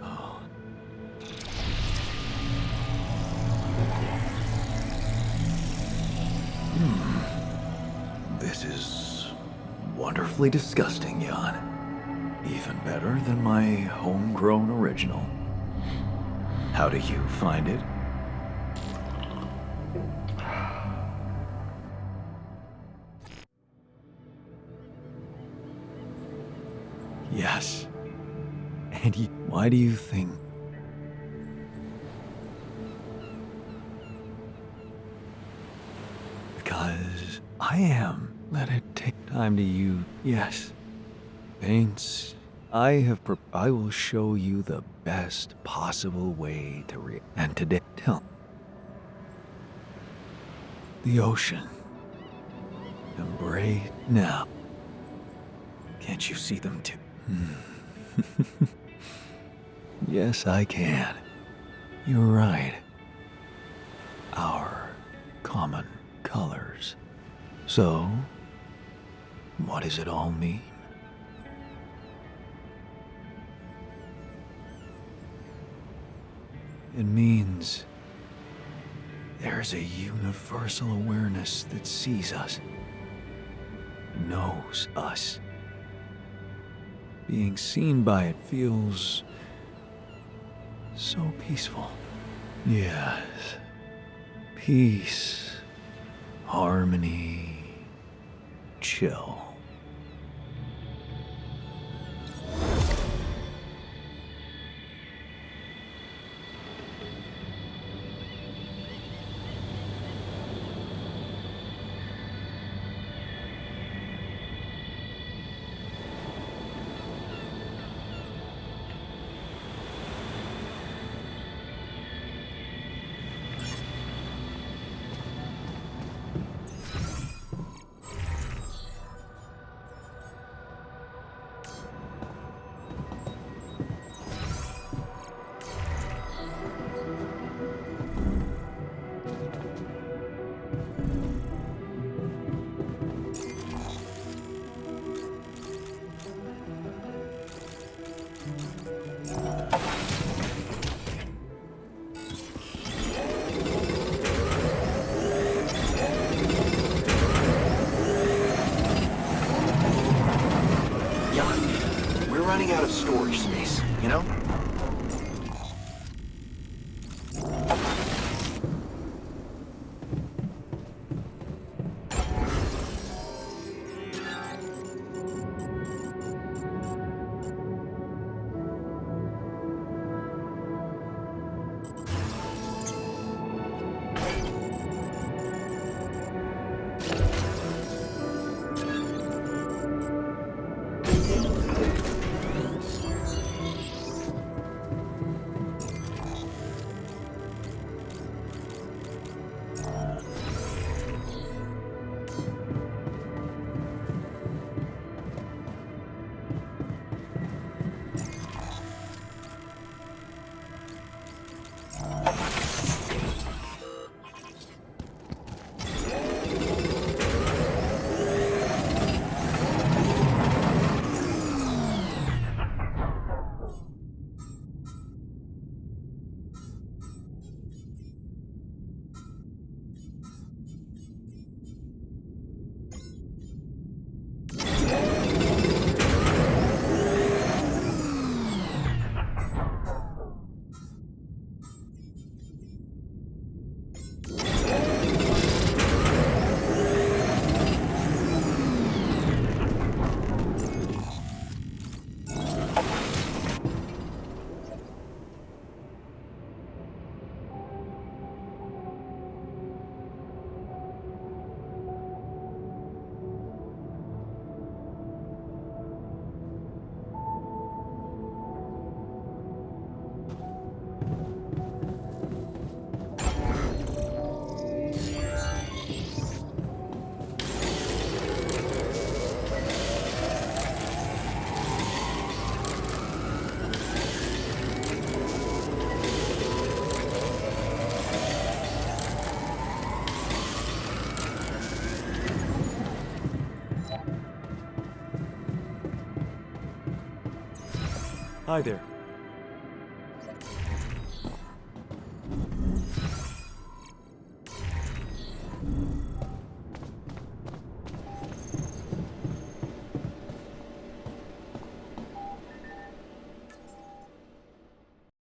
Oh. This is wonderfully disgusting, Jan. Even better than my homegrown original. How do you find it? Yes. And why do you think? Because I am. Let it take time to you. Yes. Paints. I will show you the best possible way to and today tell the ocean. Embrace now. Can't you see them too? Yes, I can. You're right. Our common colors. So, what does it all mean? It means there's a universal awareness that sees us, knows us. Being seen by it feels so peaceful. Yes. Peace, harmony, chill. Running out of storage space, you know? Hi there.